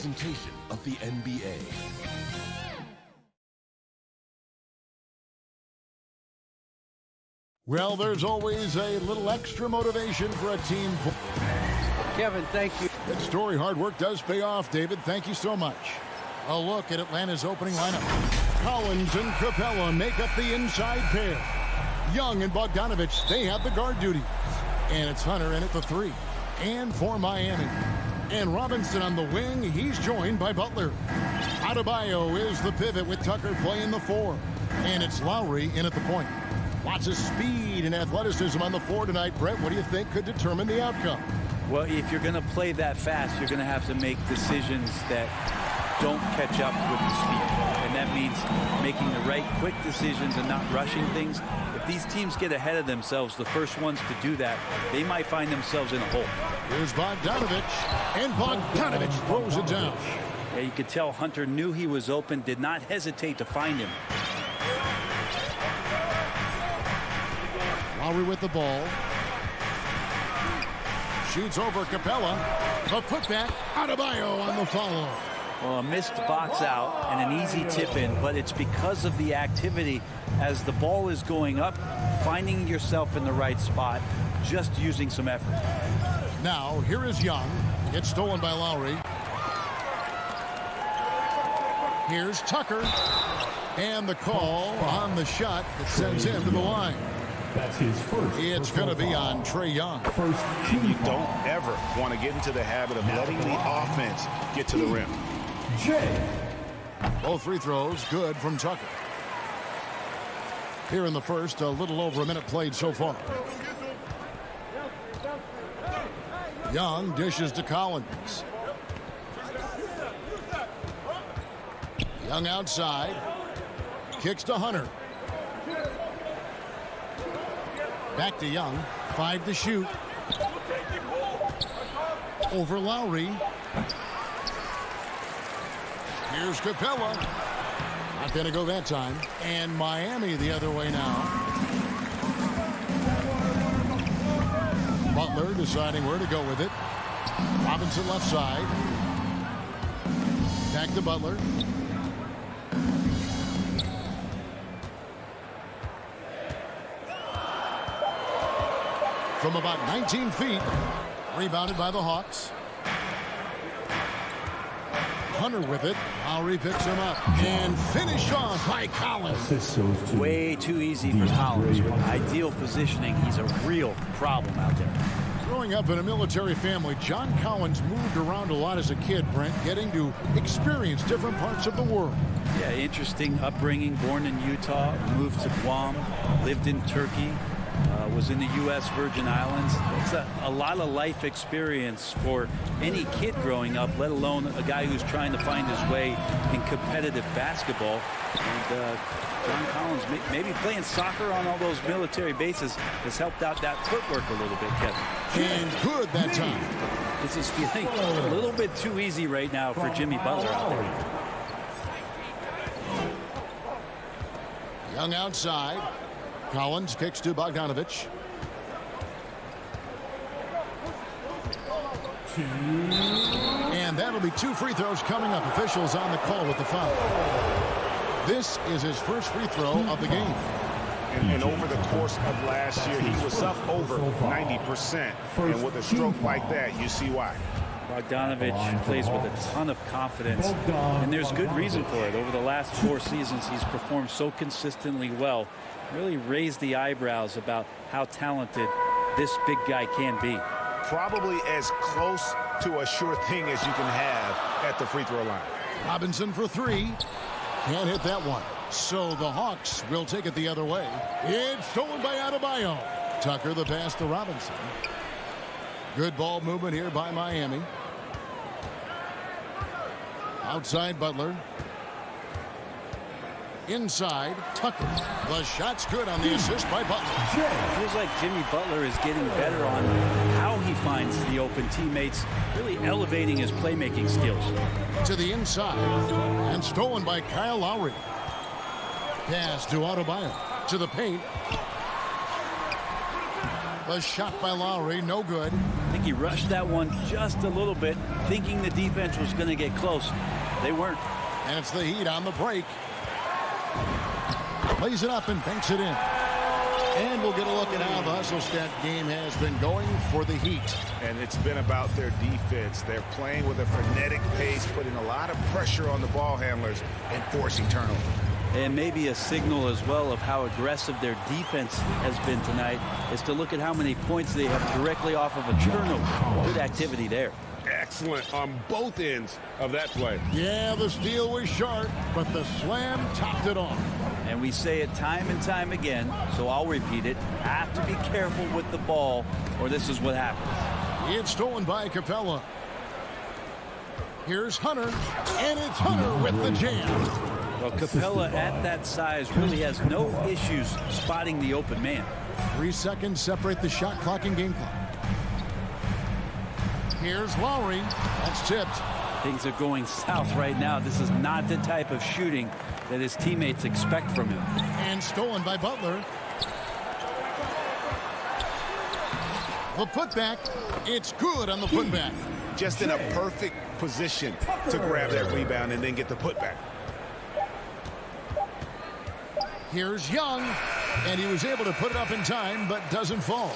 presentation of the NBA. Well, there's always a little extra motivation for a team. Kevin, thank you. That story, hard work does pay off, David. Thank you so much. A look at Atlanta's opening lineup. Collins and Capella make up the inside pair. Young and Bogdanovich, they have the guard duties. And it's Hunter in at the 3. And for Miami. And Robinson on the wing, he's joined by Butler. Adebayo is the pivot with Tucker playing the 4. And it's Lowry in at the point. Lots of speed and athleticism on the 4 tonight. Brett, what do you think could determine the outcome? Well, if you're going to play that fast, you're going to have to make decisions that don't catch up with the speed. And that means making the right quick decisions and not rushing things. If these teams get ahead of themselves, the first ones to do that, they might find themselves in a hole. Here's Bogdanovich, and Bogdanovich throws it down. Yeah, you could tell Hunter knew he was open, did not hesitate to find him. Lowry with the ball. Shoots over Capella. A putback. Adebayo on the follow. Well, a missed box out and an easy tip in, but it's because of the activity as the ball is going up, finding yourself in the right spot, just using some effort. Now, here is Young. Gets stolen by Lowry. Here's Tucker. And the call on the shot that sends him to the line. That's his first. It's going to be on Trae Young. First, you don't ever want to get into the habit of letting the offense get to the rim. Jay. Both free throws good from Tucker. Here in the first, a little over a minute played so far. Young dishes to Collins. Young outside. Kicks to Hunter. Back to Young. 5 to shoot. Over Lowry. Here's Capella. Not going to go that time. And Miami the other way now. Butler deciding where to go with it. Robinson left side. Back to Butler. From about 19 feet. Rebounded by the Hawks. Hunter with it. Lowry picks him up. And finished off by Collins. Way too easy for Collins. Ideal positioning. He's a real problem out there. Growing up in a military family, John Collins moved around a lot as a kid, Brent, getting to experience different parts of the world. Yeah, interesting upbringing. Born in Utah, moved to Guam, lived in Turkey. Was in the U.S. Virgin Islands. It's a lot of life experience for any kid growing up, let alone a guy who's trying to find his way in competitive basketball. And John Collins, maybe playing soccer on all those military bases, has helped out that footwork a little bit, Kevin. And good that time. This is feeling a little bit too easy right now for Jimmy Butler out there. Young outside. Collins kicks to Bogdanovich. And that'll be 2 free throws coming up. Officials on the call with the foul. This is his first free throw of the game. And over the course of last year, he was up over 90%. And with a stroke like that, you see why. Bogdanovich plays with a ton of confidence, and there's good reason for it. Over the last 4 seasons, he's performed so consistently well. Really raised the eyebrows about how talented this big guy can be. Probably as close to a sure thing as you can have at the free throw line. Robinson for 3. Can't hit that one. So the Hawks will take it the other way. It's stolen by Adebayo. Tucker the pass to Robinson. Good ball movement here by Miami. Outside Butler. Inside Tucker. The shot's good on the assist by Butler. It feels like Jimmy Butler is getting better on how he finds the open teammates, really elevating his playmaking skills. To the inside. And stolen by Kyle Lowry. Pass to Adebayo. To the paint. The shot by Lowry, no good. I think Turkey rushed that one just a little bit, thinking the defense was going to get close. They weren't. And it's the Heat on the break. Plays it up and banks it in. And we'll get a look at how the hustle stat game has been going for the Heat. And it's been about their defense. They're playing with a frenetic pace, putting a lot of pressure on the ball handlers and forcing turnovers. And maybe a signal as well of how aggressive their defense has been tonight is to look at how many points they have directly off of a turnover. Good activity there. Excellent on both ends of that play. Yeah, the steal was sharp, but the slam topped it off. And we say it time and time again, so I'll repeat it. Have to be careful with the ball, or this is what happens. It's stolen by Capella. Here's Hunter, and it's Hunter with the jam. Well, Capella at that size really has no issues spotting the open man. 3 seconds separate the shot clock and game clock. Here's Lowry. That's tipped. Things are going south right now. This is not the type of shooting that his teammates expect from him. And stolen by Butler. The putback. It's good on the putback. Just in a perfect position to grab that rebound and then get the putback. Here's Young, and he was able to put it up in time, but doesn't fall.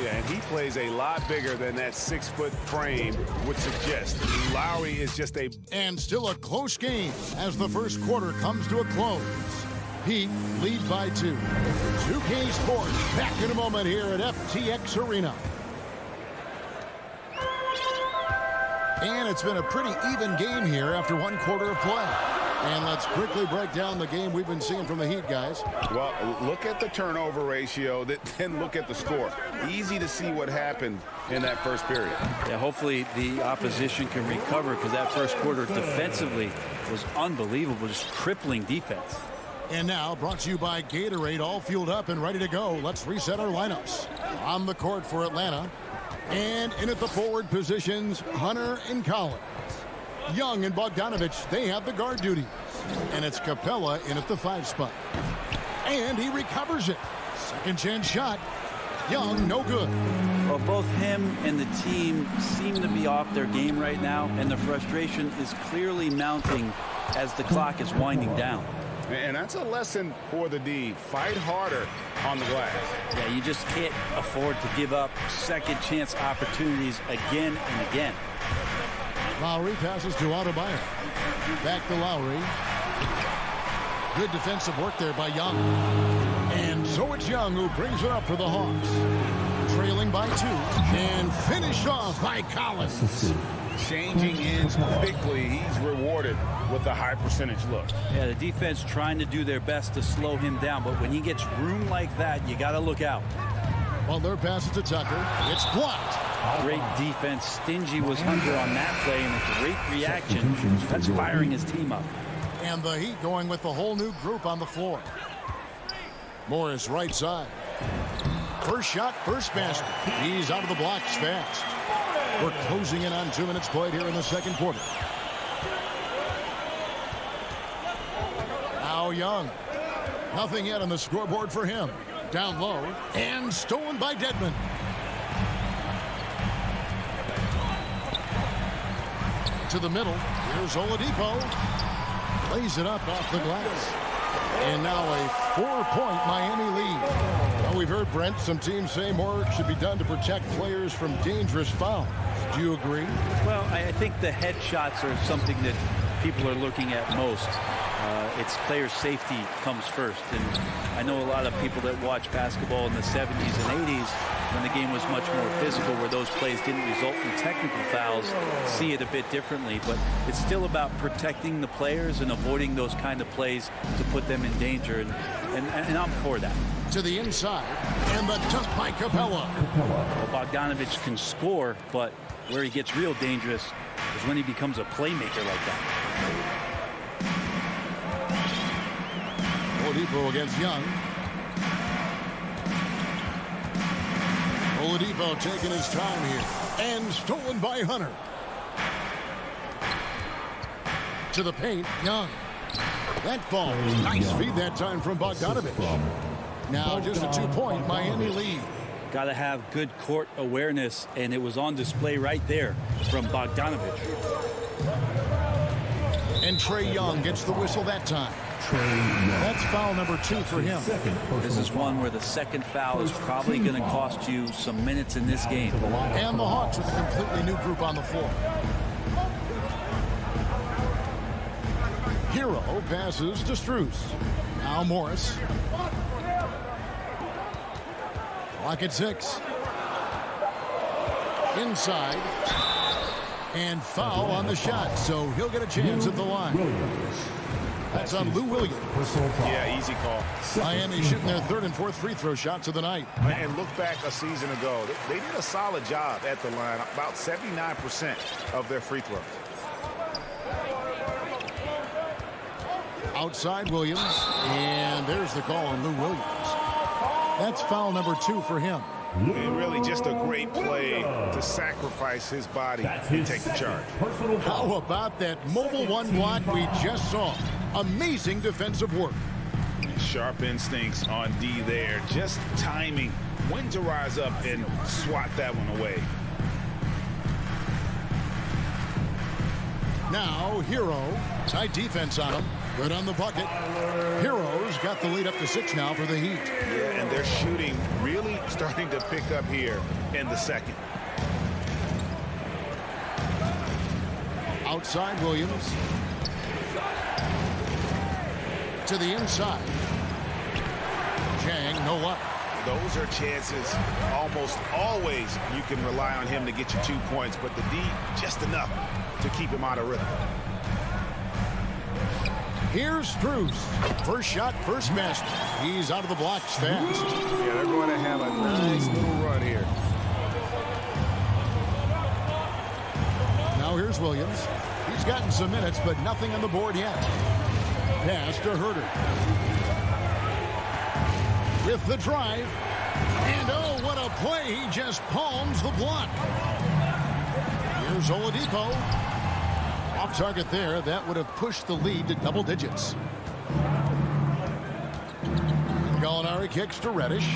Yeah, and he plays a lot bigger than that 6-foot frame would suggest. Lowry is just a... And still a close game as the first quarter comes to a close. Heat lead by 2. 2K Sports back in a moment here at FTX Arena. And it's been a pretty even game here after 1 quarter of play. And let's quickly break down the game we've been seeing from the Heat, guys. Well, look at the turnover ratio, then look at the score. Easy to see what happened in that first period. Yeah, hopefully the opposition can recover because that first quarter defensively was unbelievable, just crippling defense. And now, brought to you by Gatorade, all fueled up and ready to go. Let's reset our lineups. On the court for Atlanta. And in at the forward positions, Hunter and Collins. Young and Bogdanovich, they have the guard duty. And it's Capella in at the 5 spot. And he recovers it. Second chance shot. Young, no good. Well, both him and the team seem to be off their game right now, and the frustration is clearly mounting as the clock is winding down. And that's a lesson for the D. Fight harder on the glass. Yeah, you just can't afford to give up second chance opportunities again and again. Lowry passes to Adebayo. Back to Lowry. Good defensive work there by Young. And so it's Young who brings it up for the Hawks. Trailing by 2. And finished off by Collins. Changing ends quickly. He's rewarded with a high percentage look. Yeah, the defense trying to do their best to slow him down, but when he gets room like that, you got to look out. Butler passes to Tucker. It's blocked. Great defense. Stingy was Hunter on that play, and a great reaction. That's firing his team up. And the Heat going with the whole new group on the floor. Morris right side. First shot, first basket. He's out of the blocks fast. We're closing in on 2 minutes played here in the second quarter. Now Young. Nothing yet on the scoreboard for him. Down low and stolen by Dedmon. To the middle. Here's Oladipo. Lays it up off the glass. And now a 4-point Miami lead. Well, we've heard, Brent, some teams say more should be done to protect players from dangerous fouls. Do you agree? Well, I think the headshots are something that people are looking at most. It's player safety comes first. And I know a lot of people that watch basketball in the 70s and 80s when the game was much more physical, where those plays didn't result in technical fouls, see it a bit differently. But it's still about protecting the players and avoiding those kind of plays to put them in danger. And I'm for that. To the inside. And the dunk by Capella. Well, Bogdanovich can score, but where he gets real dangerous is when he becomes a playmaker like that. Oladipo against Young. Oladipo taking his time here. And stolen by Hunter. To the paint, Young. That falls. Nice feed that time from Bogdanovich. Now just a 2-point Miami lead. Got to have good court awareness, and it was on display right there from Bogdanovich. And Trae Young gets the whistle that time. That's foul number 2 for him. This is one where the second foul is probably going to cost you some minutes in this game. And the Hawks with a completely new group on the floor. Hero passes to Strus. Now Morris. Clock at 6. Inside. And foul on the shot, so he'll get a chance at the line. That's on Lou Williams. Yeah, easy call. Miami shooting their 3rd and 4th free throw shots of the night. And look back a season ago. They did a solid job at the line, about 79% of their free throws. Outside Williams, and there's the call on Lou Williams. That's foul number 2 for him. And really just a great play to sacrifice his body and take the charge. How about that mobile 1 block we just saw? Amazing defensive work. Sharp instincts on D there. Just timing when to rise up and swat that one away. Now Hero, tight defense on him. Good on the bucket. Hero's got the lead up to 6 now for the Heat. Yeah, and their shooting really starting to pick up here in the second. Outside Williams. To the inside. Chang, no luck. Those are chances almost always you can rely on him to get you 2 points, but the D just enough to keep him out of rhythm. Here's Strus. First shot, first miss. He's out of the blocks fast. Yeah, they're going to have a nice little run here. Now here's Williams. He's gotten some minutes, but nothing on the board yet. Pass to Herter. With the drive. And oh, what a play. He just palms the block. Here's Oladipo. Off target there. That would have pushed the lead to double digits. Gallinari kicks to Reddish.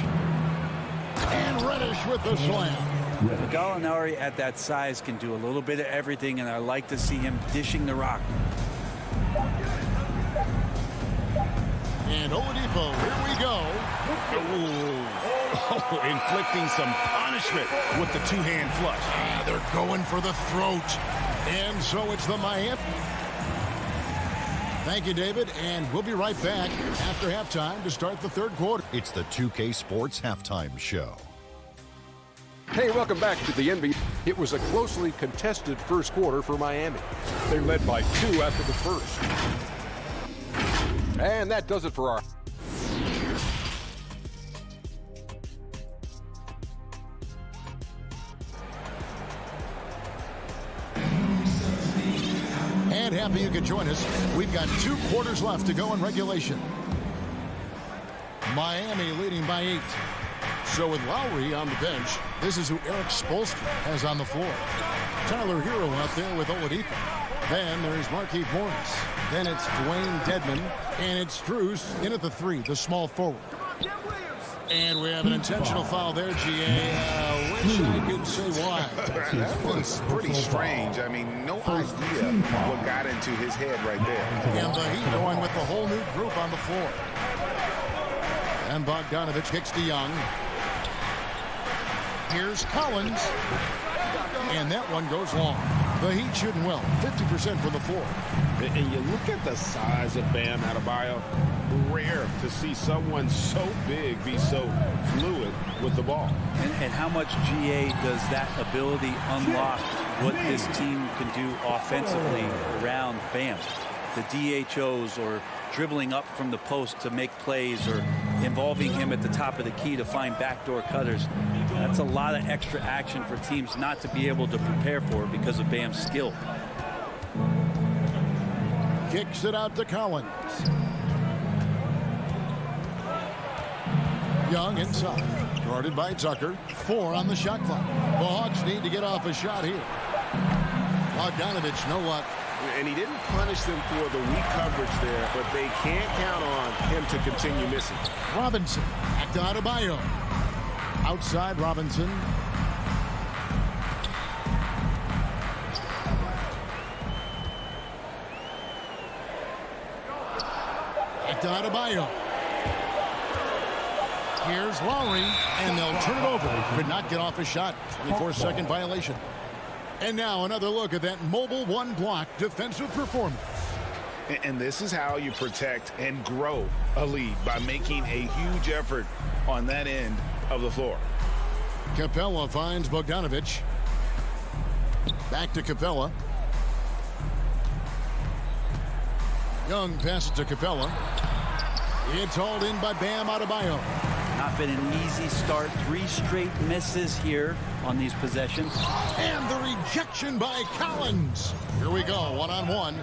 And Reddish with the slam. Gallinari at that size can do a little bit of everything, and I like to see him dishing the rock. And Oladipo, here we go. Oh, inflicting some punishment with the two-hand flush. They're going for the throat. And so it's the Miami. Thank you, David. And we'll be right back after halftime to start the 3rd quarter. It's the 2K Sports Halftime Show. Hey, welcome back to the NBA. It was a closely contested first quarter for Miami. They led by 2 after the first. And that does it for our... And happy you could join us. We've got 2 quarters left to go in regulation. Miami leading by 8. So with Lowry on the bench, this is who Eric Spoelstra has on the floor. Tyler Hero out there with Oladipo. Then there's Markieff Morris. Then it's Dwayne Dedmon. And it's Strus in at the 3, the small forward. And we have an intentional foul there, GA. Wish I could say why. That was pretty strange. I mean, no idea what got into his head right there. And the Heat going with the whole new group on the floor. And Bogdanovich kicks to Young. Here's Collins. And that one goes long. The Heat shooting well, 50% from the floor. And you look at the size of Bam Adebayo. Rare to see someone so big be so fluid with the ball. And how much GA does that ability unlock what this team can do offensively around Bam? The DHOs or dribbling up from the post to make plays or involving him at the top of the key to find backdoor cutters. That's a lot of extra action for teams not to be able to prepare for because of Bam's skill. Kicks it out to Collins. Young inside. Guarded by Tucker. 4 on the shot clock. The Hawks need to get off a shot here. Bogdanovich, no luck. And he didn't punish them for the weak coverage there, but they can't count on him to continue missing. Robinson. Back to Adebayo. Outside Robinson. Back to Adebayo. Here's Lowry, and they'll turn it over. Could not get off a shot. 24-second violation. And now another look at that mobile one-block defensive performance. And this is how you protect and grow a lead, by making a huge effort on that end of the floor. Capella finds Bogdanovic. Back to Capella. Young passes to Capella. It's hauled in by Bam Adebayo. Not been an easy start. 3 straight misses here on these possessions. And the rejection by Collins. Here we go, one-on-one.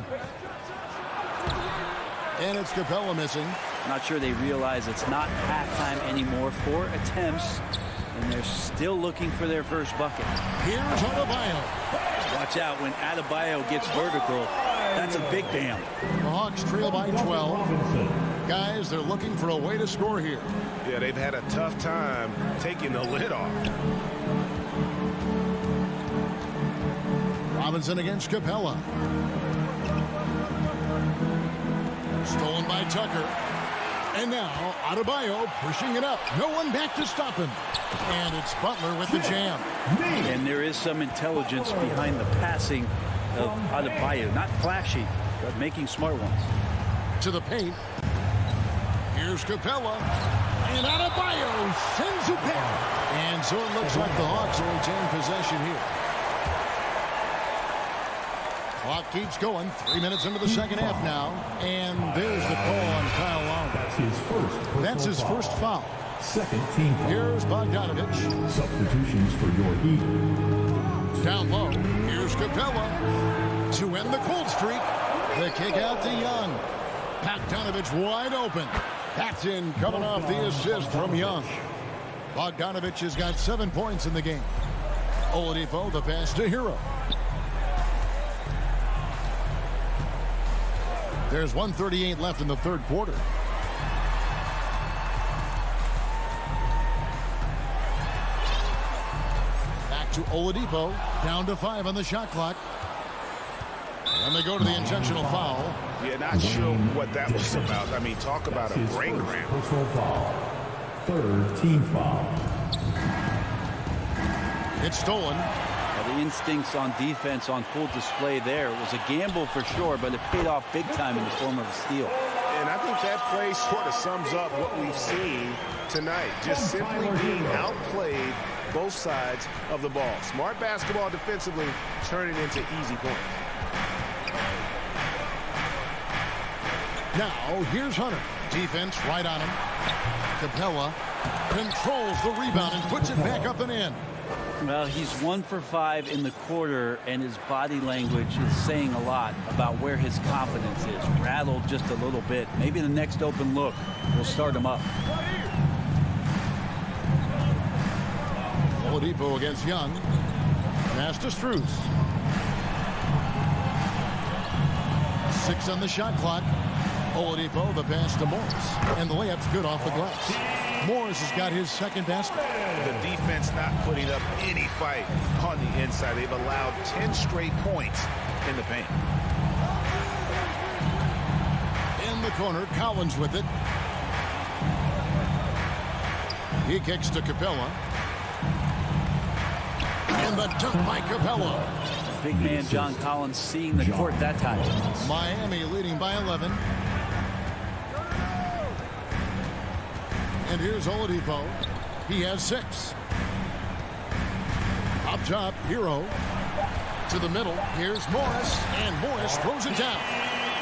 And it's Capella missing. Not sure they realize it's not halftime anymore. 4 attempts, and they're still looking for their first bucket. Here's Adebayo. Watch out when Adebayo gets vertical. That's a big bam. The Hawks trail by 12. Guys, they're looking for a way to score here. Yeah, they've had a tough time taking the lid off. Robinson against Capella. Stolen by Tucker. And now Adebayo pushing it up. No one back to stop him. And it's Butler with the jam. And there is some intelligence behind the passing of Adebayo. Not flashy, but making smart ones. To the paint. Here's Capella. And Adebayo sends it back. And so it looks like the Hawks will retain possession here. Clock keeps going. 3 minutes into the second half now. And there's the call on Kyle Lowry. That's his first foul. Second team foul. Here's Bogdanovic. Substitutions for your Heat. Down low. Here's Capella to end the cold streak. The kick out to Young. Bogdanovic wide open. That's in, coming off the assist from Young. Bogdanovic has got 7 points in the game. Oladipo the pass to Hero. There's 1:38 left in the third quarter. Back to Oladipo. Down to 5 on the shot clock. And they go to the intentional foul. Yeah, not sure what that was about. I mean, talk about a brain cramp. Personal foul. Third team foul. It's stolen. The instincts on defense on full display there. It was a gamble for sure, but it paid off big time in the form of a steal. And I think that play sort of sums up what we've seen tonight. Just simply being outplayed both sides of the ball. Smart basketball defensively, turning into easy points. Now, here's Hunter. Defense right on him. Capella controls the rebound and puts it back up and in. Well, he's 1 for 5 in the quarter, and his body language is saying a lot about where his confidence is. Rattled just a little bit. Maybe the next open look will start him up. Oladipo against Young. Pass to Strus. 6 on the shot clock. Oladipo the pass to Morris. And the layup's good off the glass. Morris has got his second basket. The defense not putting up any fight on the inside. They've allowed 10 straight points in the paint. In the corner, Collins with it. He kicks to Capella. And the dunk by Capella. Big man John Collins seeing the court that time. Miami leading by 11. And here's Oladipo. He has 6. Up top, Hero. To the middle, here's Morris. And Morris throws it down.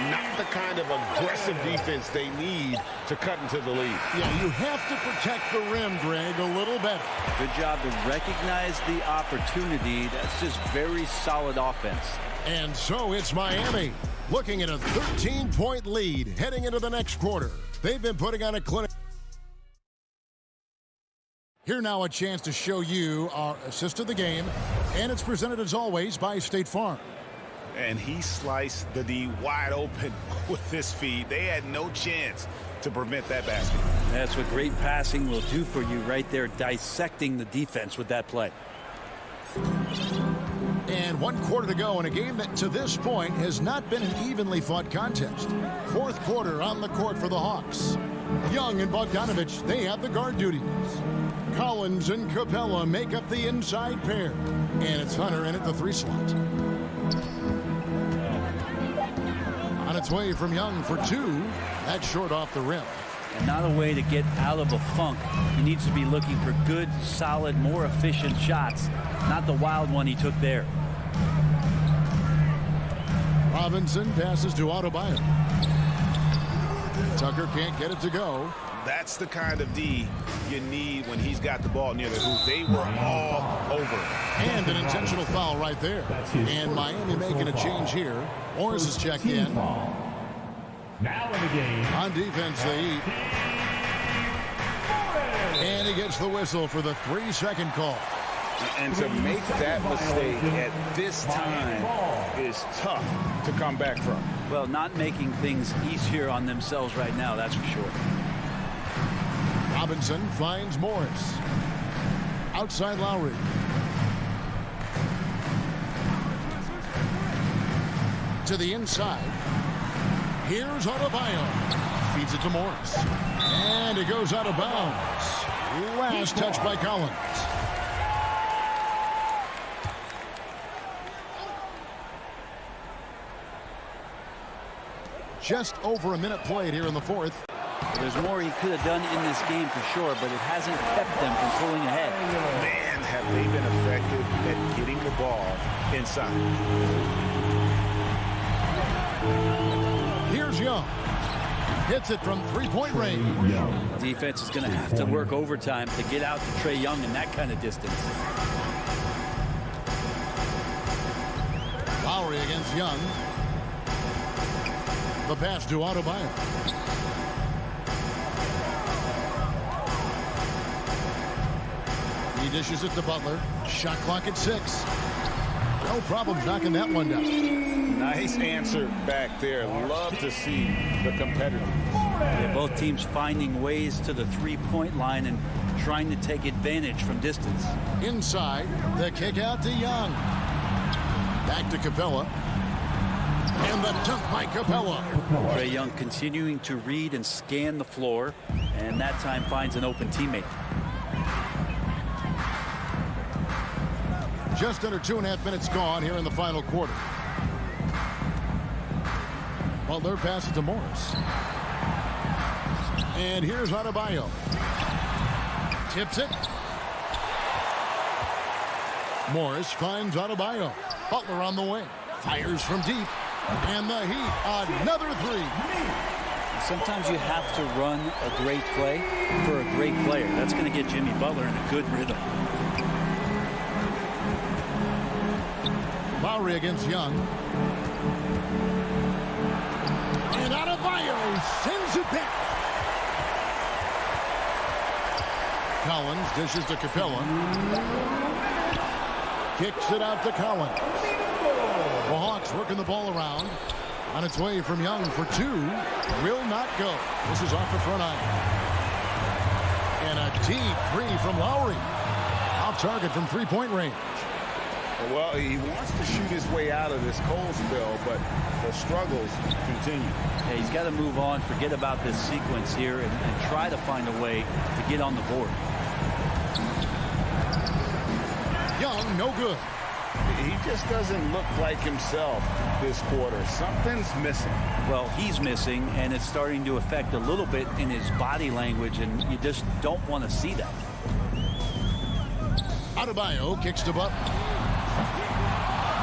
Not the kind of aggressive defense they need to cut into the lead. Yeah, you have to protect the rim, Greg, a little better. Good job to recognize the opportunity. That's just very solid offense. And so it's Miami looking at a 13-point lead heading into the next quarter. They've been putting on a clinic. Here now a chance to show you our assist of the game. And it's presented as always by State Farm. And he sliced the D wide open with this feed. They had no chance to prevent that basket. That's what great passing will do for you right there, dissecting the defense with that play. And 1 quarter to go in a game that to this point has not been an evenly fought contest. 4th quarter on the court for the Hawks. Young and Bogdanovich, they have the guard duties. Collins and Capella make up the inside pair. And it's Hunter in at the 3 slot. On its way from Young for 2. That's short off the rim. And not a way to get out of a funk. He needs to be looking for good, solid, more efficient shots. Not the wild one he took there. Robinson passes to Adebayo. Tucker can't get it to go. That's the kind of D you need when he's got the ball near the hoop. They were all over. And an intentional foul right there. And Miami making a change here. Morris is checked in. Now in the game. On defense, they eat. And he gets the whistle for the 3-second call. And to make that mistake at this time is tough to come back from. Well, not making things easier on themselves right now, that's for sure. Robinson finds Morris. Outside Lowry. To the inside. Here's Adebayo. Feeds it to Morris. And it goes out of bounds. Last touch by Collins. Just over a minute played here in the 4th. There's more he could have done in this game for sure, but it hasn't kept them from pulling ahead. Man, have they been effective at getting the ball inside. Here's Young. Hits it from 3-point range. Defense is going to have to work overtime to get out to Trae Young in that kind of distance. Lowry against Young. The pass to Adebayo. He dishes it to Butler. Shot clock at 6. No problem knocking that one down. Nice answer back there. Love to see the competitors. Yeah, both teams finding ways to the 3-point line and trying to take advantage from distance. Inside, the kick out to Young. Back to Capella. And the dunk by Capella. Trae Young continuing to read and scan the floor, and that time finds an open teammate. Just under 2.5 minutes gone here in the final quarter. Butler passes to Morris. And here's Adebayo. Tips it. Morris finds Adebayo. Butler on the wing. Fires from deep. And the Heat, another 3. Sometimes you have to run a great play for a great player. That's going to get Jimmy Butler in a good rhythm. Lowry against Young. And Adebayo sends it back. Collins dishes to Capella. Kicks it out to Collins. The Hawks working the ball around. On its way from Young for 2. Will not go. This is off the front iron. And a deep 3 from Lowry. Off target from 3-point range. Well, he wants to shoot his way out of this cold spell, but the struggles continue. Yeah, he's got to move on, forget about this sequence here, and try to find a way to get on the board. Young, no good. He just doesn't look like himself this quarter. Something's missing. Well, he's missing, and it's starting to affect a little bit in his body language, and you just don't want to see that. Adebayo kicks to Butler.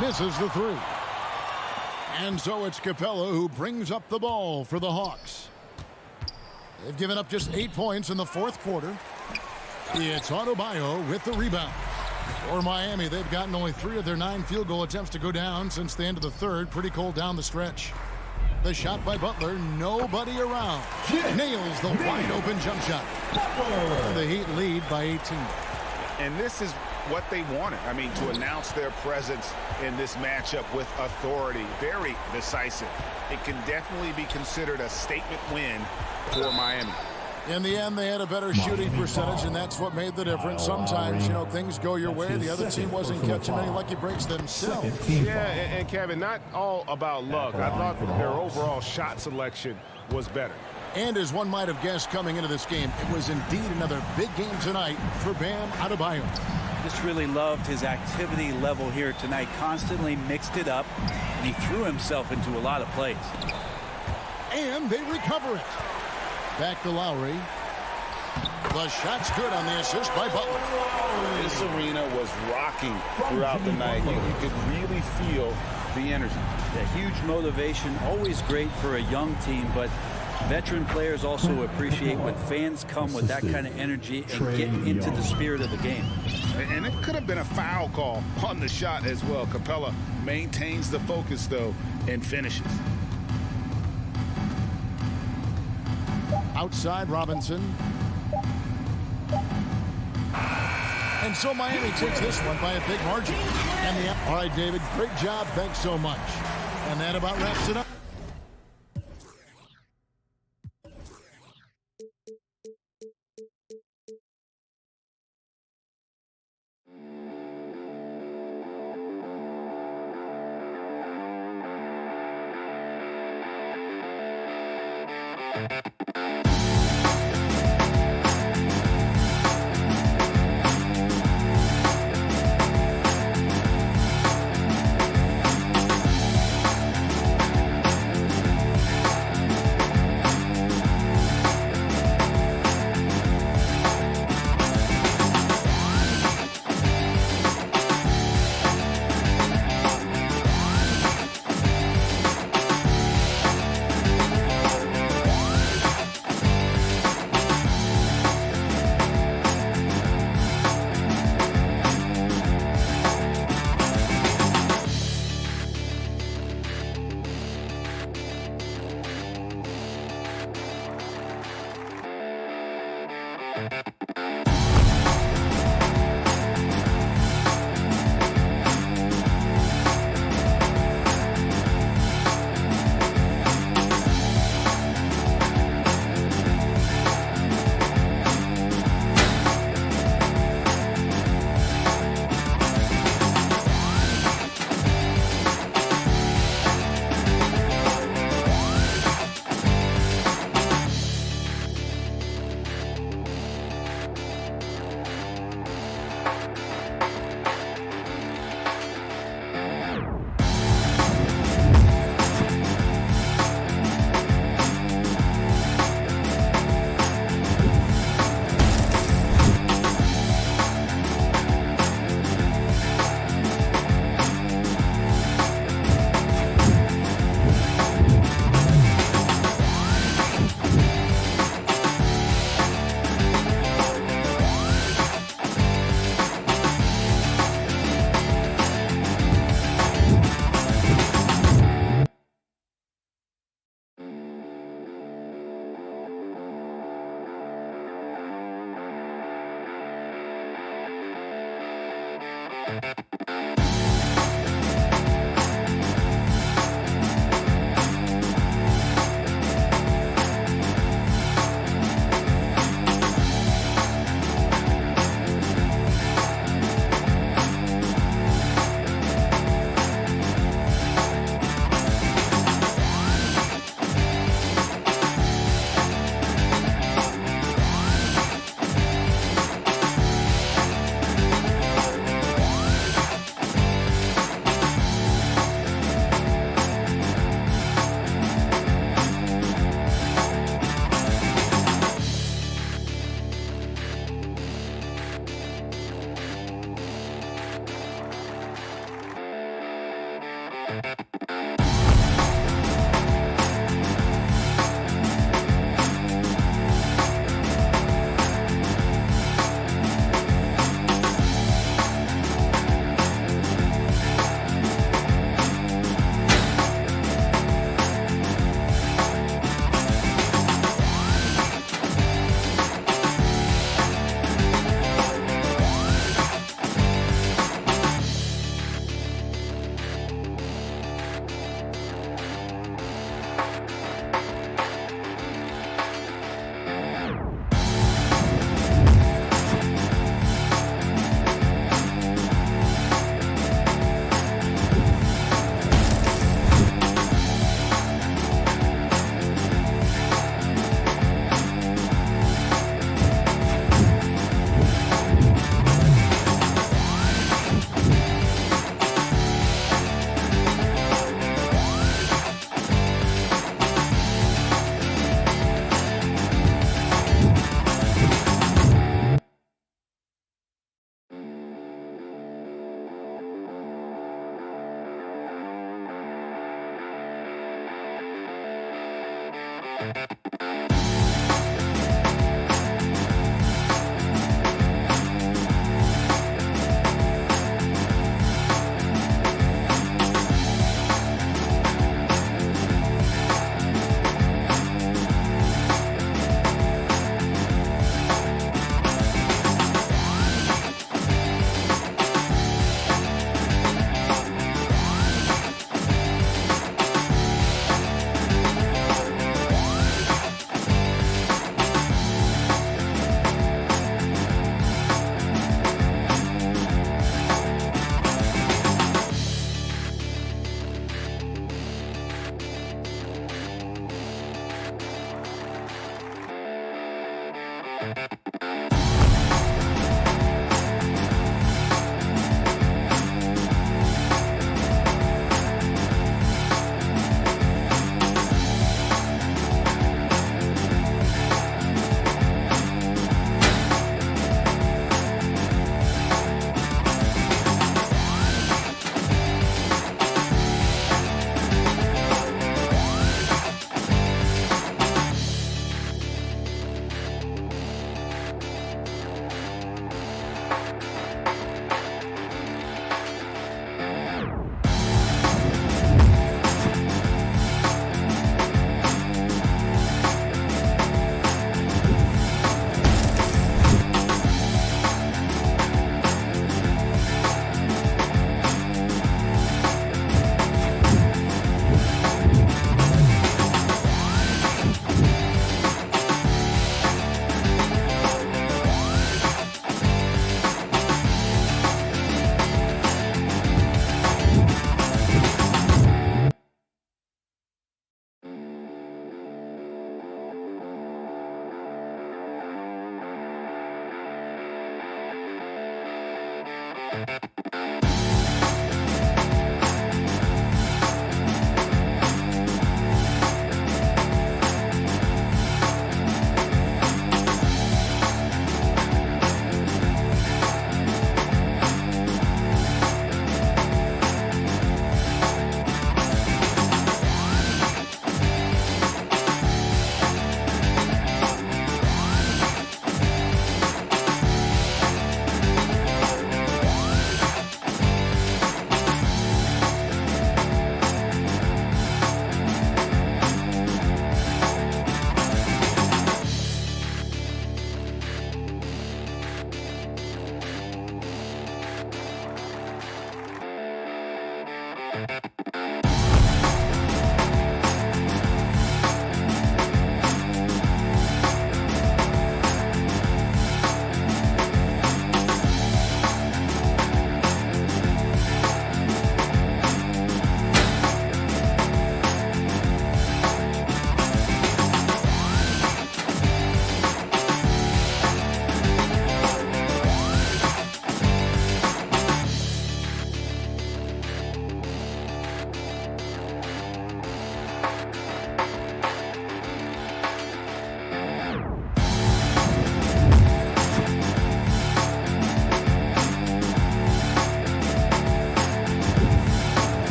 Misses the 3. And so it's Capella who brings up the ball for the Hawks. They've given up just 8 points in the 4th quarter. It's Adebayo with the rebound. For Miami, they've gotten only 3 of their 9 field goal attempts to go down since the end of the 3rd. Pretty cold down the stretch. The shot by Butler, nobody around. Nails the wide open jump shot. The Heat lead by 18. And this is what they wanted. I mean, to announce their presence in this matchup with authority, very decisive. It can definitely be considered a statement win for Miami. In the end, they had a better shooting percentage, and that's what made the difference. Sometimes, things go your way. The other team wasn't catching many lucky breaks themselves. Yeah, and Kevin, not all about luck. I thought their overall shot selection was better. And as one might have guessed coming into this game, it was indeed another big game tonight for Bam Adebayo. Just really loved his activity level here tonight. Constantly mixed it up, and he threw himself into a lot of plays. And they recover it. Back to Lowry. The shot's good on the assist by Butler. This arena was rocking throughout the night. You could really feel the energy. A huge motivation, always great for a young team, but veteran players also appreciate when fans come with that kind of energy and get into the spirit of the game. And it could have been a foul call on the shot as well. Capella maintains the focus, though, and finishes. Outside Robinson. And so Miami takes this one by a big margin. All right, David, great job. Thanks so much. And that about wraps it up.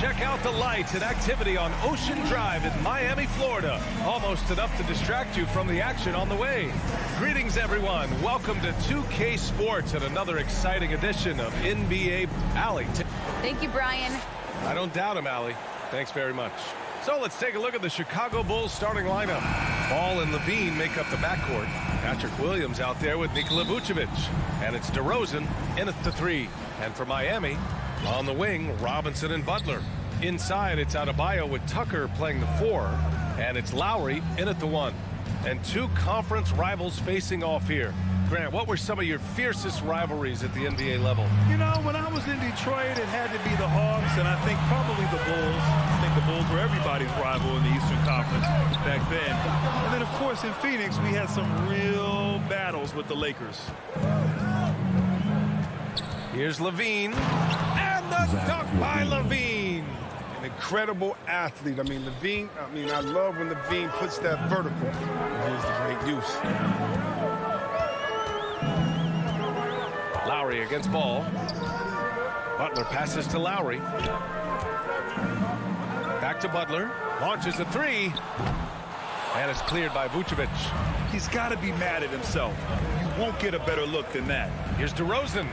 Check out the lights and activity on Ocean Drive in Miami, Florida. Almost enough to distract you from the action on the way. Greetings, everyone. Welcome to 2K Sports and another exciting edition of NBA. Allie. Thank you, Brian. I don't doubt him, Allie. Thanks very much. So let's take a look at the Chicago Bulls starting lineup. Ball and Levine make up the backcourt. Patrick Williams out there with Nikola Vucevic. And it's DeRozan in at the 3. And for Miami, on the wing, Robinson and Butler. Inside, it's Adebayo with Tucker playing the 4. And it's Lowry in at the 1. And two conference rivals facing off here. Grant, what were some of your fiercest rivalries at the NBA level? You know, when I was in Detroit, it had to be the Hawks, and I think probably the Bulls. I think the Bulls were everybody's rival in the Eastern Conference back then. And then, of course, in Phoenix, we had some real battles with the Lakers. Here's Levine, and the dunk by Levine. An incredible athlete. I mean, Levine, I love when Levine puts that vertical. Here's the great use. Lowry against Ball. Butler passes to Lowry. Back to Butler. Launches a 3. And it's cleared by Vucevic. He's got to be mad at himself. You won't get a better look than that. Here's DeRozan.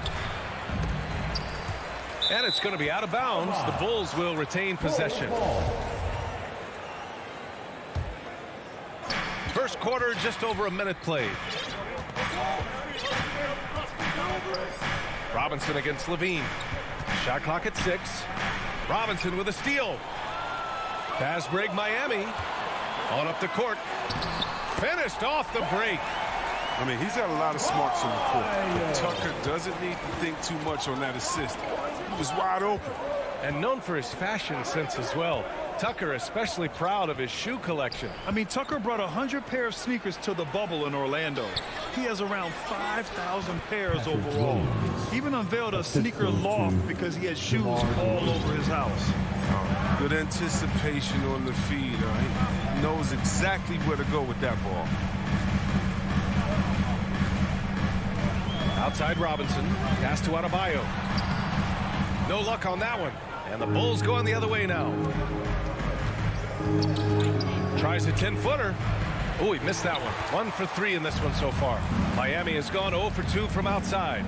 And it's going to be out of bounds. The Bulls will retain possession. First quarter, just over a minute played. Robinson against Levine. Shot clock at 6. Robinson with a steal. Pass break Miami. On up the court. Finished off the break. I mean, he's got a lot of smarts on the court. But Tucker doesn't need to think too much on that assist. He was wide open. And known for his fashion sense as well. Tucker especially proud of his shoe collection. I mean, Tucker brought 100 pair of sneakers to the bubble in Orlando. He has around 5,000 pairs overall. He even unveiled a sneaker loft because he has shoes all over his house. Good anticipation on the feed. He knows exactly where to go with that ball. Outside Robinson. Pass to Adebayo. No luck on that one. And the Bulls going the other way now. Tries a 10-footer. Oh, he missed that one. 1 for 3 in this one so far. Miami has gone 0 for 2 from outside.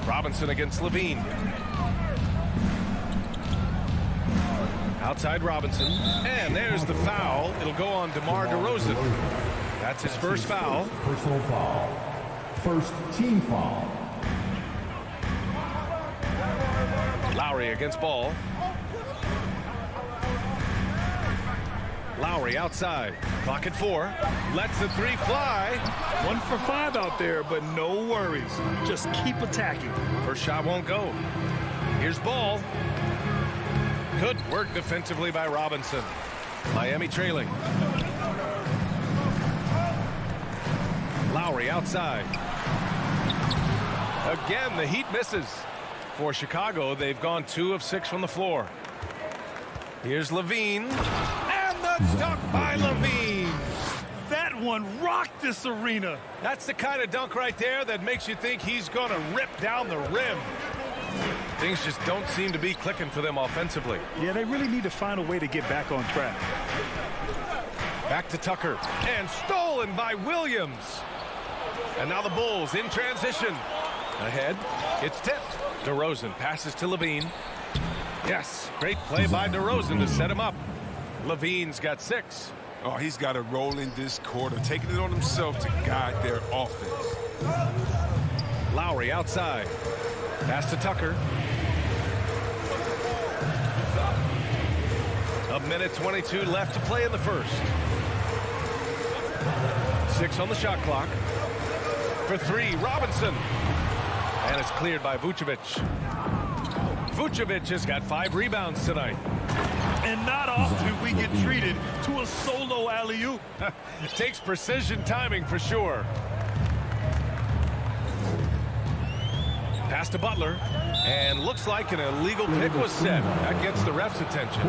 Robinson against Levine. Outside Robinson. And there's the foul. It'll go on DeMar DeRozan. That's his first foul. Personal foul. First team foul. Lowry against Ball. Lowry outside. Clock at 4. Lets the 3 fly. 1 for 5 out there, but no worries. Just keep attacking. First shot won't go. Here's Ball. Good work defensively by Robinson. Miami trailing. Lowry outside. Again, the Heat misses. For Chicago, they've gone 2 of 6 from the floor. Here's Levine. And the dunk by Levine. That one rocked this arena. That's the kind of dunk right there that makes you think he's going to rip down the rim. Things just don't seem to be clicking for them offensively. Yeah, they really need to find a way to get back on track. Back to Tucker. And stolen by Williams. And now the Bulls in transition. Ahead. It's tipped. DeRozan passes to Levine. Yes, great play by DeRozan to set him up. Levine's got 6. Oh, he's got a role in this quarter, taking it on himself to guide their offense. Lowry outside. Pass to Tucker. A minute 22 left to play in the first. 6 on the shot clock. For 3, Robinson. And it's cleared by Vucevic. Vucevic has got 5 rebounds tonight. And not often we get treated to a solo alley-oop. It takes precision timing for sure. Pass to Butler. And looks like an illegal pick was set. That gets the ref's attention.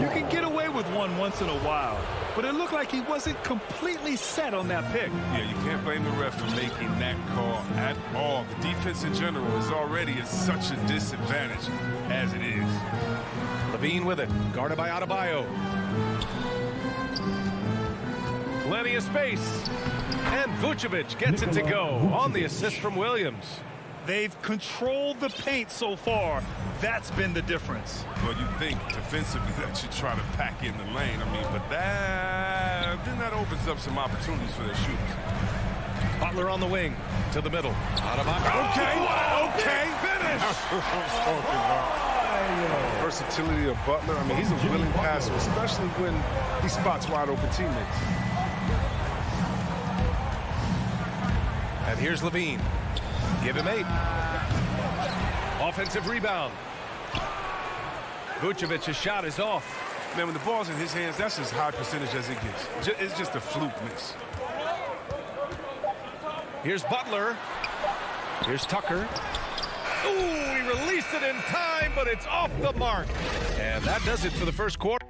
You can get away with one once in a while, but it looked like he wasn't completely set on that pick. Yeah, you can't blame the ref for making that call at all. The defense in general is already at such a disadvantage as it is. Levine with it, guarded by Adebayo. Plenty of space. And Vucevic gets it to go on the assist from Williams. They've controlled the paint so far. That's been the difference. Well, you think defensively that you try to pack in the lane. I mean, but then that opens up some opportunities for their shooters. Butler on the wing to the middle. Okay, finish. Versatility of Butler. I mean, he's a willing passer, especially when he spots wide open teammates. And here's Levine. Give him 8. Offensive rebound. Vucevic's shot is off. Man, when the ball's in his hands, that's as high percentage as it gets. It's just a fluke miss. Here's Butler. Here's Tucker. Ooh, he released it in time, but it's off the mark. And that does it for the first quarter.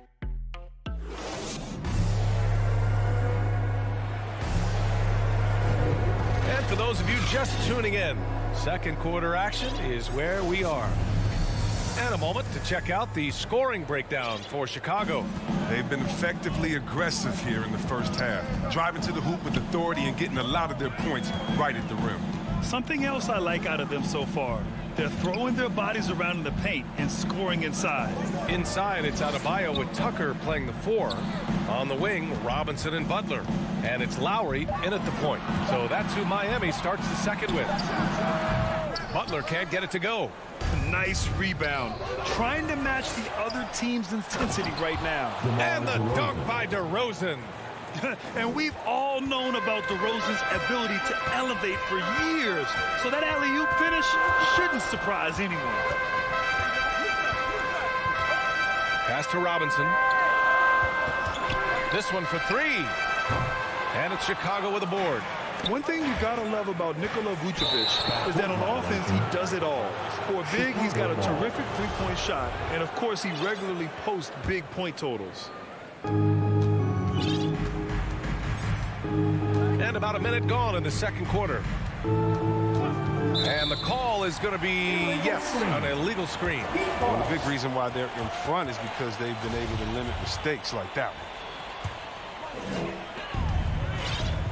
And for those of you just tuning in, second quarter action is where we are. And a moment to check out the scoring breakdown for Chicago. They've been effectively aggressive here in the first half, driving to the hoop with authority and getting a lot of their points right at the rim. Something else I like out of them so far. They're throwing their bodies around in the paint and scoring inside. Inside, it's Adebayo with Tucker playing the 4. On the wing, Robinson and Butler. And it's Lowry in at the point. So that's who Miami starts the second with. Butler can't get it to go. Nice rebound. Trying to match the other team's intensity right now. And the dunk by DeRozan. And we've all known about DeRozan's ability to elevate for years. So that alley-oop finish shouldn't surprise anyone. Pass to Robinson. This one for 3. And it's Chicago with a board. One thing you gotta love about Nikola Vucevic is that on offense he does it all. For a big, he's got a terrific three-point shot, and of course he regularly posts big point totals. And about a minute gone in the second quarter. And the call is going to be, yes, an illegal screen. Well, the big reason why they're in front is because they've been able to limit mistakes like that one.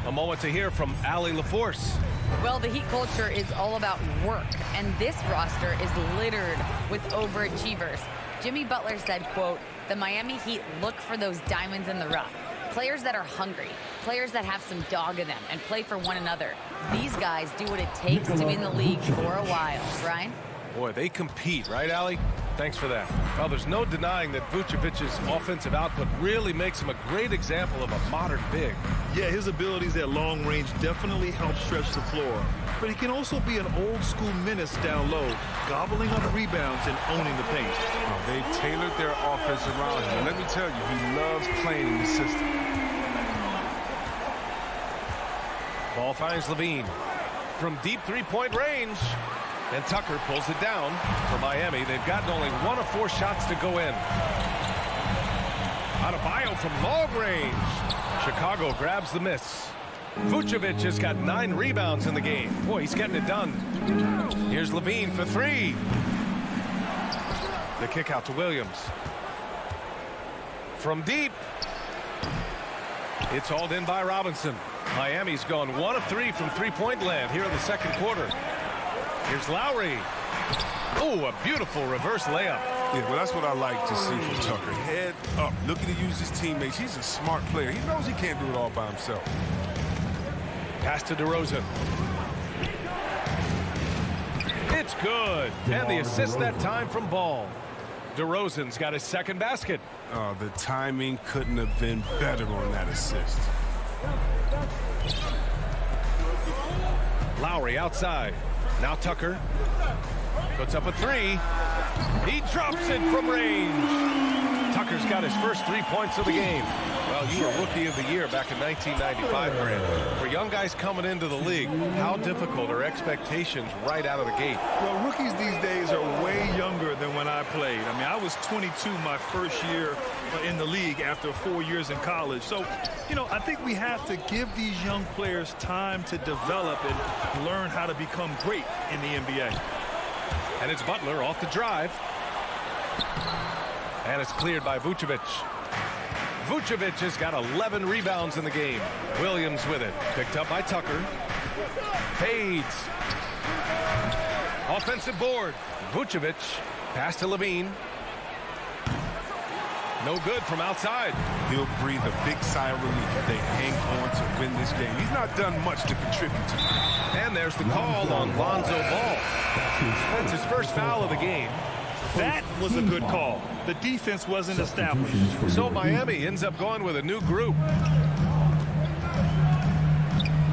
A moment to hear from Allie LaForce. Well, the Heat culture is all about work, and this roster is littered with overachievers. Jimmy Butler said, quote, "The Miami Heat look for those diamonds in the rough. Players that are hungry, players that have some dog in them and play for one another. These guys do what it takes to be in the league for a while." Brian? Boy, they compete, right, Allie? Thanks for that. Well, there's no denying that Vucevic's offensive output really makes him a great example of a modern big. Yeah, his abilities at long range definitely help stretch the floor. But he can also be an old-school menace down low, gobbling up rebounds and owning the paint. Well, they've tailored their offense around him. And let me tell you, he loves playing in the system. Ball finds Levine from deep three-point range. And Tucker pulls it down for Miami. They've gotten only 1 of 4 shots to go in. Adebayo from long range. Chicago grabs the miss. Vucevic has got 9 rebounds in the game. Boy, he's getting it done. Here's Levine for 3. The kick out to Williams. From deep. It's hauled in by Robinson. Miami's gone 1 of 3 from three-point land here in the second quarter. Here's Lowry. Oh, a beautiful reverse layup. Yeah, well, that's what I like to see from Tucker. Head up, looking to use his teammates. He's a smart player. He knows he can't do it all by himself. Pass to DeRozan. It's good. And the assist that time from Ball. DeRozan's got his second basket. Oh, the timing couldn't have been better on that assist. Lowry outside. Now Tucker puts up a 3. He drops it from range. Tucker's got his first 3 points of the game. Well, you were Rookie of the Year back in 1995, Brandon. For young guys coming into the league, how difficult are expectations right out of the gate? Well, rookies these days are way younger than when I played. I mean, I was 22 my first year in the league after 4 years in college. So, you know, I think we have to give these young players time to develop and learn how to become great in the NBA. And it's Butler off the drive. And it's cleared by Vucevic. Vucevic has got 11 rebounds in the game. Williams with it. Picked up by Tucker. Fades. Offensive board. Vucevic. Pass to Levine. No good from outside. He'll breathe a big sigh of relief if they hang on to win this game. He's not done much to contribute to it. And there's the call on Lonzo Ball. That's his first foul of the game. That was a good call. The defense wasn't established. So Miami ends up going with a new group.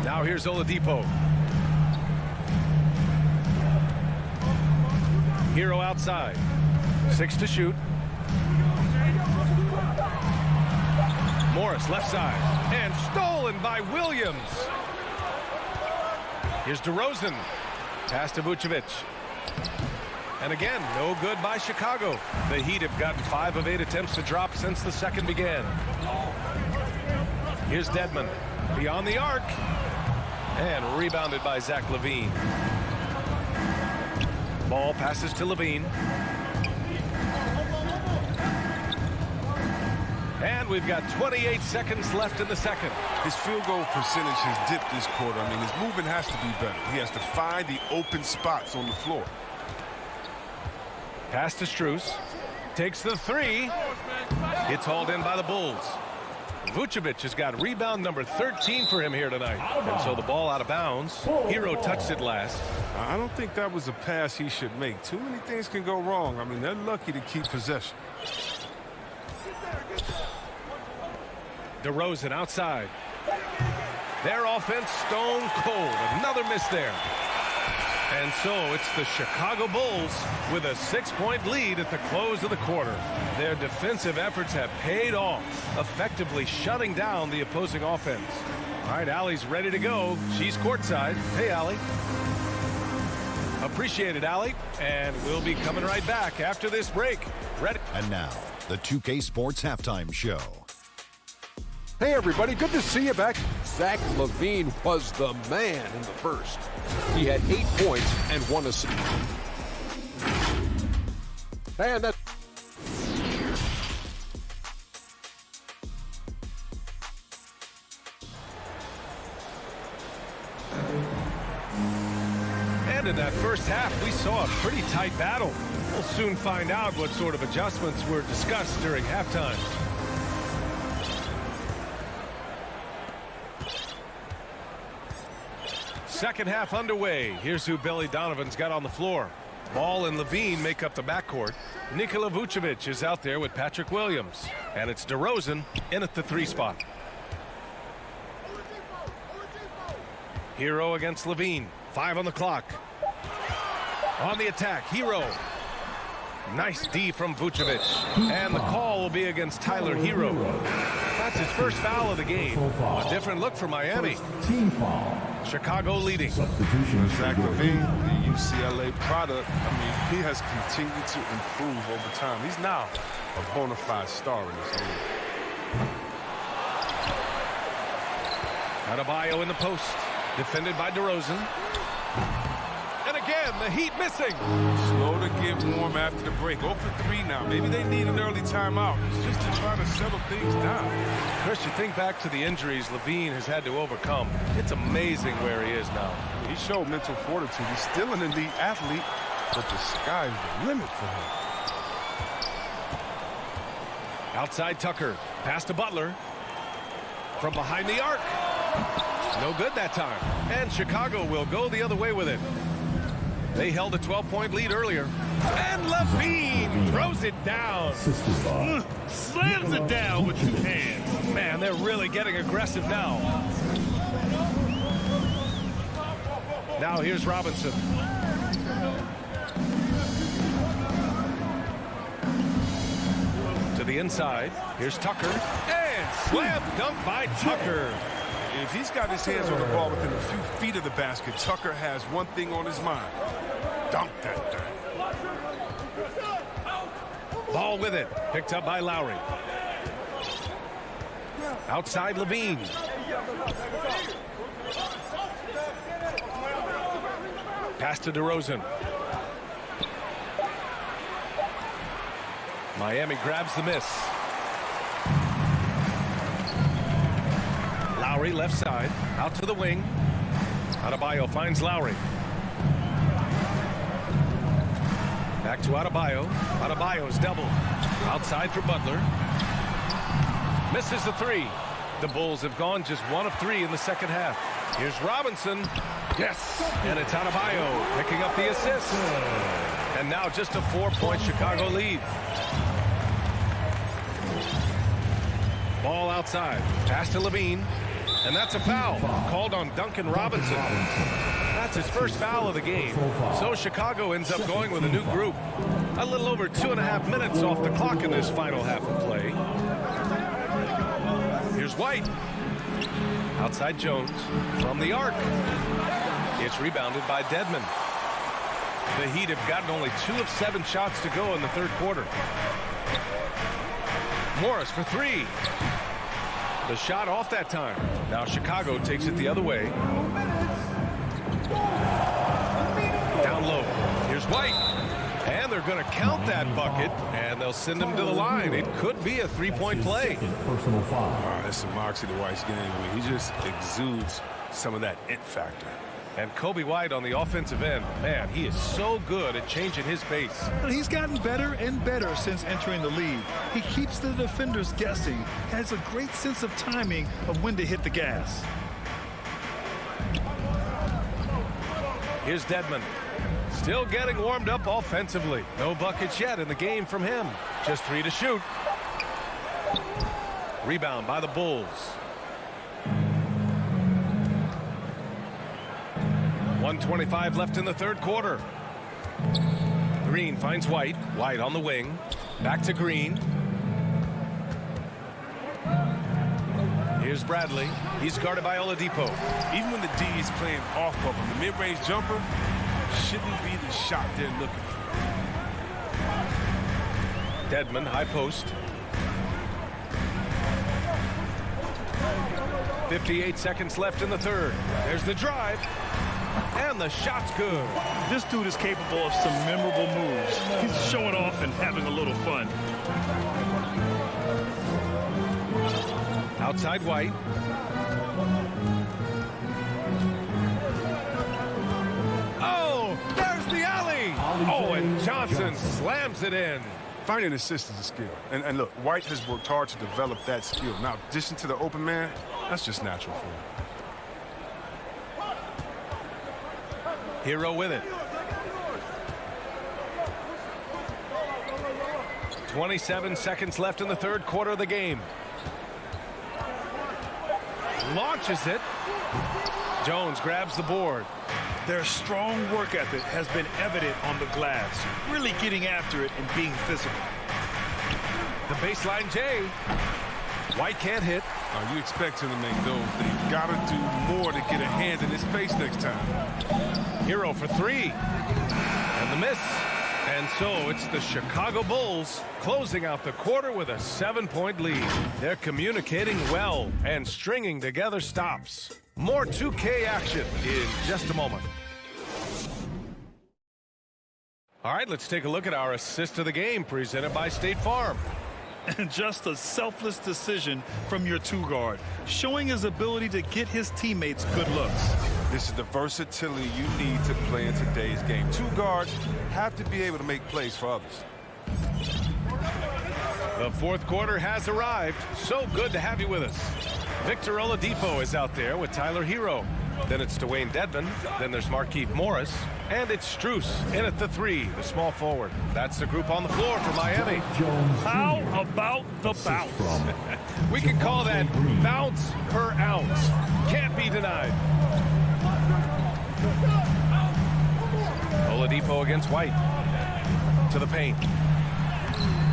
Now here's Oladipo. Hero outside. 6 to shoot. Morris left side. And stolen by Williams. Here's DeRozan. Pass to Vucevic. And again, no good by Chicago. The Heat have gotten 5 of 8 attempts to drop since the second began. Here's Dedmon. Beyond the arc. And rebounded by Zach LaVine. Ball passes to LaVine. And we've got 28 seconds left in the second. His field goal percentage has dipped this quarter. I mean, his movement has to be better. He has to find the open spots on the floor. Pass to Strus. Takes the three. It's hauled in by the Bulls. Vucevic has got rebound number 13 for him here tonight. And so the ball out of bounds. Hero touched it last. I don't think that was a pass he should make. Too many things can go wrong. I mean, they're lucky to keep possession. DeRozan outside. Their offense stone cold. Another miss there. And so it's the Chicago Bulls with a 6-point lead at the close of the quarter. Their defensive efforts have paid off, effectively shutting down the opposing offense. All right, Allie's ready to go. She's courtside. Hey, Allie. Appreciate it, Allie. And we'll be coming right back after this break. Ready? And now, the 2K Sports Halftime Show. Hey, everybody. Good to see you back. Zach LaVine was the man in the first. He had 8 points and 1 assist. And that. And in that first half, we saw a pretty tight battle. We'll soon find out what sort of adjustments were discussed during halftime. Second half underway. Here's who Billy Donovan's got on the floor. Ball and LaVine make up the backcourt. Nikola Vucevic is out there with Patrick Williams. And it's DeRozan in at the 3 spot. Hero against LaVine. 5 on the clock. On the attack, Hero. Nice D from Vucevic. And the call will be against Tyler Hero. That's his first foul of the game. A different look for Miami. Team foul. Chicago leading. Substitution. Zach LaVine, the UCLA product, I mean, he has continued to improve over time. He's now a bona fide star in this league. Adebayo in the post. Defended by DeRozan. And again, the Heat missing. Slow to get warm after the break. 0 for 3 now. Maybe they need an early timeout. It's just to try to settle things down. Chris, you think back to the injuries LaVine has had to overcome. It's amazing where he is now. He showed mental fortitude. He's still an elite athlete, but the sky's the limit for him. Outside Tucker. Pass to Butler. From behind the arc. No good that time. And Chicago will go the other way with it. They held a 12-point lead earlier. And LaVine throws it down. Slams it down with 2 hands. Man, they're really getting aggressive now. Now here's Robinson. To the inside. Here's Tucker. And slam dunk by Tucker. If he's got his hands on the ball within a few feet of the basket, Tucker has one thing on his mind. Dunk that thing. Ball with it. Picked up by Lowry. Outside LaVine. Pass to DeRozan. Miami grabs the miss. Lowry left side. Out to the wing. Adebayo finds Lowry. Back to Adebayo. Adebayo's double. Outside for Butler. Misses the 3. The Bulls have gone just 1 of 3 in the second half. Here's Robinson. Yes. And it's Adebayo picking up the assist. And now just a 4-point Chicago lead. Ball outside. Pass to LaVine. And that's a foul called on Duncan Robinson. That's his first foul of the game. So Chicago ends up going with a new group. A little over 2.5 minutes off the clock in this final half of play. Here's White. Outside Jones from the arc. It's rebounded by Dedmon. The Heat have gotten only 2 of 7 shots to go in the third quarter. Morris for 3. The shot off that time. Now Chicago takes it the other way. Down low. Here's White. And they're going to count that bucket. And they'll send him to the line. It could be a 3-point play. Personal foul. That's the moxie to White's game. I mean, he just exudes some of that it factor. And Kobe White on the offensive end. Man, he is so good at changing his pace. He's gotten better and better since entering the league. He keeps the defenders guessing, has a great sense of timing of when to hit the gas. Here's Dedmon. Still getting warmed up offensively. No buckets yet in the game from him. Just 3 to shoot. Rebound by the Bulls. 1:25 left in the third quarter. Green finds White. White on the wing. Back to Green. Here's Bradley. He's guarded by Oladipo. Even when the D is playing off of him, the mid-range jumper shouldn't be the shot they're looking for. Dedmon, high post. 58 seconds left in the third. There's the drive. And the shot's good. This dude is capable of some memorable moves. He's showing off and having a little fun. Outside White. Oh, there's the alley. Oh, and Johnson slams it in. Finding assists is a skill. And look, White has worked hard to develop that skill. Now, in addition to the open man, that's just natural for him. Hero with it. 27 seconds left in the third quarter of the game. Launches it. Jones grabs the board. Their strong work ethic has been evident on the glass, really getting after it and being physical. The baseline J. White can't hit. You expect him to make those. They've got to do more to get a hand in his face next time. Hero for 3. And the miss. And so it's the Chicago Bulls closing out the quarter with a 7-point lead. They're communicating well and stringing together stops. More 2K action in just a moment. All right, let's take a look at our assist of the game presented by State Farm. And just a selfless decision from your 2-guard, showing his ability to get his teammates good looks. This is the versatility you need to play in today's game. 2 guards have to be able to make plays for others. The fourth quarter has arrived. So good to have you with us. Victor Oladipo is out there with Tyler Hero. Then it's Dwayne Dedmon. Then there's Markieff Morris. And it's Strus in at the 3, the small forward. That's the group on the floor for Miami. How about the bounce? We can call that bounce per ounce. Can't be denied. Oladipo against White. To the paint.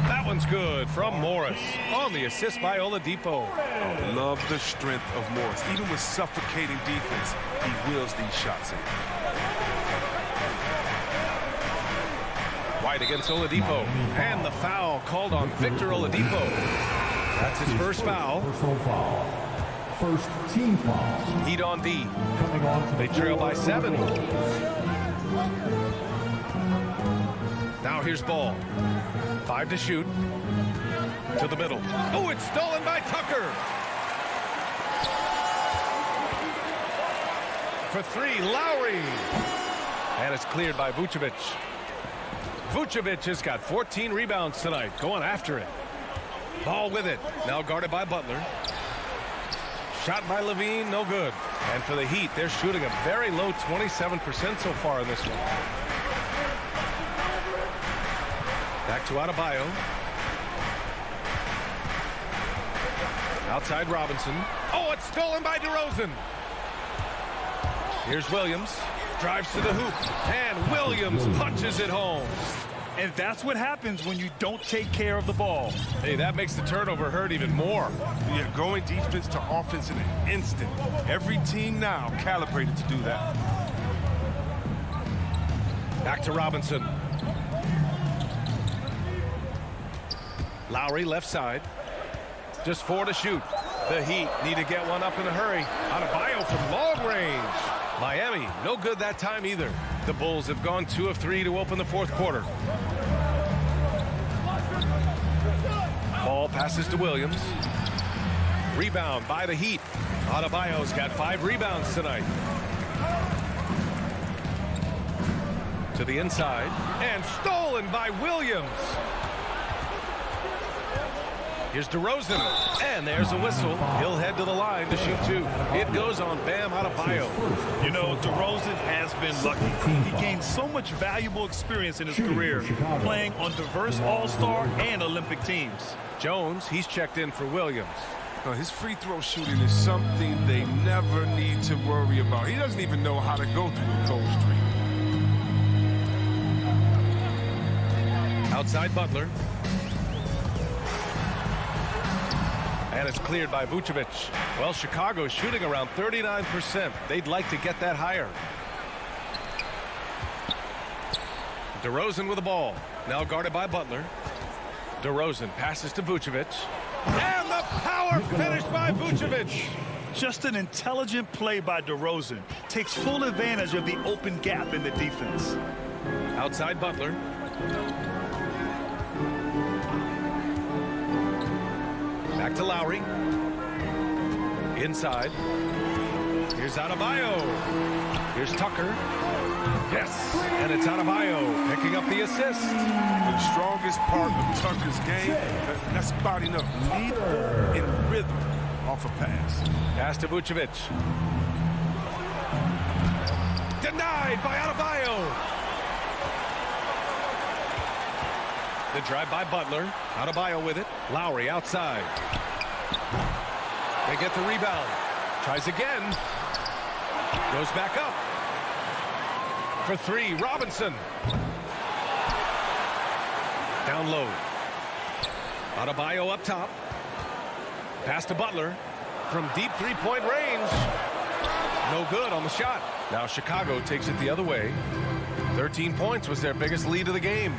That one's good from Morris on the assist by Oladipo. Oh, love the strength of Morris. Even with suffocating defense, he wheels these shots in. White against Oladipo. And the foul called on Victor Oladipo. That's his first foul. First team foul. Heat on D. They trail by 7. Now here's Ball. 5 to shoot. To the middle. Oh, it's stolen by Tucker. For 3, Lowry. And it's cleared by Vucevic. Vucevic has got 14 rebounds tonight. Going after it. Ball with it. Now guarded by Butler. Shot by Levine, no good. And for the Heat, they're shooting a very low 27% so far in this one. Back to Adebayo. Outside Robinson. Oh, it's stolen by DeRozan. Here's Williams. Drives to the hoop. And Williams punches it home. And that's what happens when you don't take care of the ball. Hey, that makes the turnover hurt even more. Yeah, going defense to offense in an instant. Every team now calibrated to do that. Back to Robinson. Lowry left side. Just 4 to shoot. The Heat need to get one up in a hurry. Adebayo from long range. Miami, no good that time either. The Bulls have gone 2 of 3 to open the fourth quarter. Ball passes to Williams. Rebound by the Heat. Adebayo's got 5 rebounds tonight. To the inside, and stolen by Williams. Here's DeRozan, and there's a whistle. He'll head to the line to shoot two. It goes on Bam Adebayo. You know, DeRozan has been lucky. He gained so much valuable experience in his career, playing on diverse All-Star and Olympic teams. Jones, he's checked in for Williams. His free throw shooting is something they never need to worry about. He doesn't even know how to go through a cold streak. Outside Butler. And it's cleared by Vucevic. Well, Chicago's shooting around 39%. They'd like to get that higher. DeRozan with the ball. Now guarded by Butler. DeRozan passes to Vucevic. And the power finish by Vucevic. Just an intelligent play by DeRozan. Takes full advantage of the open gap in the defense. Outside Butler. Back to Lowry. Inside. Here's Adebayo. Here's Tucker. Yes, and it's Adebayo picking up the assist. The strongest part of Tucker's game, that's spotting up lead and rhythm off a pass. Pass to Vucevic. Denied by Adebayo. The drive by Butler. Adebayo with it. Lowry outside. They get the rebound. Tries again. Goes back up. For three, Robinson. Down low. Adebayo up top. Pass to Butler. From deep three-point range. No good on the shot. Now Chicago takes it the other way. 13 points was their biggest lead of the game.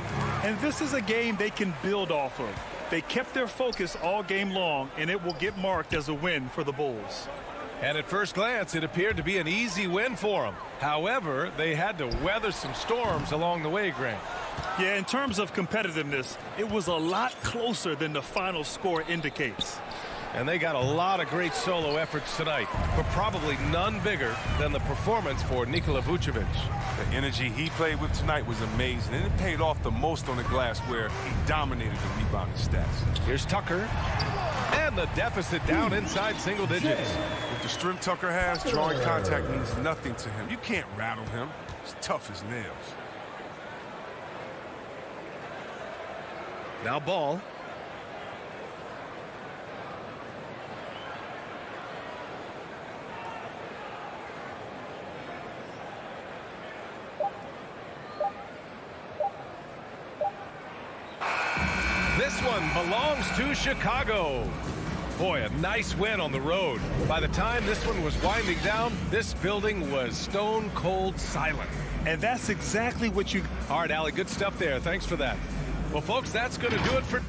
And this is a game they can build off of. They kept their focus all game long, and it will get marked as a win for the Bulls. And at first glance, it appeared to be an easy win for them. However, they had to weather some storms along the way, Grant. Yeah, in terms of competitiveness, it was a lot closer than the final score indicates. And they got a lot of great solo efforts tonight, but probably none bigger than the performance for Nikola Vucevic. The energy he played with tonight was amazing, and it paid off the most on the glass where he dominated the rebounding stats. Here's Tucker, and the deficit down inside single digits. With the strength Tucker has, drawing contact means nothing to him. You can't rattle him. He's tough as nails. Now Ball. This one belongs to Chicago. Boy, a nice win on the road. By the time this one was winding down, this building was stone cold silent. And that's exactly what you... All right, Allie, good stuff there. Thanks for that. Well, folks, that's going to do it for...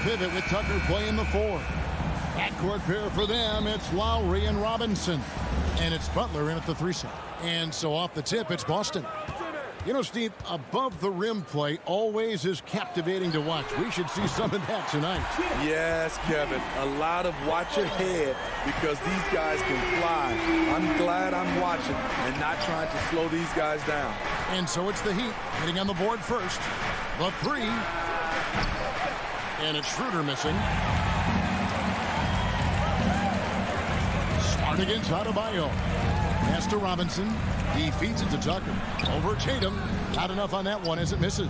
Pivot with Tucker playing the 4. Backcourt pair for them, it's Lowry and Robinson. And it's Butler in at the 3 side. And so off the tip, it's Boston. You know, Steve, above the rim play always is captivating to watch. We should see some of that tonight. Yes, Kevin. A lot of watch ahead because these guys can fly. I'm glad I'm watching and not trying to slow these guys down. And so it's the Heat hitting on the board first. The 3. And it's Schroeder missing. Smart against Adebayo. Pass to Robinson. He feeds it to Tucker. Over Tatum. Not enough on that one as it misses.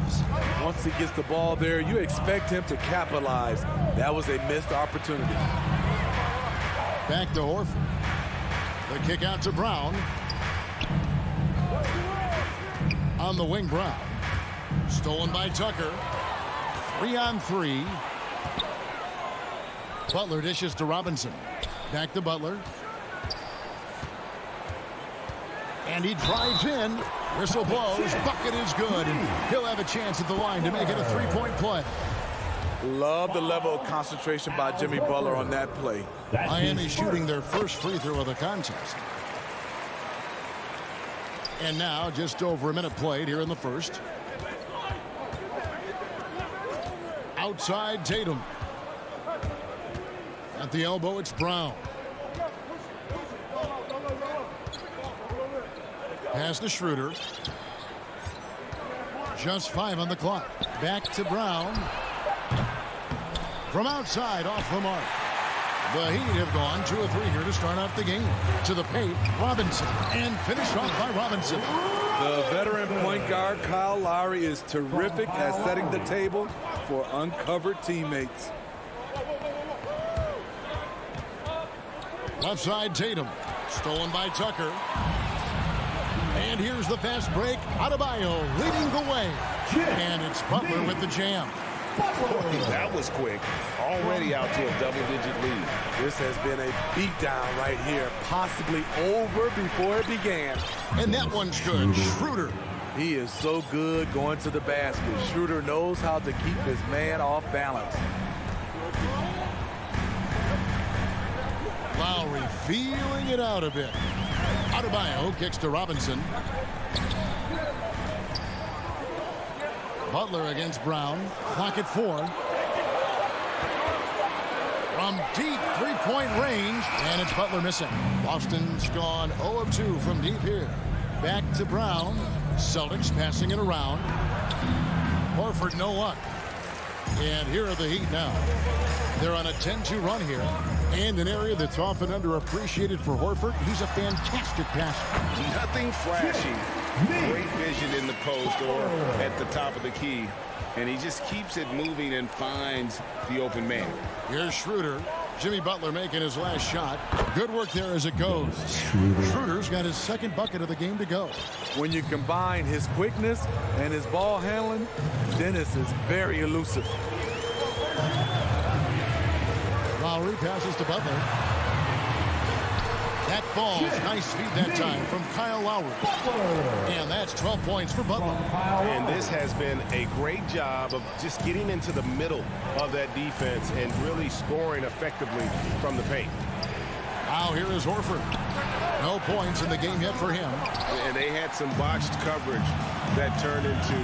Once he gets the ball there, you expect him to capitalize. That was a missed opportunity. Back to Horford. The kick out to Brown. On the wing, Brown. Stolen by Tucker. 3-on-3. Butler dishes to Robinson. Back to Butler. And he drives in. Whistle blows. Bucket is good. And he'll have a chance at the line to make it a 3-point play. Love the level of concentration by Jimmy Butler on that play. Miami shooting their first free throw of the contest. And now just over a minute played here in the first. Outside Tatum. At the elbow, it's Brown. Pass to Schroeder. Just 5 on the clock. Back to Brown. From outside, off the mark. The Heat have gone 2 of 3 here to start out the game. To the paint, Robinson. And finished off by Robinson. The veteran point guard, Kyle Lowry, is terrific at setting the table for uncovered teammates. Left side, Tatum. Stolen by Tucker. And here's the fast break. Adebayo leading the way. And it's Butler with the jam. That was quick. Already out to a double-digit lead. This has been a beatdown right here. Possibly over before it began. And that one's good. Schroeder. He is so good going to the basket. Schroeder knows how to keep his man off balance. Lowry feeling it out a bit. Adebayo kicks to Robinson. Butler against Brown. Clock at 4. From deep three-point range. And it's Butler missing. Boston's gone 0 of 2 from deep here. Back to Brown. Celtics passing it around. Horford no luck. And here are the Heat now. They're on a 10-2 run here. And an area that's often underappreciated for Horford. He's a fantastic passer. Nothing flashy. Great vision in the post or at the top of the key. And he just keeps it moving and finds the open man. Here's Schroeder. Jimmy Butler making his last shot. Good work there as it goes. Schroeder's got his second bucket of the game to go. When you combine his quickness and his ball handling, Dennis is very elusive. Lowry passes to Butler. That falls. Nice feed that time from Kyle Lowry. And that's 12 points for Butler. And this has been a great job of just getting into the middle of that defense and really scoring effectively from the paint. Now here is Horford. No points in the game yet for him. And they had some botched coverage that turned into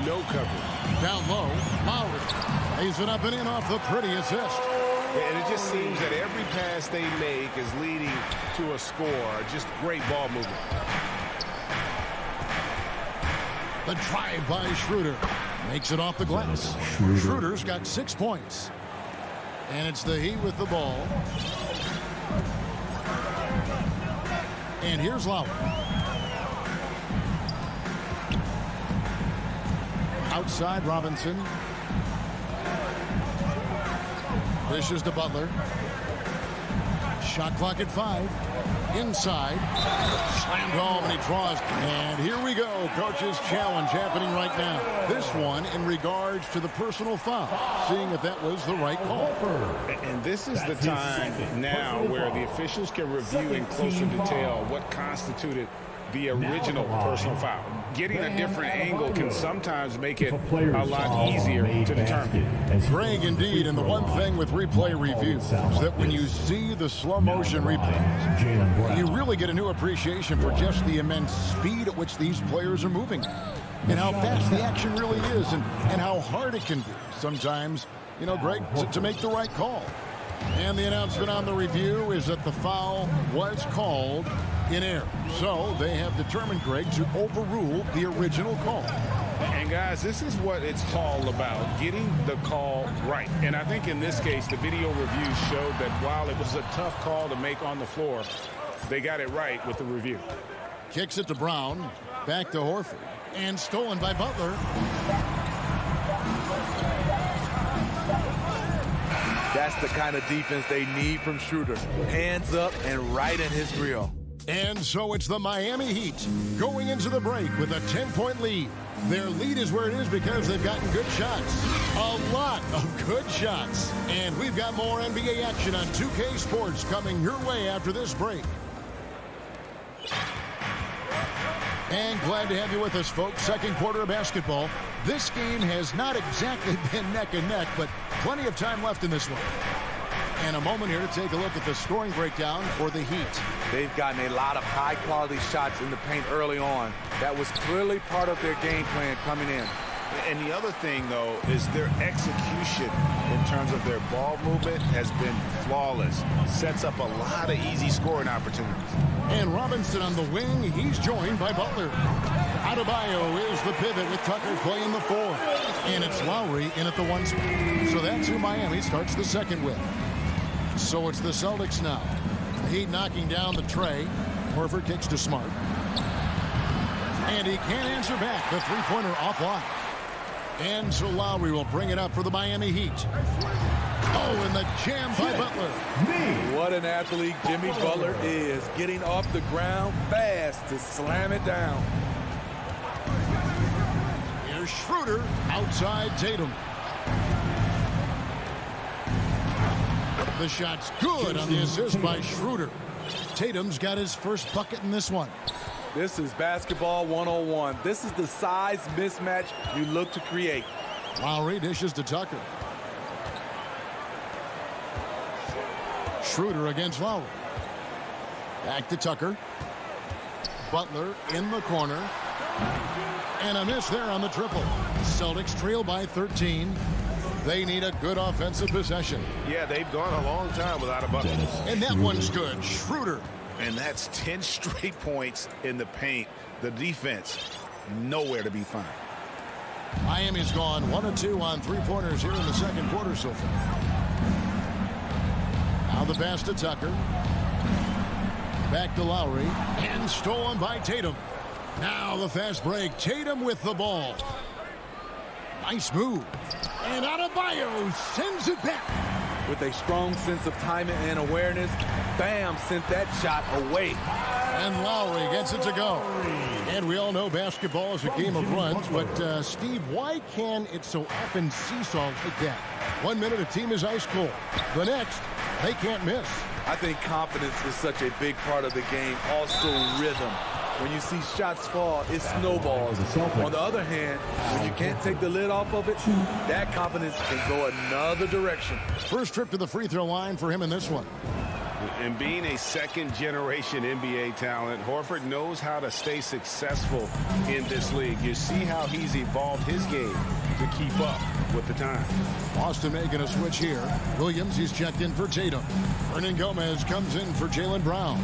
no coverage. Down low, Lowry lays it up and in off the pretty assist. And it just seems that every pass they make is leading to a score. Just great ball movement. The drive by Schroeder makes it off the glass. Schroeder's got 6 points. And it's the Heat with the ball. And here's Lowry. Outside Robinson. Dishes to Butler. Shot clock at 5. Inside. Slammed home and he draws. And here we go. Coach's challenge happening right now. This one in regards to the personal foul. Seeing if that was the right call. And this is the time now where the officials can review in closer detail what constituted the original personal foul. Getting a different angle can sometimes make it a lot easier to determine. Greg, indeed, and the one thing with replay review is that when you see the slow motion replays, you really get a new appreciation for just the immense speed at which these players are moving and how fast the action really is and how hard it can be sometimes, you know, Greg, to make the right call. And the announcement on the review is that the foul was called in error. So they have determined, Greg, to overrule the original call. And guys, this is what it's all about, getting the call right. And I think in this case, the video review showed that while it was a tough call to make on the floor, they got it right with the review. Kicks it to Brown, back to Horford, and stolen by Butler. That's the kind of defense they need from Schroeder. Hands up and right in his grill. And so it's the Miami Heat going into the break with a 10-point lead. Their lead is where it is because they've gotten good shots. A lot of good shots. And we've got more NBA action on 2K Sports coming your way after this break. And glad to have you with us, folks. Second quarter of basketball. This game has not exactly been neck and neck, but plenty of time left in this one. And a moment here to take a look at the scoring breakdown for the Heat. They've gotten a lot of high-quality shots in the paint early on. That was clearly part of their game plan coming in. And the other thing, though, is their execution in terms of their ball movement has been flawless. Sets up a lot of easy scoring opportunities. And Robinson on the wing. He's joined by Butler. Adebayo is the pivot with Tucker playing the 4. And it's Lowry in at the 1 spot. So that's who Miami starts the second with. So it's the Celtics now. The Heat knocking down the tray. Horford kicks to Smart. And he can't answer back. The three-pointer offline. And so Lowry will bring it up for the Miami Heat. Oh, and the jam by Butler. What an athlete Jimmy Butler is. Getting off the ground fast to slam it down. Here's Schroeder outside Tatum. The shot's good on the assist by Schroeder. Tatum's got his first bucket in this one. This is basketball 101. This is the size mismatch you look to create. Lowry dishes to Tucker. Schroeder against Lowry. Back to Tucker. Butler in the corner. And a miss there on the triple. Celtics trail by 13. They need a good offensive possession. Yeah, they've gone a long time without a bucket. And that one's good. Schroeder. And that's 10 straight points in the paint. The defense, nowhere to be found. Miami's gone 1 of 2 on three-pointers here in the second quarter so far. Now the pass to Tucker. Back to Lowry. And stolen by Tatum. Now the fast break. Tatum with the ball. Nice move. And Adebayo sends it back. with a strong sense of timing and awareness. Bam, sent that shot away. And Lowry gets it to go. And we all know basketball is a game of runs, but Steve, why can it so often seesaw like that? 1 minute a team is ice cold. The next, they can't miss. I think confidence is such a big part of the game. Also rhythm. When you see shots fall, it snowballs. On the other hand, when you can't take the lid off of it, that confidence can go another direction. First trip to the free throw line for him in this one. And being a second-generation NBA talent, Horford knows how to stay successful in this league. You see how he's evolved his game to keep up with the time. Boston making a switch here. Williams, he's checked in for Tatum. Hernan Gomez comes in for Jaylen Brown.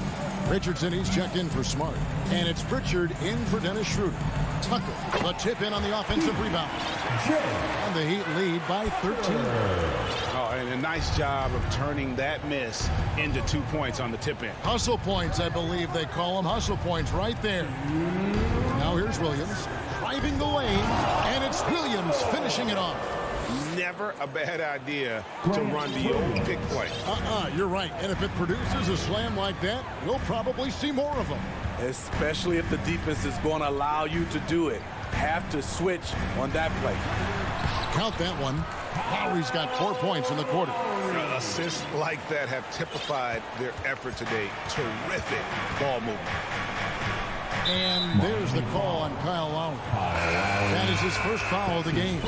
Richardson, he's checked in for Smart. And it's Pritchard in for Dennis Schroeder. Tucker, the tip in on the offensive rebound. And the Heat lead by 13. Oh, and a nice job of turning that miss into 2 points on the tip in. Hustle points, I believe they call them. Hustle points right there. Now here's Williams driving the lane, and it's Williams finishing it off. Never a bad idea to run the old pick play. You're right. And if it produces a slam like that, we'll probably see more of them. Especially if the defense is going to allow you to do it. Have to switch on that play. Count that one. Lowry's got 4 points in the quarter. Assists like that have typified their effort today. Terrific ball movement. And there's the call on Kyle Lowry. That is his first foul of the game.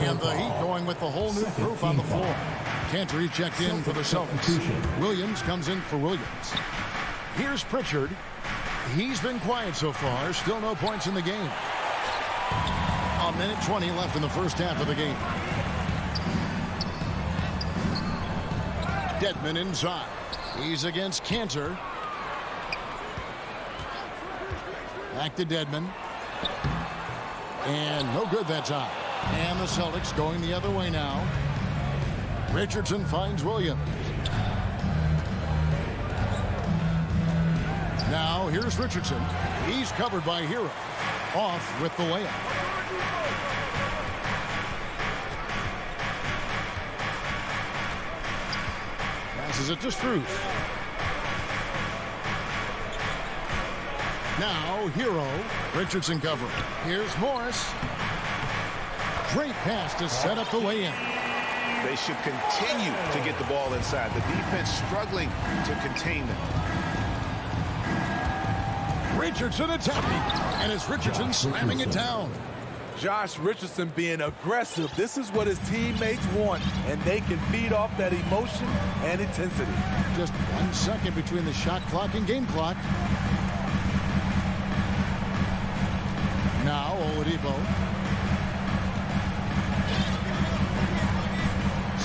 And the Heat going with the whole new group on the floor. Cantor checked in for the Celtics. Williams comes in for Williams. Here's Pritchard. He's been quiet so far. Still no points in the game. A minute 20 left in the first half of the game. Dedmon inside. He's against Cantor. Back to Dedmon. And no good that time. And the Celtics going the other way now. Richardson finds Williams. Now here's Richardson. He's covered by Hero. Off with the layup. Passes it to Strus. Now Hero. Richardson covering. Here's Morris. Great pass to set up the lay-in. They should continue to get the ball inside. The defense struggling to contain them. Richardson attacking, and it's Richardson slamming it down. Josh Richardson being aggressive. This is what his teammates want, and they can feed off that emotion and intensity. Just 1 second between the shot clock and game clock. Now Oladipo.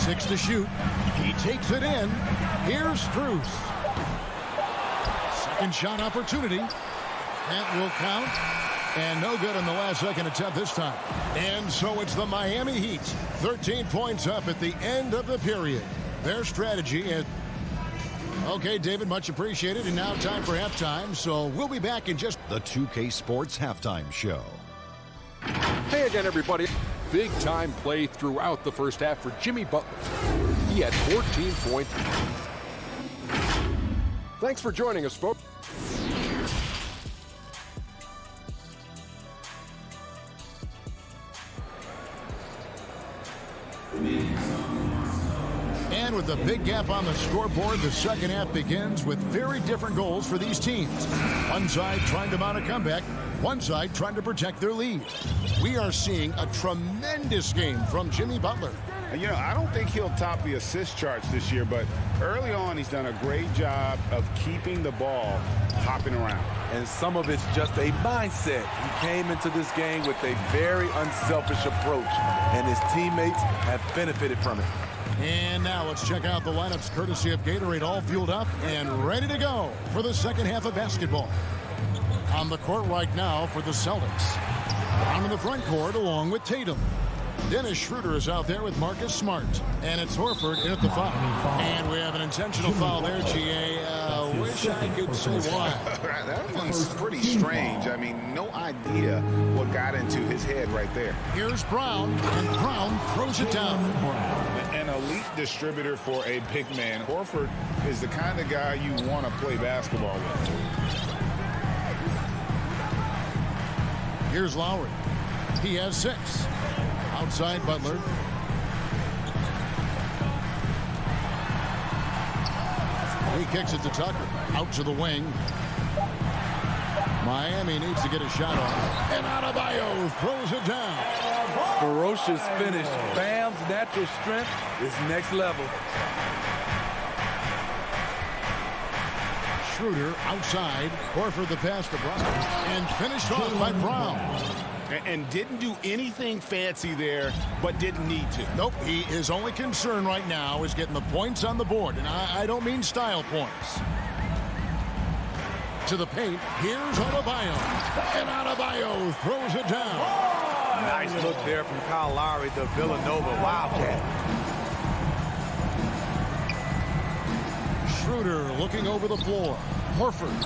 6 to shoot. He takes it in. Here's Strus. Second shot opportunity. That will count. And no good on the last second attempt this time. And so it's the Miami Heat. 13 points up at the end of the period. Their strategy is... Okay, David, much appreciated. And now time for halftime. So we'll be back in just... The 2K Sports Halftime Show. Hey again, everybody. Big-time play throughout the first half for Jimmy Butler. He had 14 points. Thanks for joining us, folks. And with a big gap on the scoreboard, the second half begins with very different goals for these teams. One side trying to mount a comeback, one side trying to protect their lead. We are seeing a tremendous game from Jimmy Butler. And, you know, I don't think he'll top the assist charts this year, but early on he's done a great job of keeping the ball hopping around. And some of it's just a mindset. He came into this game with a very unselfish approach, and his teammates have benefited from it. And now let's check out the lineups courtesy of Gatorade, all fueled up and ready to go for the second half of basketball. On the court right now for the Celtics. Down in the front court along with Tatum. Dennis Schroeder is out there with Marcus Smart. And it's Horford in at the foul. And we have an intentional foul there, GA. Wish I could say why. That one's pretty strange. I mean, no idea what got into his head right there. Here's Brown, and Brown throws it down. An elite distributor for a big man. Horford is the kind of guy you want to play basketball with. Here's Lowry. He has 6. Outside Butler. He kicks it to Tucker. Out to the wing. Miami needs to get a shot off. And Adebayo throws it down. Ferocious finish. Bam's natural strength is next level. Schroeder outside. Horford the pass to Brown. And finished off by Brown. And didn't do anything fancy there, but didn't need to. Nope, his only concern right now is getting the points on the board. And I don't mean style points. To the paint, here's Adebayo. And Adebayo throws it down. Nice look there from Kyle Lowry, the Villanova Wildcat. Schroeder looking over the floor. Horford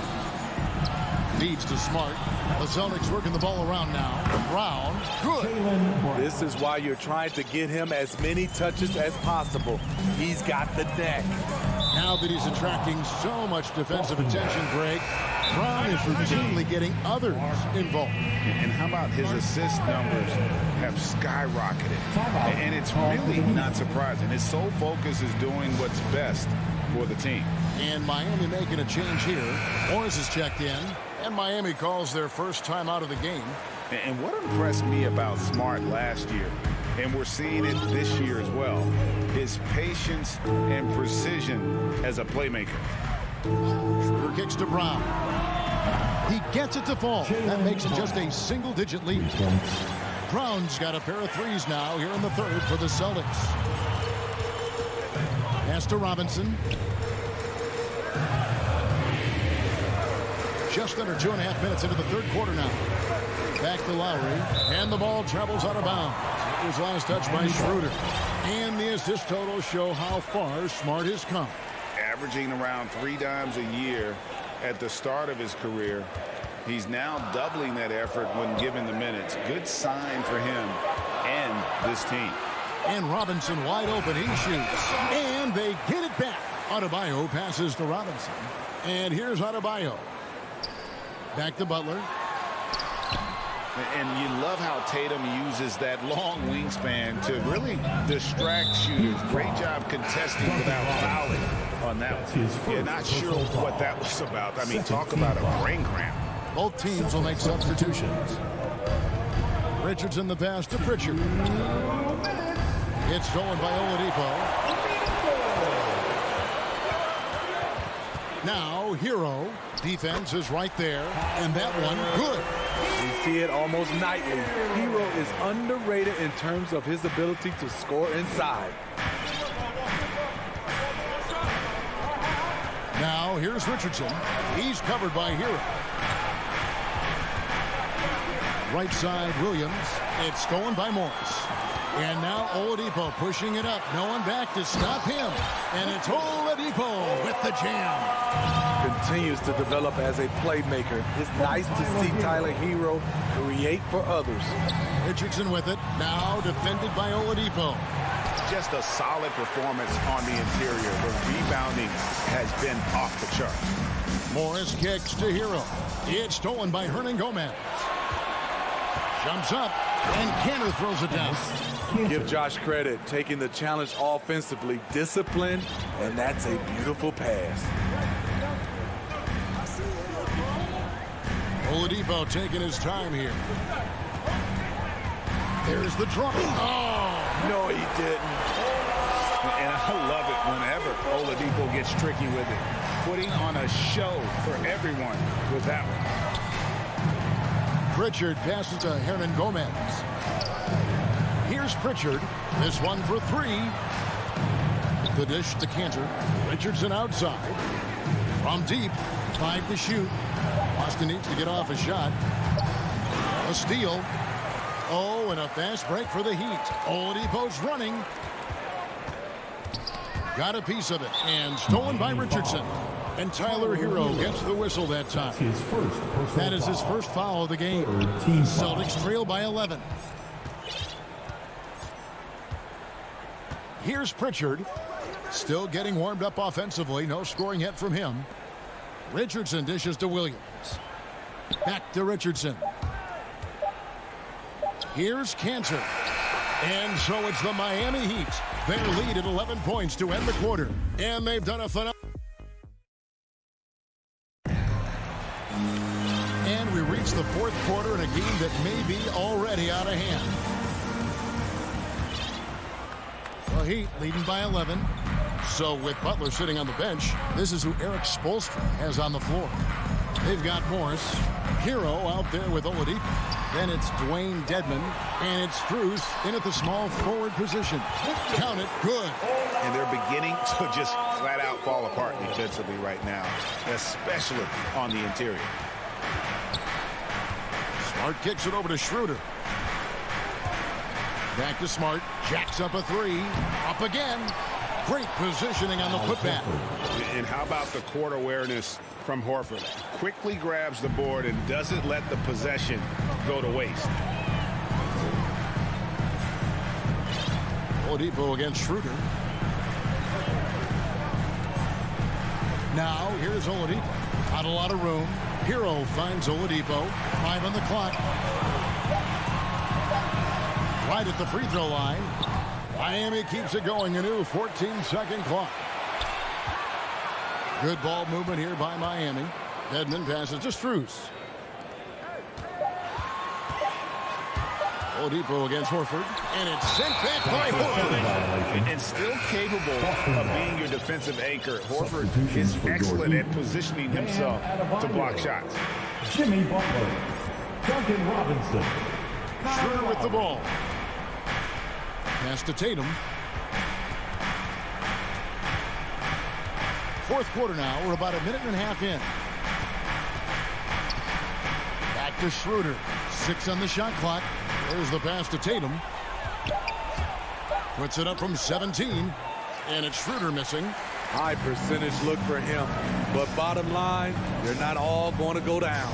feeds to Smart. The Celtics working the ball around now. Brown, good. This is why you're trying to get him as many touches as possible. He's got the deck. Now that he's attracting so much defensive attention, Greg, Brown is routinely getting others involved. And how about his assist numbers have skyrocketed? And it's really not surprising. His sole focus is doing what's best for the team. And Miami making a change here. Morris is checked in, and Miami calls their first time out of the game. And what impressed me about Smart last year, and we're seeing it this year as well, is patience and precision as a playmaker. Schroeder kicks to Brown. He gets it to fall. That makes it just a single-digit lead. Brown's got a pair of threes now here in the third for the Celtics. Pass to Robinson. Just under 2.5 minutes into the third quarter now. Back to Lowry. And the ball travels out of bounds. It was last touched by Schroeder. And the assist totals show how far Smart has come. Averaging around 3 dimes a year at the start of his career. He's now doubling that effort when given the minutes. Good sign for him and this team. And Robinson wide open. He shoots. And they get it back. Adebayo passes to Robinson. And here's Adebayo. Back to Butler. And you love how Tatum uses that long wingspan to really distract shooters. Great job contesting without fouling on that one. You're not sure what that was about. I mean, talk about a brain cramp. Both teams will make substitutions. Richardson the pass to Pritchard. It's stolen by Oladipo. Now, Hero. Defense is right there. And that one, good. We see it almost nightly. Hero is underrated in terms of his ability to score inside. Now, here's Richardson. He's covered by Hero. Right side, Williams. It's stolen by Morris. And now Oladipo pushing it up. No one back to stop him. And it's Oladipo with the jam. Continues to develop as a playmaker. It's nice to see Tyler Hero create for others. Richardson with it. Now defended by Oladipo. Just a solid performance on the interior. The rebounding has been off the charts. Morris kicks to Hero. It's stolen by Hernan Gomez. Jumps up, and Kanter throws it down. Give Josh credit, taking the challenge offensively, disciplined, and that's a beautiful pass. Oladipo taking his time here. There's the drop. Oh, no, he didn't. And I love it whenever Oladipo gets tricky with it. Putting on a show for everyone with that one. Pritchard passes to Hernan Gomez. Here's Pritchard. This one for 3. The dish to Kanter. Richardson outside. From deep. 5 to shoot. Boston needs to get off a shot. A steal. Oh, and a fast break for the Heat. Oladipo's running. Got a piece of it, and stolen by Richardson. And Tyler Hero gets the whistle that time. That is his first foul of the game. Celtics trail by 11. Here's Pritchard. Still getting warmed up offensively. No scoring yet from him. Richardson dishes to Williams. Back to Richardson. Here's Cantor. And so it's the Miami Heat. Their lead at 11 points to end the quarter. And they've done a phenomenal. And we reach the fourth quarter in a game that may be already out of hand. The Heat leading by 11. So with Butler sitting on the bench, this is who Eric Spoelstra has on the floor. They've got Morris. Hero out there with Oladipo. Then it's Dwayne Dedmon. And it's Strus in at the small forward position. Count it. Good. And they're beginning to just flat out fall apart defensively right now, especially on the interior. Smart kicks it over to Schroeder. Back to Smart. Jacks up a three. Up again. Great positioning on the putback. And how about the court awareness from Horford? Quickly grabs the board and doesn't let the possession go to waste. Oladipo against Schroeder. Now here's Oladipo. Not a lot of room. Hero finds Oladipo. 5 on the clock. Right at the free throw line. Miami keeps it going. A new 14-second clock. Good ball movement here by Miami. Dedmon passes to Strus. Oladipo against Horford. And it's sent back by Horford. And still capable of being your defensive anchor. Horford is excellent at positioning himself to block shots. Jimmy Butler. Duncan Robinson. Schroeder with the ball. Pass to Tatum. Fourth quarter now. We're about a minute and a half in. Back to Schroeder. 6 on the shot clock. There's the pass to Tatum. Puts it up from 17. And it's Schroeder missing. High percentage look for him. But bottom line, they're not all going to go down.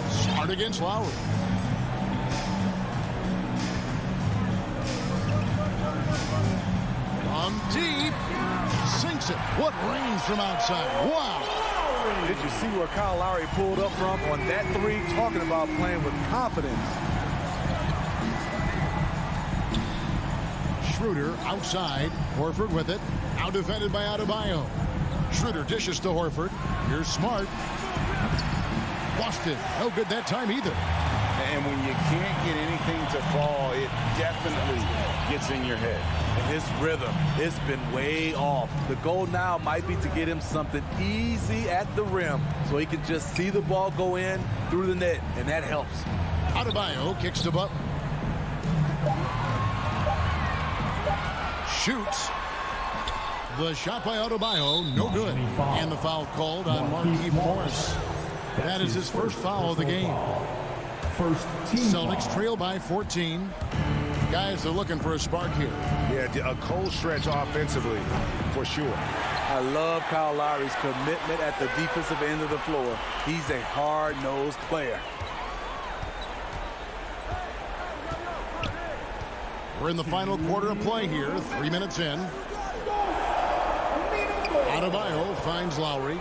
Smart against Lowry. From deep. Sinks it. What range from outside. Wow. Did you see where Kyle Lowry pulled up from on that three? Talking about playing with confidence. Schroeder outside. Horford with it. Now defended by Adebayo. Schroeder dishes to Horford. Here's Smart. Boston. No good that time either. And when you can't get anything to fall, it definitely gets in your head. And his rhythm, it's been way off. The goal now might be to get him something easy at the rim so he can just see the ball go in through the net, and that helps. Adebayo kicks to Butler. Shoots. The shot by Adebayo, no good. And the foul called on Markieff Morris. That is his first foul of the game. Celtics trail by 14. Guys are looking for a spark here. Yeah, a cold stretch offensively, for sure. I love Kyle Lowry's commitment at the defensive end of the floor. He's a hard-nosed player. We're in the final quarter of play here. 3 minutes in. Adebayo finds Lowry.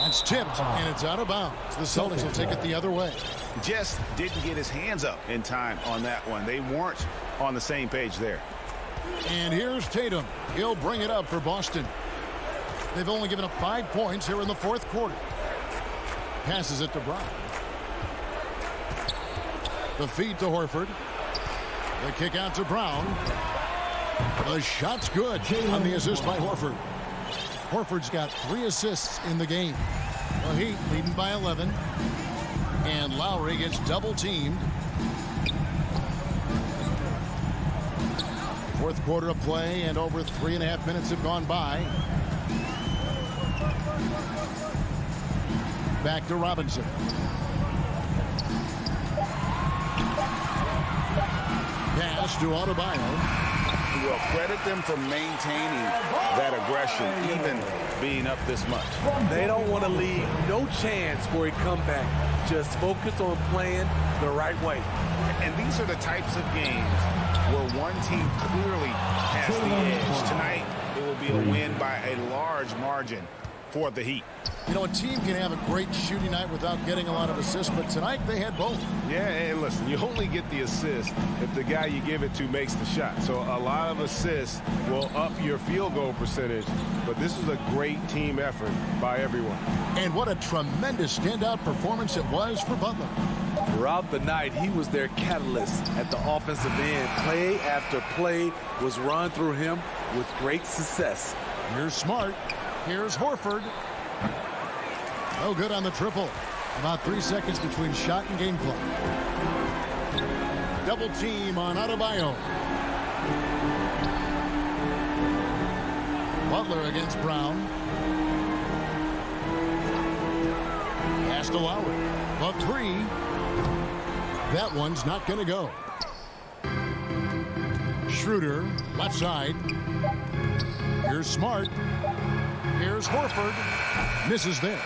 That's tipped, and it's out of bounds. The Celtics will take it the other way. Just didn't get his hands up in time on that one. They weren't on the same page there. And here's Tatum. He'll bring it up for Boston. They've only given up 5 points here in the fourth quarter. Passes it to Brown. The feed to Horford. The kick out to Brown. The shot's good on the assist by Horford. Horford's got 3 assists in the game. The Heat leading by 11. And Lowry gets double teamed. Fourth quarter of play, and over 3.5 minutes have gone by. back to Robinson. Pass to Adebayo. Well, credit them for maintaining that aggression, even being up this much. They don't want to leave no chance for a comeback. Just focus on playing the right way. And these are the types of games where one team clearly has the edge. Tonight, it will be a win by a large margin for the Heat. You know, a team can have a great shooting night without getting a lot of assists, but tonight they had both. Yeah, and listen, you only get the assist if the guy you give it to makes the shot. So a lot of assists will up your field goal percentage, but this is a great team effort by everyone. And what a tremendous standout performance it was for Butler. Throughout the night, he was their catalyst at the offensive end. Play after play was run through him with great success. Here's Smart. Here's Horford. No good on the triple. About 3 seconds between shot and game clock. Double team on Adebayo. Butler against Brown. Pass to Lowry. The three. That one's not going to go. Schroeder, left side. Here's Smart. Here's Horford. Misses there.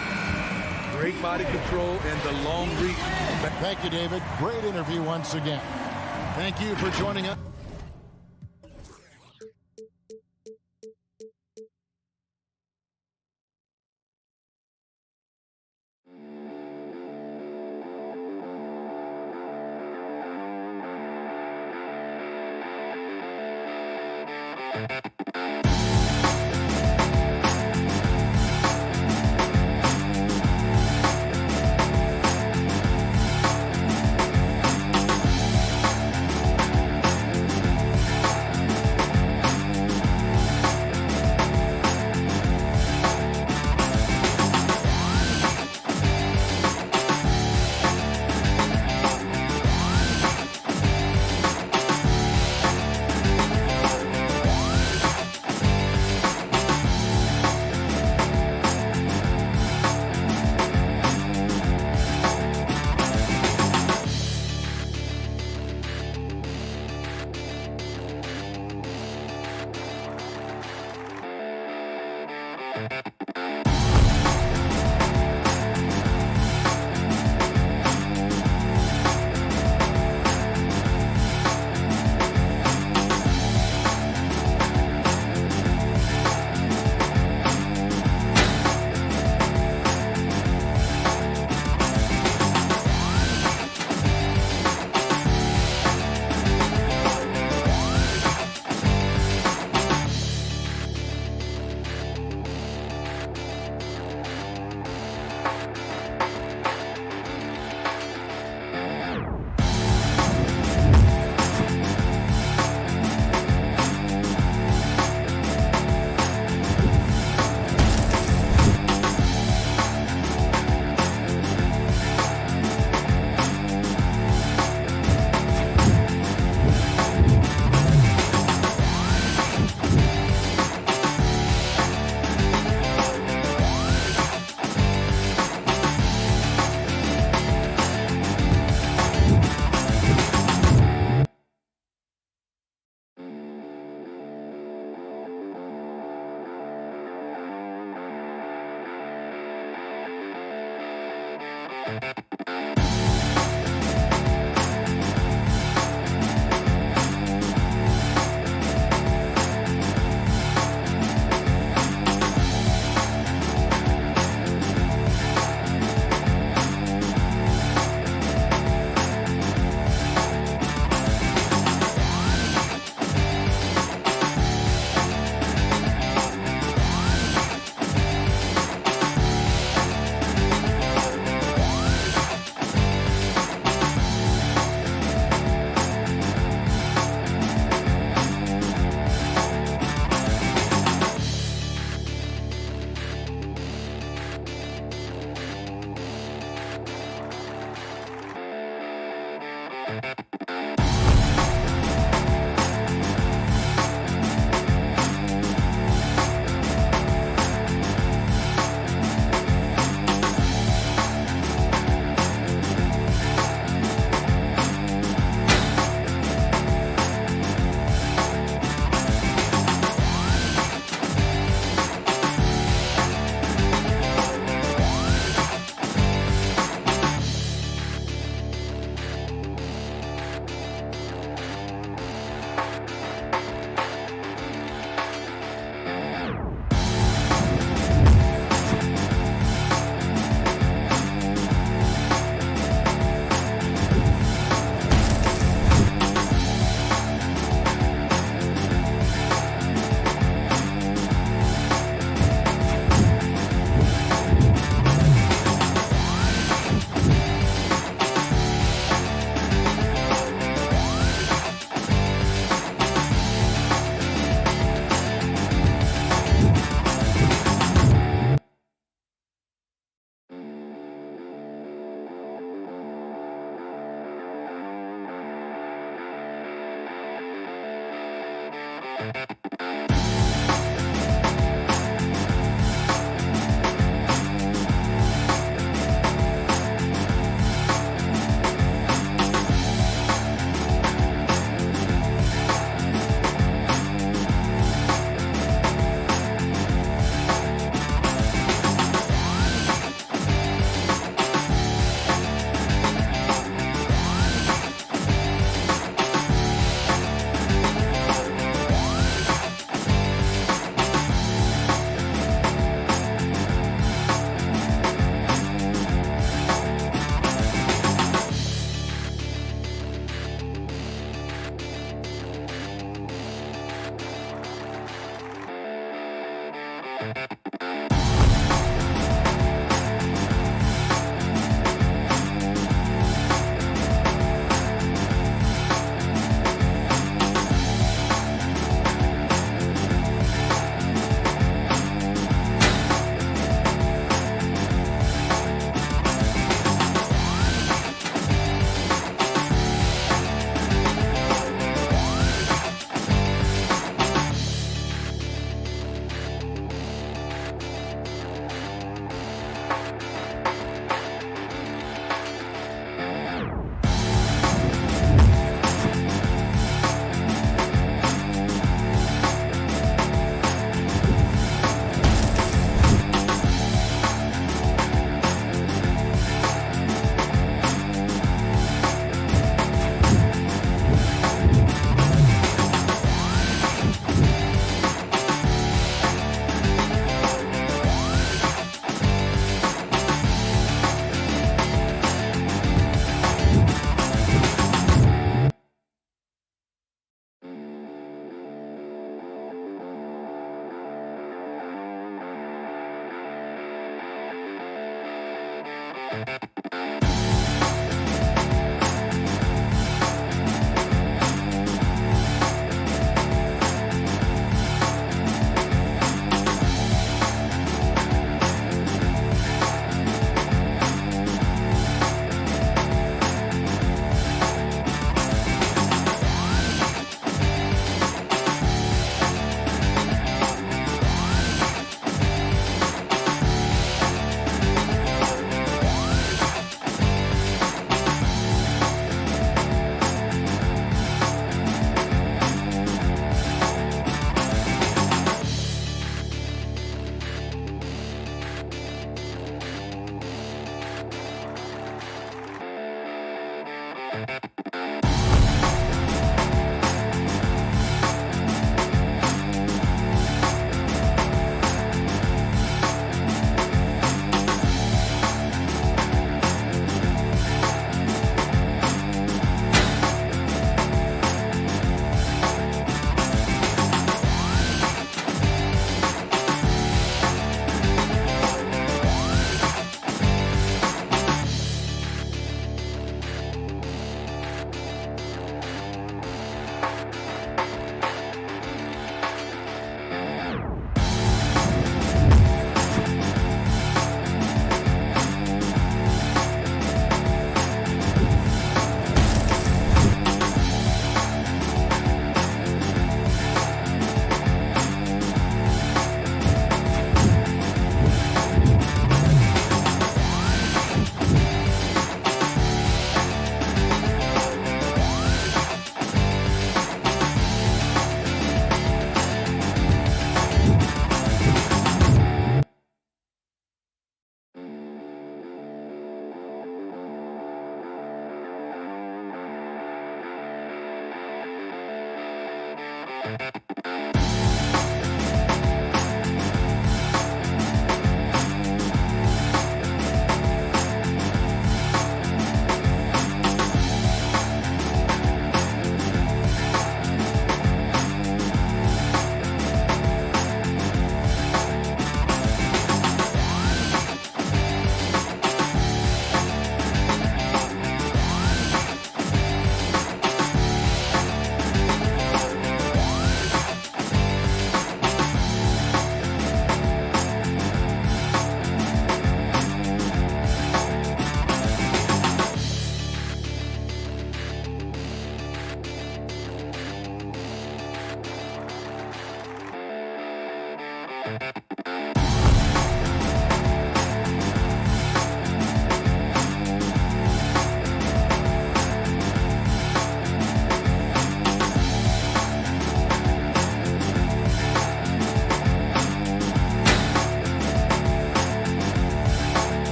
Great body control and the long reach. Thank you, David. Great interview once again. Thank you for joining us.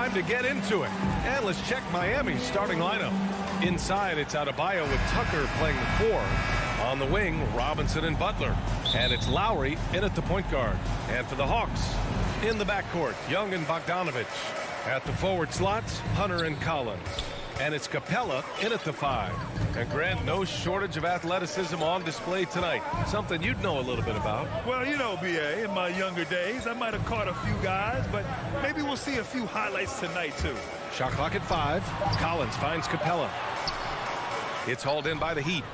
time to get into it. And let's check Miami's starting lineup. Inside, it's Adebayo with Tucker playing the 4. On the wing, Robinson and Butler. And it's Lowry in at the point guard. And for the Hawks, in the backcourt, Young and Bogdanovich. At the forward slots, Hunter and Collins. And it's Capella in at the 5. And Grant, no shortage of athleticism on display tonight. Something you'd know a little bit about. Well, you know, B.A., in my younger days, I might have caught a few guys, but maybe we'll see a few highlights tonight, too. Shot clock at 5. Collins finds Capella. It's hauled in by the Heat.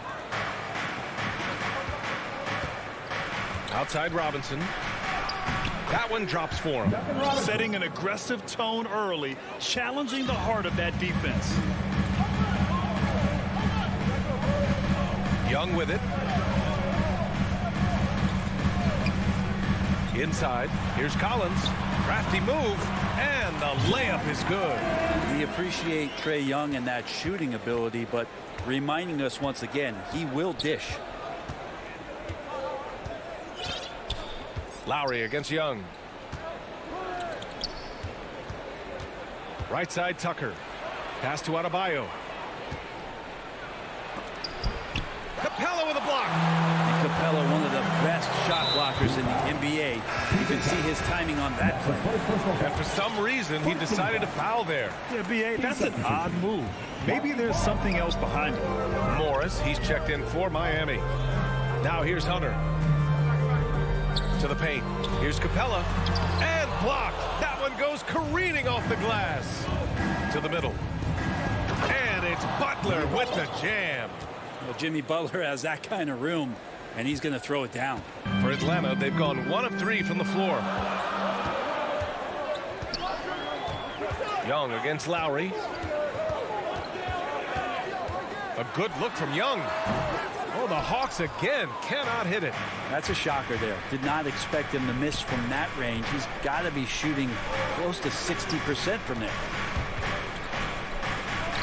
Outside Robinson. That one drops for him. Setting an aggressive tone early, challenging the heart of that defense. Young with it. Inside. Here's Collins. Crafty move. And the layup is good. We appreciate Trae Young and that shooting ability, but reminding us once again, he will dish. Lowry against Young. Right side Tucker. Pass to Adebayo. Capella with a block. Capella, one of the best shot blockers in the NBA. You can see his timing on that play. And for some reason, he decided to foul there. Yeah, B.A., that's an odd move. Maybe there's something else behind it. Morris, he's checked in for Miami. Now here's Hunter. To the paint. Here's Capella. And blocked. That one goes careening off the glass. To the middle. And it's Butler with the jam. Well, Jimmy Butler has that kind of room, and he's going to throw it down. For Atlanta, they've gone 1 of 3 from the floor. Young against Lowry. A good look from Young. Oh, the Hawks again cannot hit it. That's a shocker there. Did not expect him to miss from that range. He's got to be shooting close to 60% from there.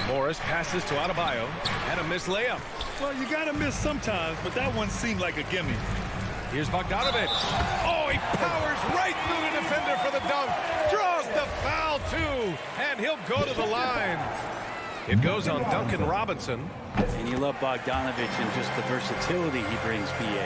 Morris passes to Adebayo and a missed layup. Well, you got to miss sometimes, but that one seemed like a gimme. Here's Bogdanovich. Oh, he powers right through the defender for the dunk. Draws the foul, too. And he'll go to the line. It goes on Duncan Robinson. And you love Bogdanovich and just the versatility he brings, B.A.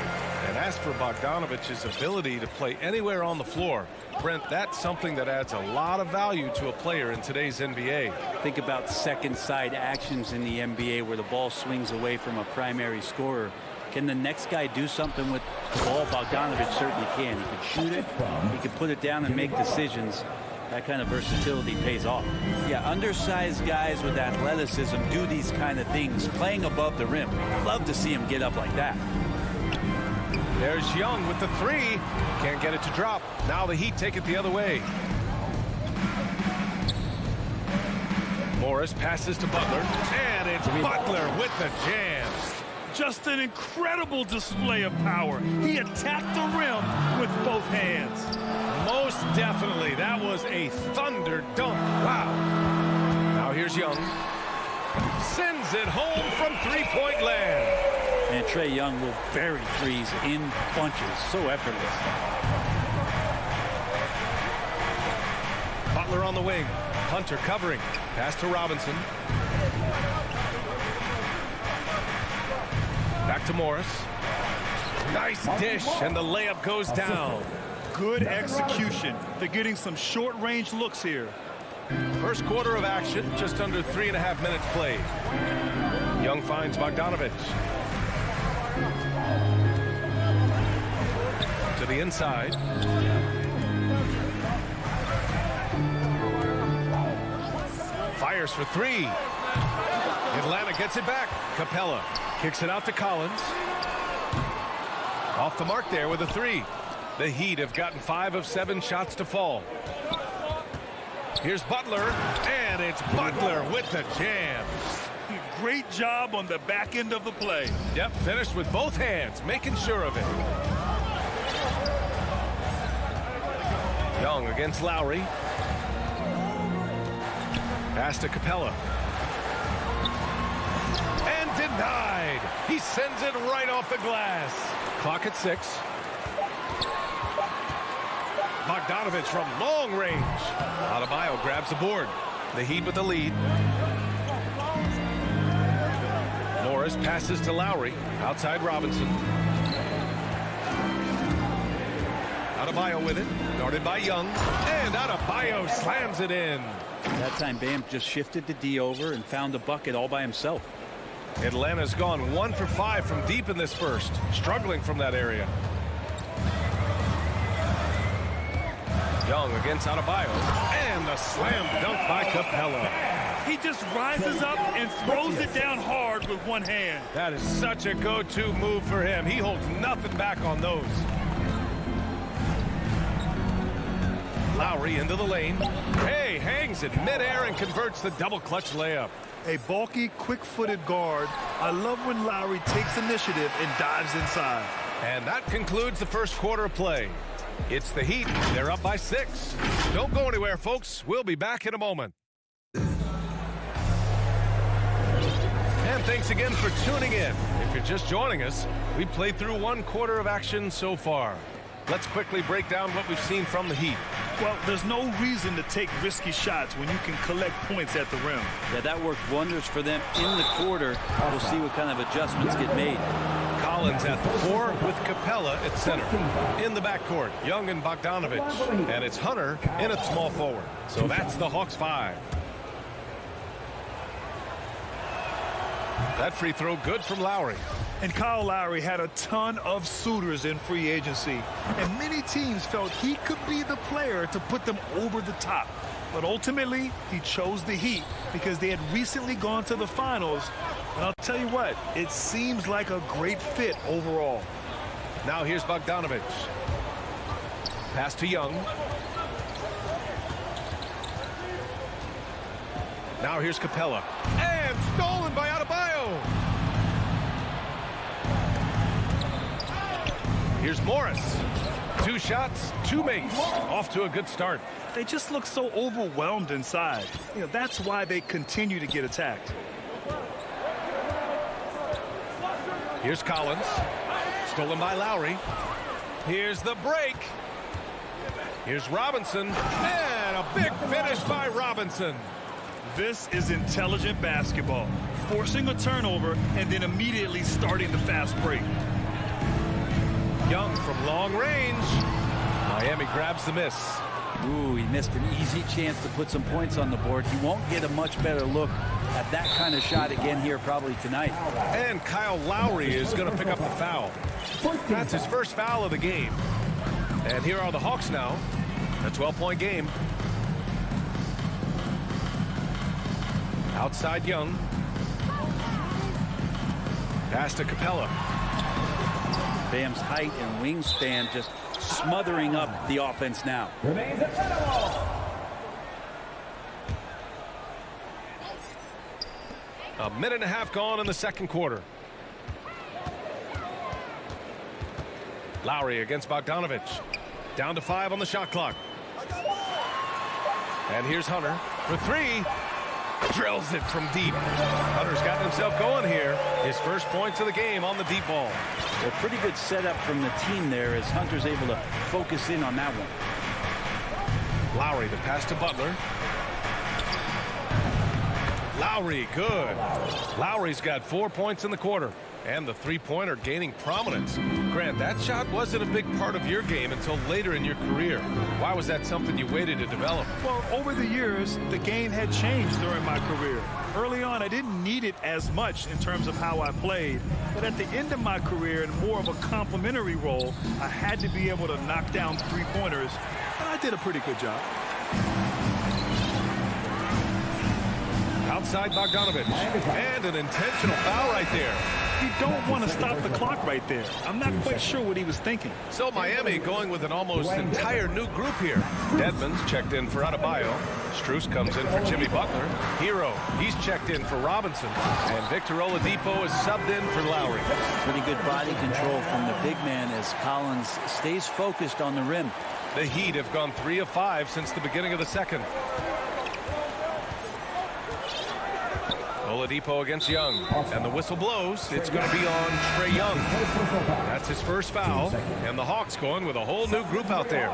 And as for Bogdanovich's ability to play anywhere on the floor, Brent, that's something that adds a lot of value to a player in today's NBA. Think about second side actions in the NBA where the ball swings away from a primary scorer. Can the next guy do something with the ball? Bogdanovich certainly can. He can shoot it, he can put it down and make decisions. That kind of versatility pays off. Yeah, undersized guys with athleticism do these kind of things, playing above the rim. Love to see him get up like that. There's Young with the 3. Can't get it to drop. Now the Heat take it the other way. Morris passes to Butler. And it's Butler with the jam. Just an incredible display of power. He attacked the rim with both hands. Most definitely. That was a thunder dunk. Wow. Now here's Young. Sends it home from three-point land. And Trae Young will bury threes in bunches. So effortless. Butler on the wing. Hunter covering. Pass to Robinson. Back to Morris. Nice dish, and the layup goes down. Good execution. They're getting some short-range looks here. First quarter of action, just under 3.5 minutes played. Young finds Bogdanovich. To the inside. Fires for 3. Atlanta gets it back. Capella kicks it out to Collins. Off the mark there with a 3. The Heat have gotten 5 of 7 shots to fall. Here's Butler, and it's Butler with the jam. Great job on the back end of the play. Yep, finished with both hands, making sure of it. Young against Lowry. Pass to Capella. And denied. He sends it right off the glass. Clock at 6. Bogdanovich from long range. Adebayo grabs the board. The Heat with the lead. Morris passes to Lowry. Outside Robinson. Adebayo with it. Guarded by Young. And Adebayo slams it in. That time Bam just shifted the D over and found a bucket all by himself. Atlanta's gone 1 for 5 from deep in this first. Struggling from that area. Young against Adebayo. And a slam dunk by Capella. He just rises up and throws it down hard with one hand. That is such a go-to move for him. He holds nothing back on those. Lowry into the lane. Hey, hangs it midair and converts the double clutch layup. A bulky, quick-footed guard. I love when Lowry takes initiative and dives inside. And that concludes the first quarter of play. It's the Heat. They're up by 6. Don't go anywhere, folks. We'll be back in a moment. And thanks again for tuning in. If you're just joining us, we played through 1 quarter of action so far. Let's quickly break down what we've seen from the Heat. Well, there's no reason to take risky shots when you can collect points at the rim. Yeah, that worked wonders for them in the quarter. We'll see what kind of adjustments get made. Collins at the 4 with Capella at center. In the backcourt, Young and Bogdanovich. And it's Hunter in at small forward. So that's the Hawks 5. That free throw good from Lowry. And Kyle Lowry had a ton of suitors in free agency. And many teams felt he could be the player to put them over the top. But ultimately, he chose the Heat because they had recently gone to the finals. And I'll tell you what, it seems like a great fit overall. Now here's Bogdanovich. Pass to Young. Now here's Capella. And stolen by Adebayo. Here's Morris. 2 shots, 2 makes. Off to a good start. They just look so overwhelmed inside. You know, that's why they continue to get attacked. Here's Collins. Stolen by Lowry. Here's the break. Here's Robinson. And a big finish by Robinson. This is intelligent basketball. Forcing a turnover and then immediately starting the fast break. Young from long range. Miami grabs the miss. Ooh, he missed an easy chance to put some points on the board. He won't get a much better look at that kind of shot again here probably tonight. And Kyle Lowry is going to pick up the foul. That's his first foul of the game. And here are the Hawks now. A 12-point game. Outside Young. Pass to Capella. Bam's height and wingspan just smothering up the offense now. Remains at A minute and a half gone in the second quarter. Lowry against Bogdanovich. Down to 5 on the shot clock. And here's Hunter for 3. Drills it from deep. Hunter's gotten himself going here. His first points of the game on the deep ball. A pretty good setup from the team there as Hunter's able to focus in on that one. Lowry, the pass to Butler. Lowry, good. Lowry's got 4 points in the quarter. And the three-pointer gaining prominence. Grant, that shot wasn't a big part of your game until later in your career. Why was that something you waited to develop? Well, over the years, the game had changed during my career. Early on, I didn't need it as much in terms of how I played. But at the end of my career, in more of a complementary role, I had to be able to knock down three-pointers. And I did a pretty good job. Outside Bogdanovich. And an intentional foul right there. You don't want to stop the clock right there. I'm not quite sure what he was thinking. So Miami going with an almost entire new group here. Dedmon's checked in for Adebayo. Strus comes in for Jimmy Butler. Hero, he's checked in for Robinson. And Victor Oladipo is subbed in for Lowry. Pretty good body control from the big man as Collins stays focused on the rim. The Heat have gone 3 of 5 since the beginning of the second. Oladipo against Young, and the whistle blows. It's going to be on Trae Young. That's his first foul, and the Hawks going with a whole new group out there.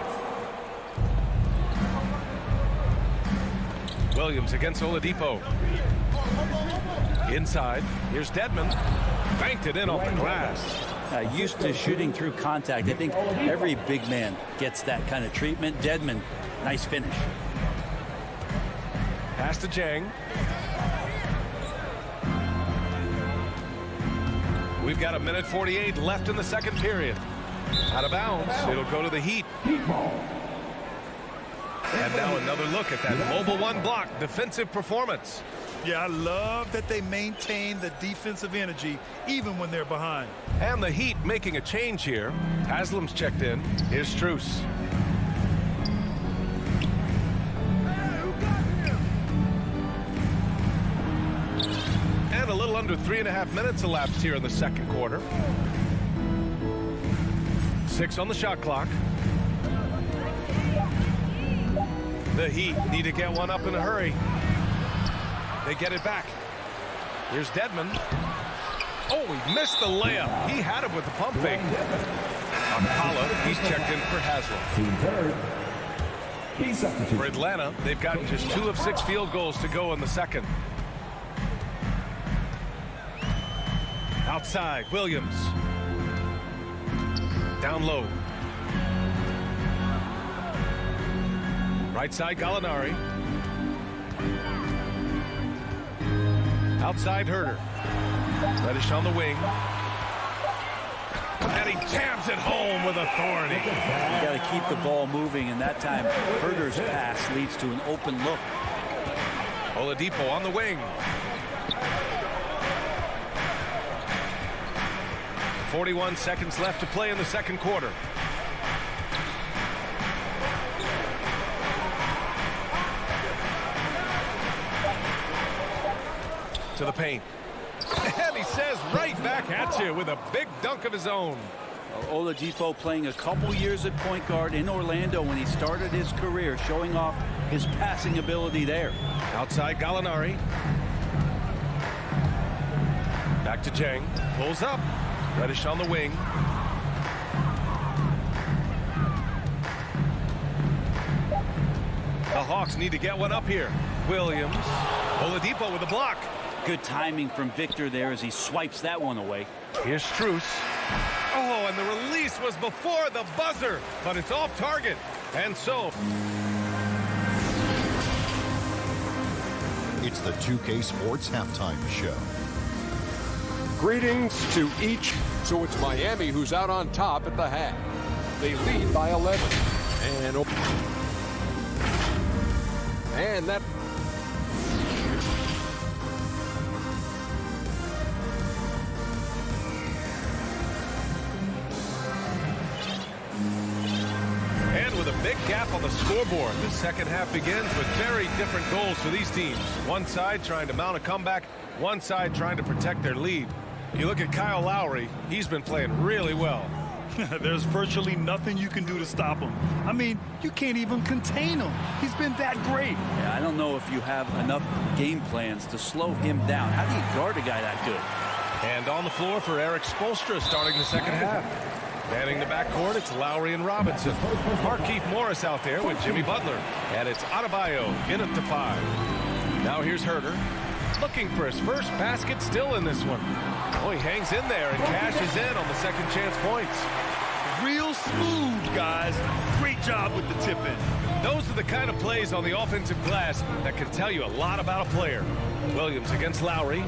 Williams against Oladipo. Inside, here's Dedmon. Banked it in off the glass. Used to shooting through contact. I think every big man gets that kind of treatment. Dedmon, nice finish. Pass to Jang. We've got 1:48 left in the second period. Out of bounds. It'll go to the Heat. And now another look at that mobile one block defensive performance. Yeah, I love that they maintain the defensive energy even when they're behind. And the Heat making a change here. Haslam's checked in. Here's Strus. And a little under 3.5 minutes elapsed here in the second quarter. 6 on the shot clock. The Heat need to get one up in a hurry. They get it back. Here's Dedmon. Oh, he missed the layup. He had it with the pump fake. Alcala, he's checked in for Haslam. For Atlanta, they've gotten just 2 of 6 field goals to go in the second. Outside, Williams. Down low. Right side, Gallinari. Outside, Herter. Reddish on the wing. And he jams it home with authority. You got to keep the ball moving, and that time Herter's pass leads to an open look. Oladipo on the wing. 41 seconds left to play in the second quarter. To the paint. And he says right back at you with a big dunk of his own. Oladipo playing a couple years at point guard in Orlando when he started his career, showing off his passing ability there. Outside, Gallinari. Back to Jang. Pulls up. Reddish on the wing. The Hawks need to get one up here. Williams. Oladipo with a block. Good timing from Victor there as he swipes that one away. Here's Strus. Oh, and the release was before the buzzer, but it's off target. And so it's the 2K Sports Halftime Show. Greetings to each. So it's Miami who's out on top at the half. They lead by 11. And that. And with a big gap on the scoreboard, the second half begins with very different goals for these teams. One side trying to mount a comeback, one side trying to protect their lead. You look at Kyle Lowry, he's been playing really well. There's virtually nothing you can do to stop him. I mean, you can't even contain him. He's been that great. Yeah, I don't know if you have enough game plans to slow him down. How do you guard a guy that good? And on the floor for Eric Spoelstra starting the second half. Manning the backcourt, it's Lowry and Robinson. Markieff Morris out there with Jimmy Butler. And it's Adebayo in at the 5. Now here's Herter. Looking for his first basket still in this one. Oh, he hangs in there and cashes in on the second chance points. Real smooth, guys. Great job with the tip-in. Those are the kind of plays on the offensive glass that can tell you a lot about a player. Williams against Lowry.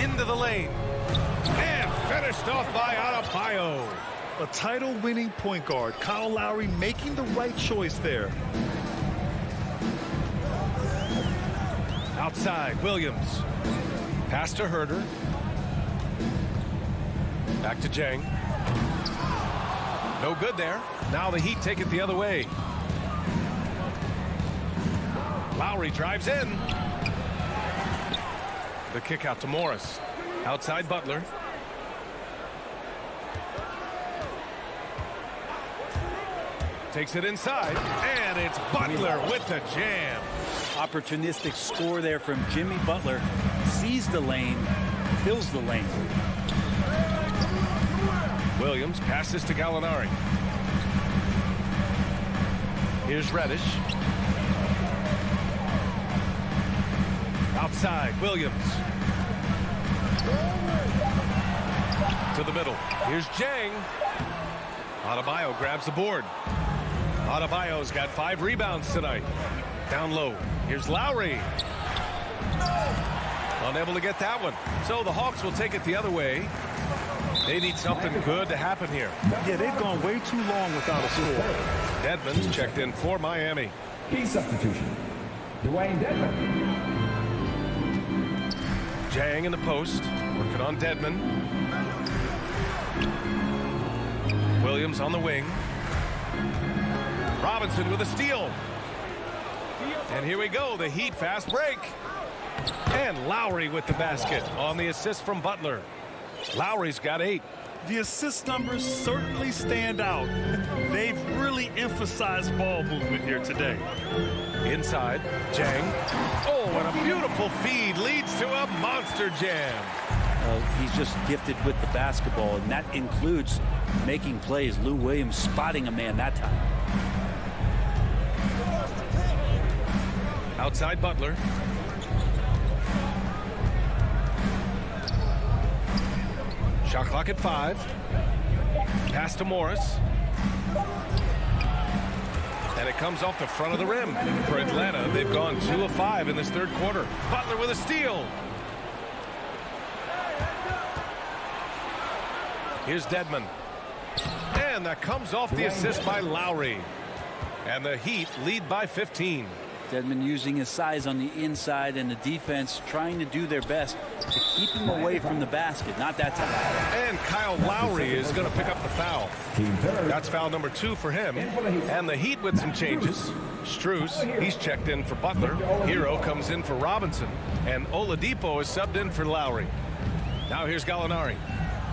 Into the lane. And finished off by Adebayo. A title-winning point guard, Kyle Lowry making the right choice there. Outside, Williams. Pass to Herter. Back to Jang. No good there. Now the Heat take it the other way. Lowry drives in. The kick out to Morris. Outside, Butler. Takes it inside, and it's Butler with the jam. Opportunistic score there from Jimmy Butler. Sees the lane, fills the lane. Williams passes to Gallinari. Here's Reddish. Outside, Williams. To the middle. Here's Jang. Adebayo grabs the board. Adebayo's got 5 rebounds tonight. Down low. Here's Lowry. Unable to get that one. So the Hawks will take it the other way. They need something good to happen here. Yeah, they've gone way too long without a score. Dedmon's checked in for Miami. Key substitution. Dwayne Dedmon. Jang in the post. Working on Dedmon. Williams on the wing. Robinson with a steal. And here we go. The Heat fast break. And Lowry with the basket on the assist from Butler. Lowry's got 8. The assist numbers certainly stand out. They've really emphasized ball movement here today. Inside, Jang. Oh, and a beautiful feed leads to a monster jam. He's just gifted with the basketball, and that includes making plays. Lou Williams spotting a man that time. Outside Butler. Shot clock at 5. Pass to Morris. And it comes off the front of the rim. For Atlanta, they've gone 2 of 5 in this third quarter. Butler with a steal. Here's Dedmon. And that comes off the assist by Lowry. And the Heat lead by 15. Dedmon using his size on the inside, and the defense trying to do their best to keep him away from the basket. Not that time. And Kyle Lowry is going to pick up the foul. That's foul number 2 for him. And the Heat with some changes. Strus, he's checked in for Butler. Hero comes in for Robinson. And Oladipo is subbed in for Lowry. Now here's Gallinari.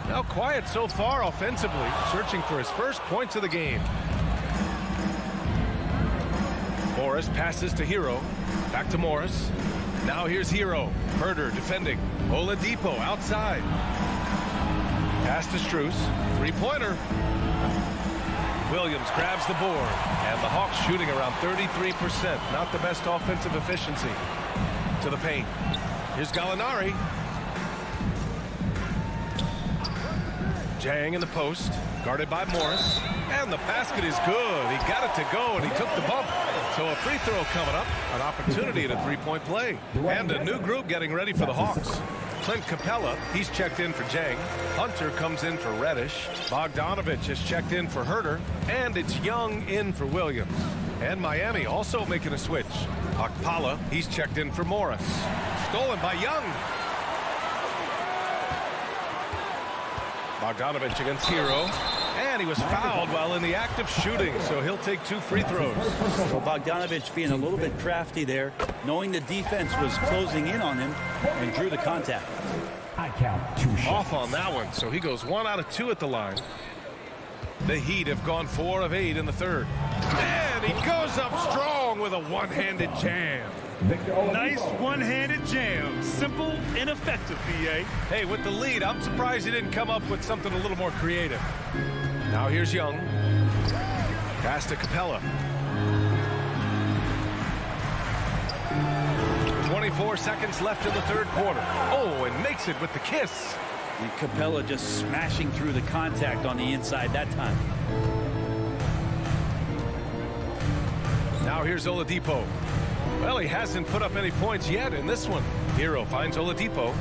Now quiet so far offensively, searching for his first points of the game. Morris passes to Hero. Back to Morris. Now here's Hero. Herder defending. Oladipo outside. Pass to Strus. 3-pointer. Williams grabs the board. And the Hawks shooting around 33%. Not the best offensive efficiency. To the paint. Here's Gallinari. Jang in the post. Guarded by Morris. And the basket is good. He got it to go, and he took the bump. So a free throw coming up. An opportunity at a 3-point play. And a new group getting ready for the Hawks. Clint Capella, he's checked in for Jang. Hunter comes in for Reddish. Bogdanovich has checked in for Herder. And it's Young in for Williams. And Miami also making a switch. Okpala, he's checked in for Morris. Stolen by Young. Bogdanovich against Hero. And he was fouled while in the act of shooting, so he'll take 2 free throws. So Bogdanovich being a little bit crafty there, knowing the defense was closing in on him, and drew the contact. I count 2 shots. Off on that one, so he goes 1 out of 2 at the line. The Heat have gone 4 of 8 in the third. And he goes up strong with a one-handed jam. Nice one-handed jam. Simple and effective, B.A. Hey, with the lead, I'm surprised he didn't come up with something a little more creative. Now here's Young. Pass to Capella. 24 seconds left in the third quarter. Oh, and makes it with the kiss. And Capella just smashing through the contact on the inside that time. Now here's Oladipo. Well, he hasn't put up any points yet in this one. Hero finds Oladipo.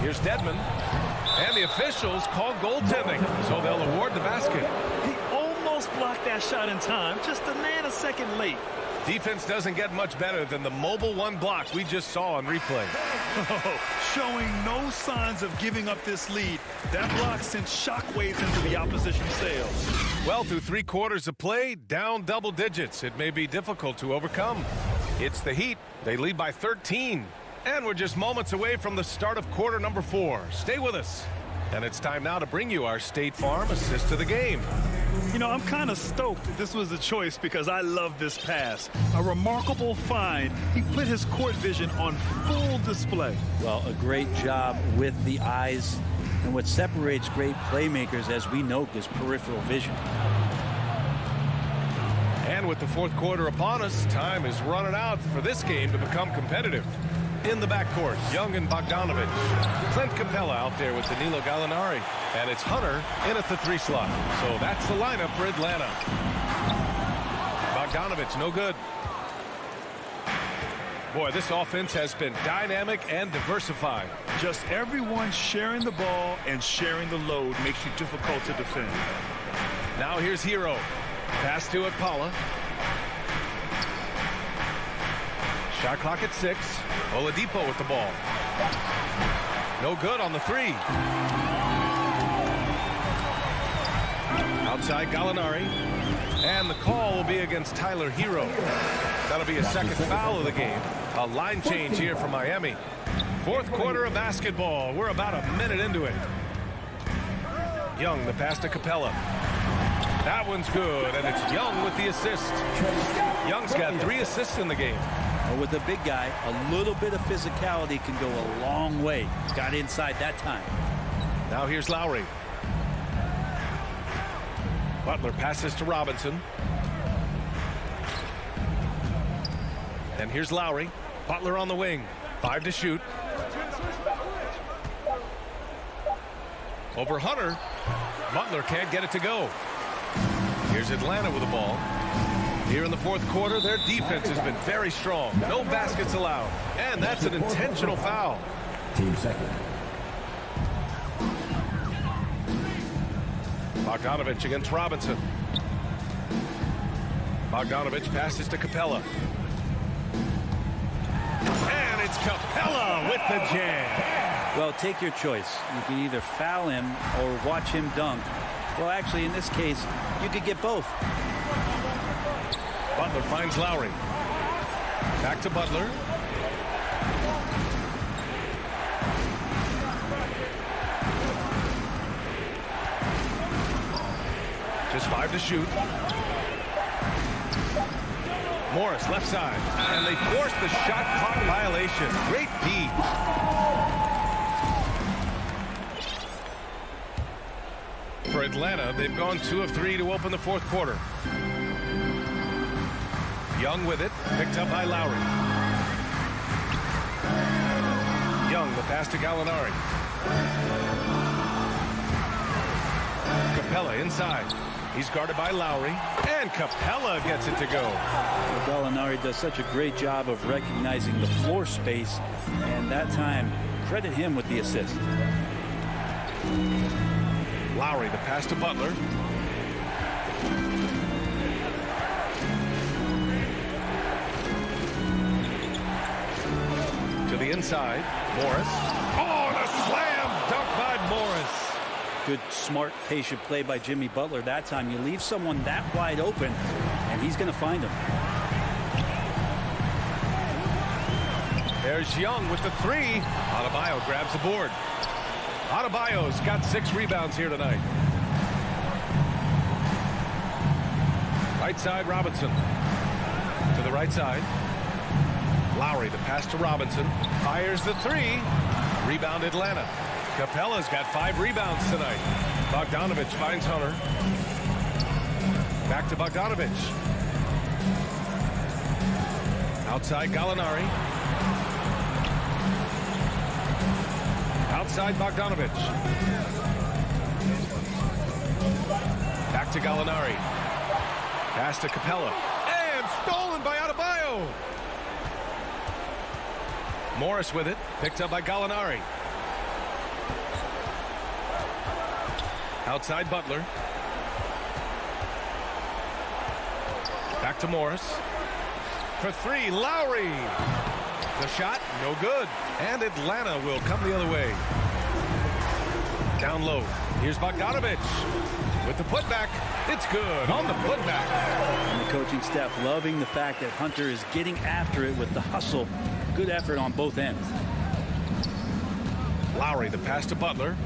Here's Dedmon. And the officials call goaltending, so they'll award the basket. He almost blocked that shot in time, just a nanosecond late. Defense doesn't get much better than the mobile 1 block we just saw on replay. Showing no signs of giving up this lead. That block sent shockwaves into the opposition sails. Well, through 3 quarters of play, down double digits. It may be difficult to overcome. It's the Heat. They lead by 13. And we're just moments away from the start of quarter number 4. Stay with us. And it's time now to bring you our State Farm assist of the game. You know, I'm kind of stoked that this was a choice because I love this pass. A remarkable find. He put his court vision on full display. Well, a great job with the eyes. And what separates great playmakers, as we know, is peripheral vision. And with the fourth quarter upon us, time is running out for this game to become competitive. In the backcourt, Young and Bogdanovich. Clint Capella out there with Danilo Gallinari. And it's Hunter in at the 3 slot. So that's the lineup for Atlanta. Bogdanovich, no good. Boy, this offense has been dynamic and diversified. Just everyone sharing the ball and sharing the load makes you difficult to defend. Now here's Hero. Pass to Akpala. Shot clock at 6. Oladipo with the ball. No good on the 3. Outside Gallinari. And the call will be against Tyler Hero. That'll be a second foul of the game. A line change here for Miami. Fourth quarter of basketball. We're about a minute into it. Young, the pass to Capella. That one's good, and it's Young with the assist. Young's got 3 assists in the game. Well, with a big guy, a little bit of physicality can go a long way. Got inside that time. Now here's Lowry. Butler passes to Robinson. And here's Lowry. Butler on the wing. 5 to shoot. Over Hunter. Butler can't get it to go. Here's Atlanta with the ball. Here in the fourth quarter, their defense has been very strong. No baskets allowed. And that's an intentional foul. Team second. Bogdanovich against Robinson. Bogdanovich passes to Capella. And it's Capella with the jam. Well, take your choice. You can either foul him or watch him dunk. Well, actually, in this case, you could get both. Butler finds Lowry. Back to Butler. Just 5 to shoot. Morris left side. And they force the shot clock violation. Great D. For Atlanta, they've gone 2 of 3 to open the fourth quarter. Young with it, picked up by Lowry. Young, the pass to Gallinari. Capella inside. He's guarded by Lowry, and Capella gets it to go. Well, Gallinari does such a great job of recognizing the floor space, and that time, credit him with the assist. Lowry, the pass to Butler. To the inside, Morris. Oh, and a slam dunk by Morris. Good, smart, patient play by Jimmy Butler. That time, you leave someone that wide open, and he's going to find him. There's Young with the 3. Adebayo grabs the board. Adebayo's got 6 rebounds here tonight. Right side, Robinson. To the right side. Lowry, the pass to Robinson. Fires the 3. Rebound Atlanta. Capella's got 5 rebounds tonight. Bogdanovich finds Hunter. Back to Bogdanovich. Outside Gallinari. Outside Bogdanovich. Back to Gallinari. Pass to Capella. And stolen by Adebayo. Morris with it. Picked up by Gallinari. Outside Butler. Back to Morris. For 3, Lowry. The shot, no good. And Atlanta will come the other way. Down low. Here's Bogdanovich. With the putback. It's good on the putback. And the coaching staff loving the fact that Hunter is getting after it with the hustle. Good effort on both ends. Lowry, the pass to Butler.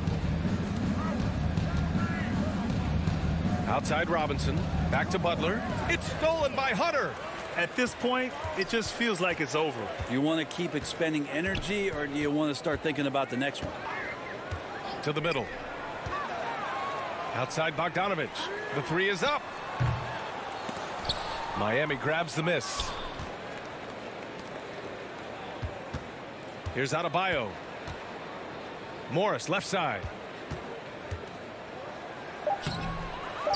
Outside Robinson. Back to Butler. It's stolen by Hunter. At this point, it just feels like it's over. Do you want to keep expending energy, or do you want to start thinking about the next one? To the middle. Outside Bogdanovich. The three is up. Miami grabs the miss. Here's Adebayo. Morris left side.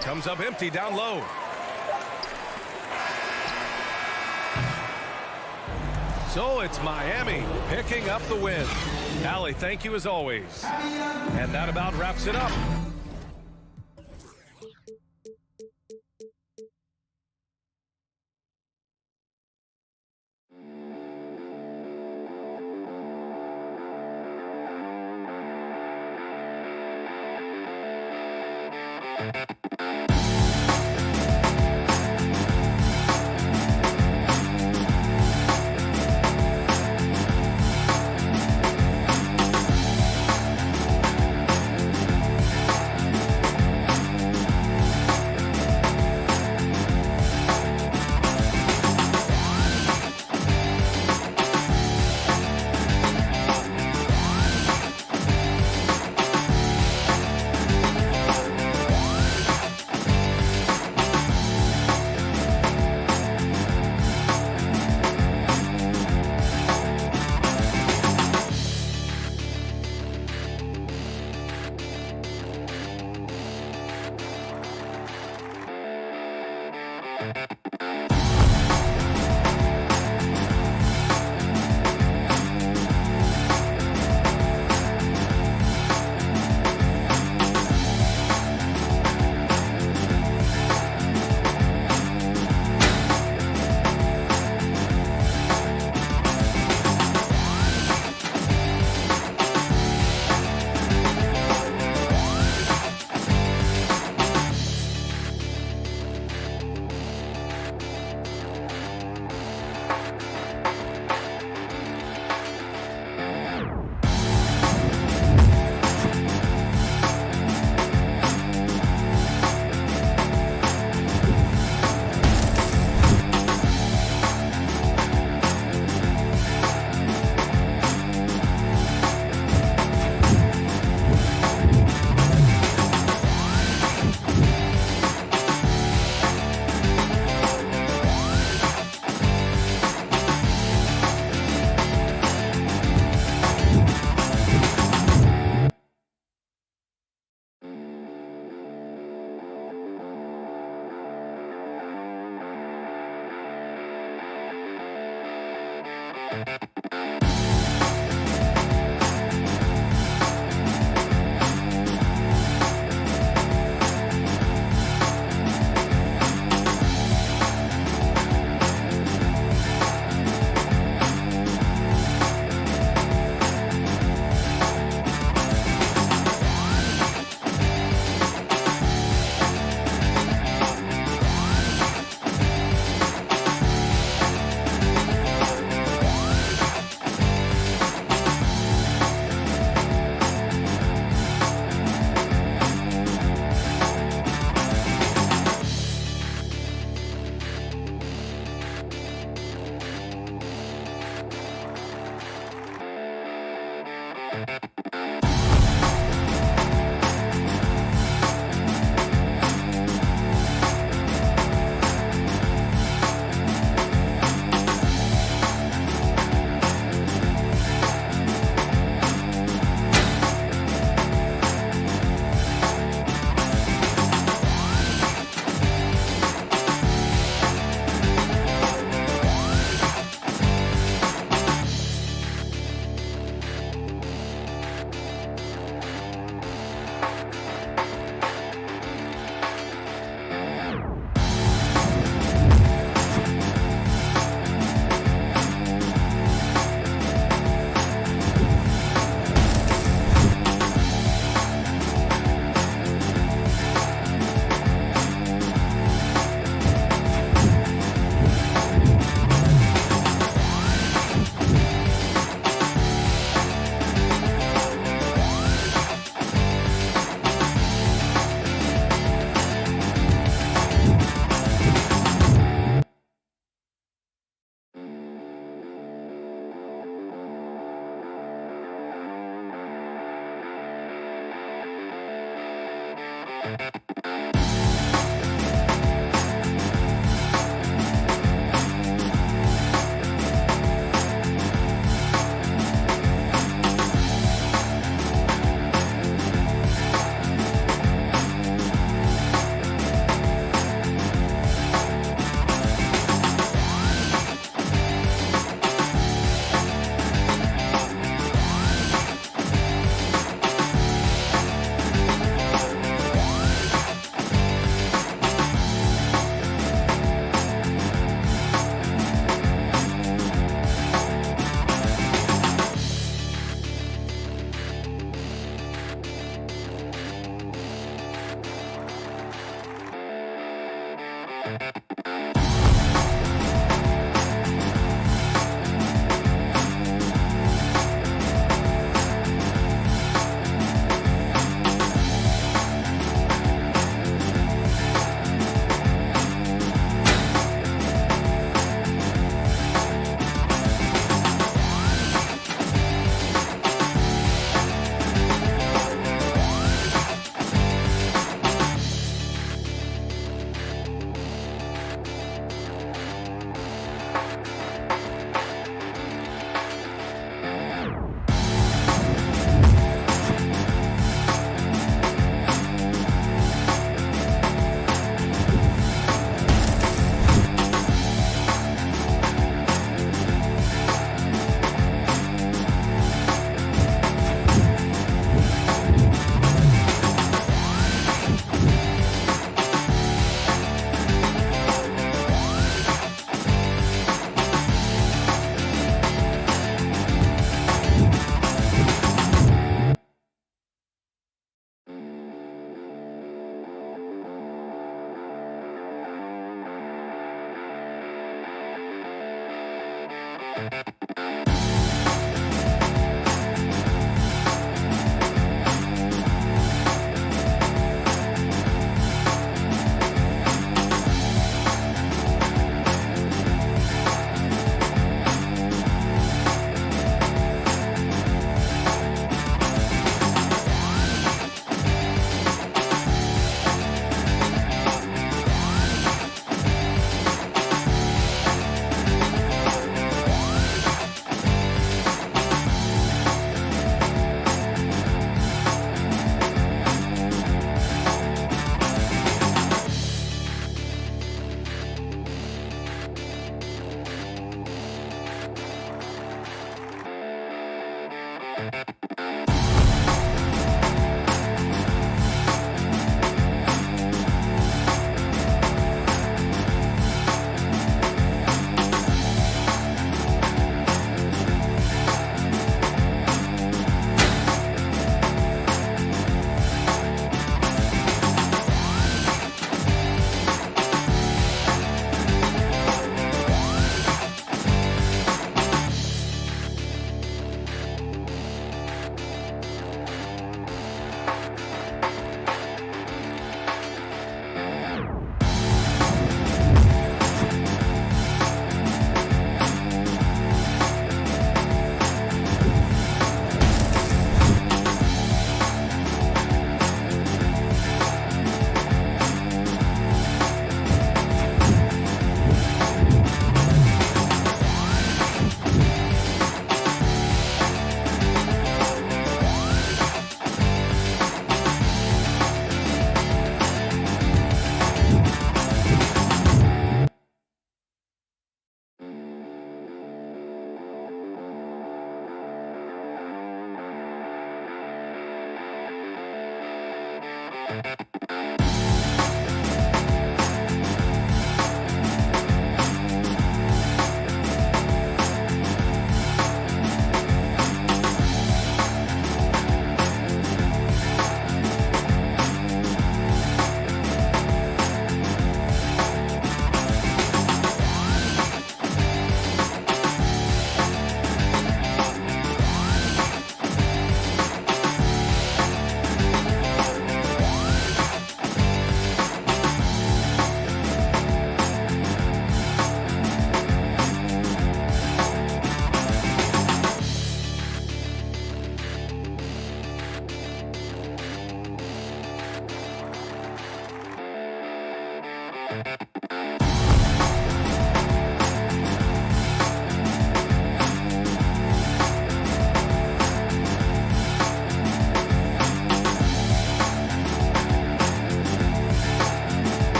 Comes up empty down low. So it's Miami picking up the win. Allie, thank you as always. And that about wraps it up.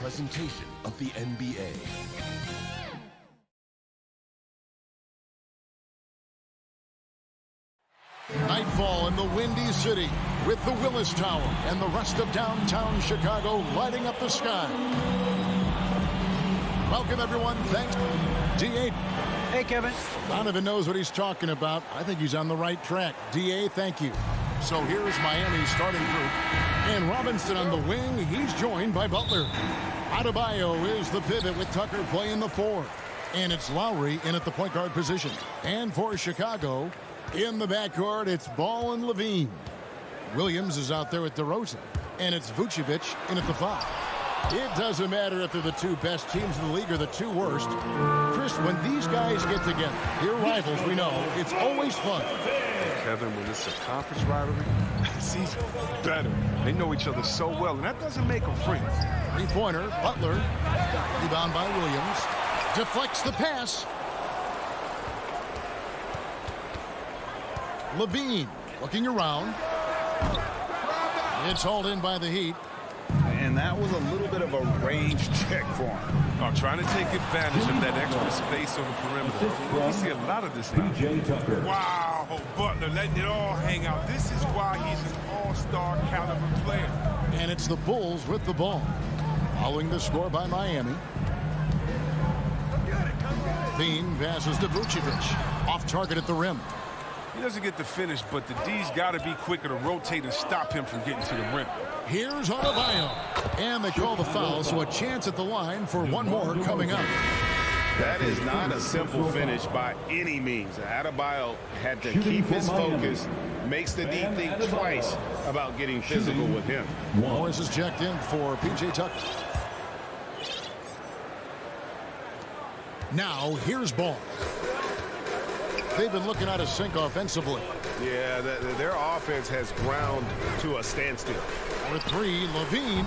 Presentation of the NBA. Nightfall in the Windy City with the Willis Tower and the rest of downtown Chicago lighting up the sky. Welcome, everyone. Thanks. D.A. Hey, Kevin. Donovan knows what he's talking about. I think he's on the right track. D.A., thank you. So here's Miami's starting group. And Robinson on the wing. He's joined by Butler. Adebayo is the pivot with Tucker playing the 4. And it's Lowry in at the point guard position. And for Chicago, in the backcourt, it's Ball and Levine. Williams is out there with DeRozan. And it's Vucevic in at the 5. It doesn't matter if they're the two best teams in the league or the two worst. Chris, when these guys get together, they're rivals, we know. It's always fun. Kevin, when it's a conference rivalry, it's even better. They know each other so well, and that doesn't make them friends. Three-pointer, Butler, rebound by Williams, deflects the pass. Levine looking around. It's hauled in by the Heat. And that was a little bit of a range check for him. Oh, trying to take advantage of that extra space on the perimeter. We see a lot of this now. Wow, Butler letting it all hang out. This is why he's an all-star caliber player. And it's the Bulls with the ball. Following the score by Miami. Bean passes to Vucevic. Off target at the rim. He doesn't get the finish, but the D's got to be quicker to rotate and stop him from getting to the rim. Here's Adebayo. And they call the foul, so a chance at the line for one more coming up. That is not a simple finish by any means. Adebayo had to keep his focus, makes the D think twice about getting physical with him. Morris is checked in for P.J. Tucker. Now, here's Ball. They've been looking out of sync offensively. Yeah, their offense has ground to a standstill. For 3, Levine.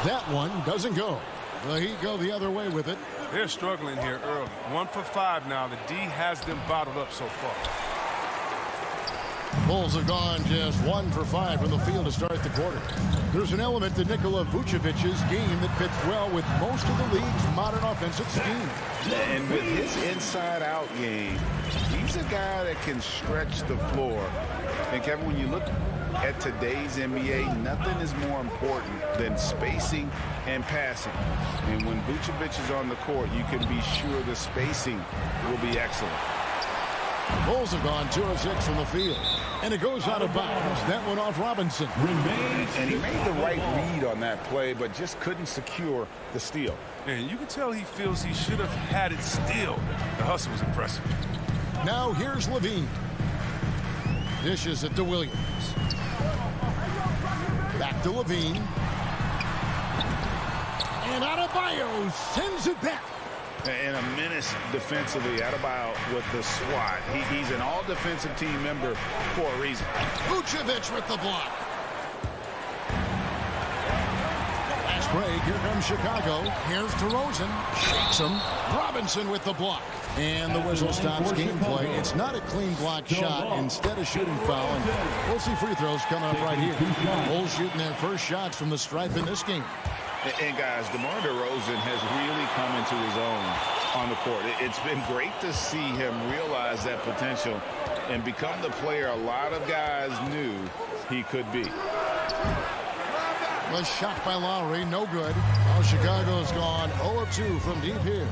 That one doesn't go. The Heat go the other way with it. They're struggling here early. 1 for 5 now. The D has them bottled up so far. Bulls have gone just 1 for 5 from the field to start the quarter. There's an element to Nikola Vucevic's game that fits well with most of the league's modern offensive scheme. And with his inside-out game, he's a guy that can stretch the floor. And Kevin, when you look at today's NBA, nothing is more important than spacing and passing. And when Vucevic is on the court, you can be sure the spacing will be excellent. Bulls have gone 2 of 6 from the field. And it goes out of bounds. That went off Robinson. And he made the right read on that play, but just couldn't secure the steal. And you can tell he feels he should have had it still. The hustle was impressive. Now here's Levine. Dishes it to Williams. Back to Levine. And Adebayo sends it back. And a menace defensively. Adebayo with the swat. He's an all-defensive team member for a reason. Vucevic with the block. Last break. Here comes Chicago. Here's DeRozan. Shakes him. Robinson with the block. And the whistle stops gameplay. It's not a clean block shot. Instead of shooting foul. And we'll see free throws coming up right here. Bulls shooting their first shots from the stripe in this game. And guys, DeMar DeRozan has really come into his own on the court. It's been great to see him realize that potential and become the player a lot of guys knew he could be. Was shot by Lowry, no good. Now Chicago's gone 0 of 2 from deep here.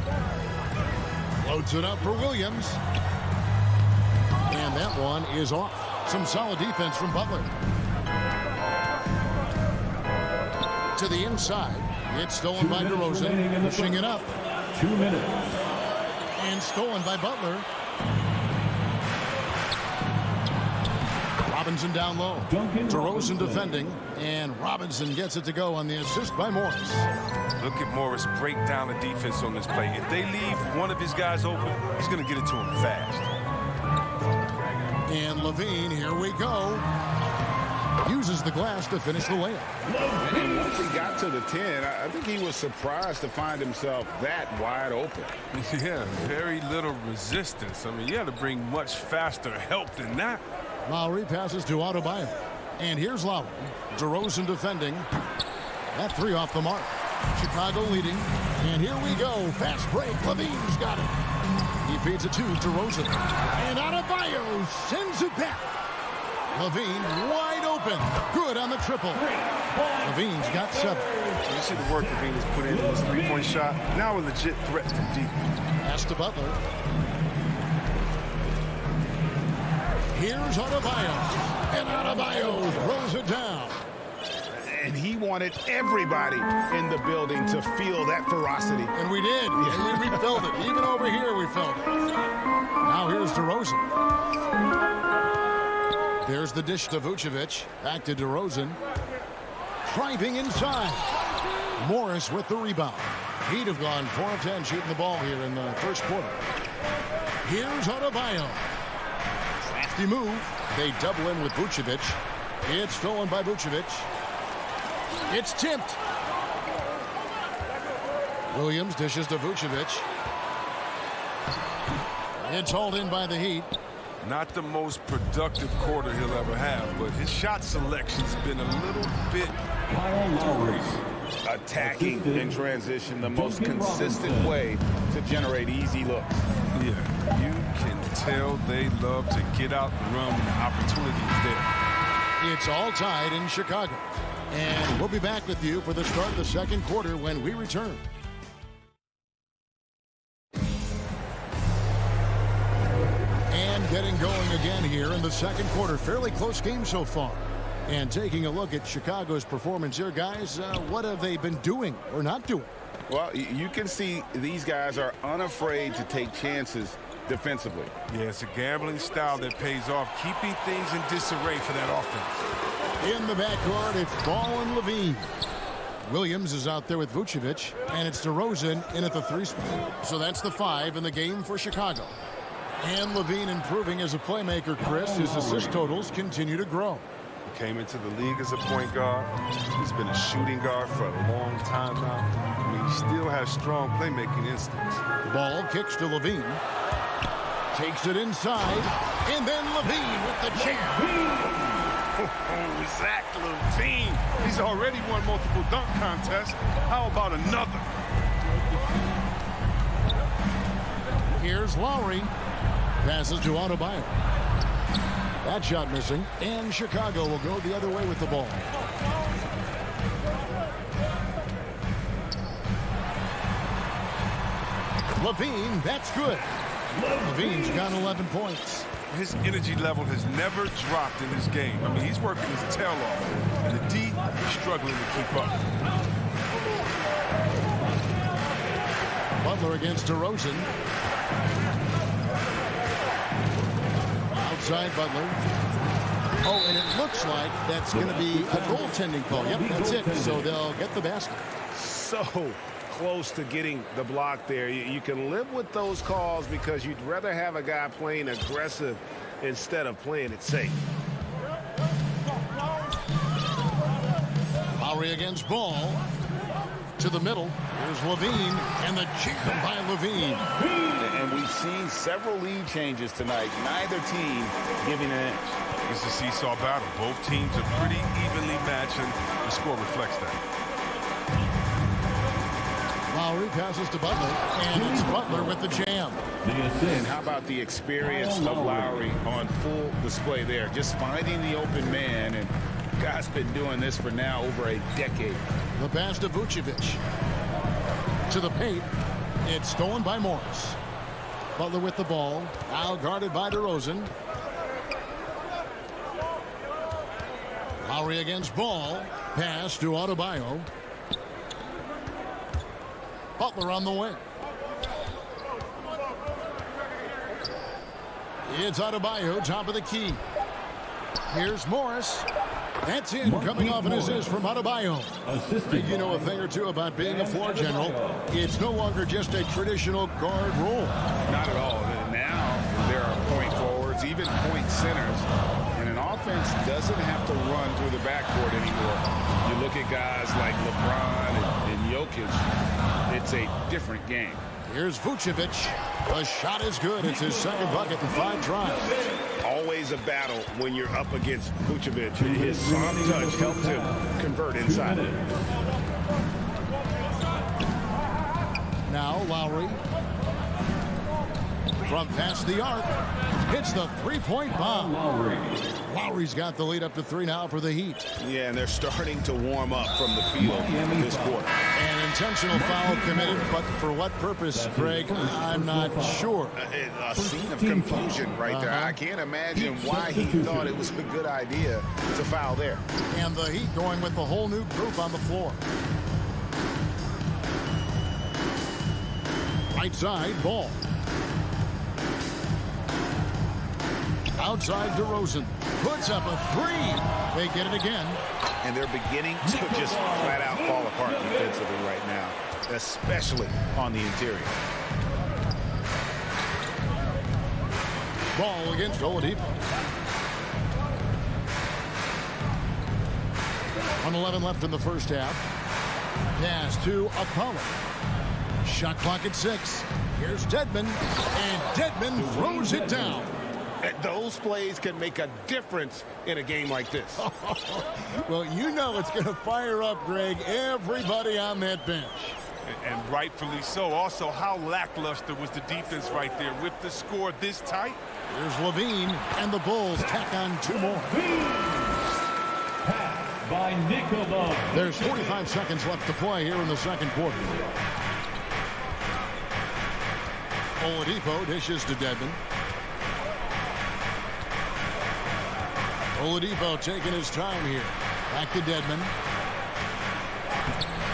Floats it up for Williams. And that one is off. Some solid defense from Butler. To the inside. It's stolen by DeRozan. Pushing it up. 2 minutes. And stolen by Butler. Robinson down low. DeRozan defending. And Robinson gets it to go on the assist by Morris. Look at Morris break down the defense on this play. If they leave one of his guys open, he's going to get it to him fast. And Levine, here we go. Uses the glass to finish the layup. And once he got to the 10, I think he was surprised to find himself that wide open. Yeah, very little resistance. I mean, you had to bring much faster help than that. Lowry passes to Adebayo. And here's Lowry. DeRozan defending. That three off the mark. Chicago leading. And here we go. Fast break. Levine's got it. He feeds it to DeRozan. And Adebayo sends it back. Levine wide open. Good on the triple. Levine's got 7. You see the work Levine has put in this three-point shot. Now a legit threat from deep. Pass to Butler. Here's Adebayo. And Adebayo throws it down. And he wanted everybody in the building to feel that ferocity. And we did. Yeah. We felt it. Even over here we felt it. Now here's DeRozan. There's the dish to Vucevic. Back to DeRozan. Driving inside. Morris with the rebound. He'd have gone 4 of 10 shooting the ball here in the first quarter. Here's Adebayo. Crafty move. They double in with Vucevic. It's stolen by Vucevic. It's tipped. Williams dishes to Vucevic. It's hauled in by the Heat. Not the most productive quarter he'll ever have, but his shot selection's been a little bit attacking in transition, the most consistent way to generate easy looks. Yeah, you can tell they love to get out and run when the opportunity is there. It's all tied in Chicago. And we'll be back with you for the start of the second quarter when we return. And getting going again here in the second quarter. Fairly close game so far. And taking a look at Chicago's performance here, guys, what have they been doing or not doing? Well, you can see these guys are unafraid to take chances defensively. Yeah, it's a gambling style that pays off, keeping things in disarray for that offense. In the backcourt, it's Ball and Levine. Williams is out there with Vucevic, and it's DeRozan in at the 3 spot. So that's the 5 in the game for Chicago. And Levine improving as a playmaker, Chris. His assist totals continue to grow. He came into the league as a point guard. He's been a shooting guard for a long time now. I mean, he still has strong playmaking instincts. Ball kicks to Levine. Takes it inside, and then Levine with the jam. Zach Levine. He's already won multiple dunk contests. How about another? Here's Lowry. Passes to Adebayo. That shot missing, and Chicago will go the other way with the ball. Levine, that's good. Levine's got 11 points. His energy level has never dropped in this game. I mean, he's working his tail off. And the D is struggling to keep up. Butler against DeRozan. Outside Butler. Oh, and it looks like that's going to be a goaltending call. Yep, that's it. So they'll get the basket. So close to getting the block there. You can live with those calls because you'd rather have a guy playing aggressive instead of playing it safe. Lowry against Ball. To the middle. Here's Levine, and the jam by Levine. And we've seen several lead changes tonight. Neither team giving an inch. It's a seesaw battle. Both teams are pretty evenly matched, and the score reflects that. Lowry passes to Butler, and it's Butler with the jam. And how about the experience of Lowry on full display there? Just finding the open man, and guy's been doing this for now over a decade. The pass to Vucevic. To the paint. It's stolen by Morris. Butler with the ball. Now guarded by DeRozan. Lowry against Ball. Pass to Adebayo. Butler on the wing. It's Adebayo, top of the key. Here's Morris. That's in, coming off an assist from Adebayo. You know a thing or two about being a floor general. It's no longer just a traditional guard role. Not at all. Now there are point forwards, even point centers. And an offense doesn't have to run through the backcourt anymore. You look at guys like LeBron and Jokic, it's a different game. Here's Vucevic. The shot is good. It's his second bucket in 5 tries. Always a battle when you're up against Vucevic. His soft touch helps him convert inside. Now Lowry. From past the arc. Hits the three-point bomb. Lowry's got the lead up to 3 now for the Heat. Yeah, and they're starting to warm up from the field this quarter. An intentional foul committed, but for what purpose, Greg? I'm not sure. A scene of confusion right there. I can't imagine why he thought it was a good idea to foul there. And the Heat going with the whole new group on the floor. Right side, Ball. Outside DeRozan. Puts up a 3. They get it again. And they're beginning to just flat out fall apart defensively right now, especially on the interior. Ball against Oladipo. 1:11 left in the first half. Pass to Apollo. Shot clock at 6. Here's Dedmon. And Dedmon throws it down. Those plays can make a difference in a game like this. Well, you know it's going to fire up, Greg, everybody on that bench. And rightfully so. Also, how lackluster was the defense right there with the score this tight? Here's Levine, and the Bulls tack on 2 more. Pass by Nicola. There's 45 seconds left to play here in the second quarter. Oladipo dishes to Dedmon. Oladipo taking his time here. Back to Dedmon.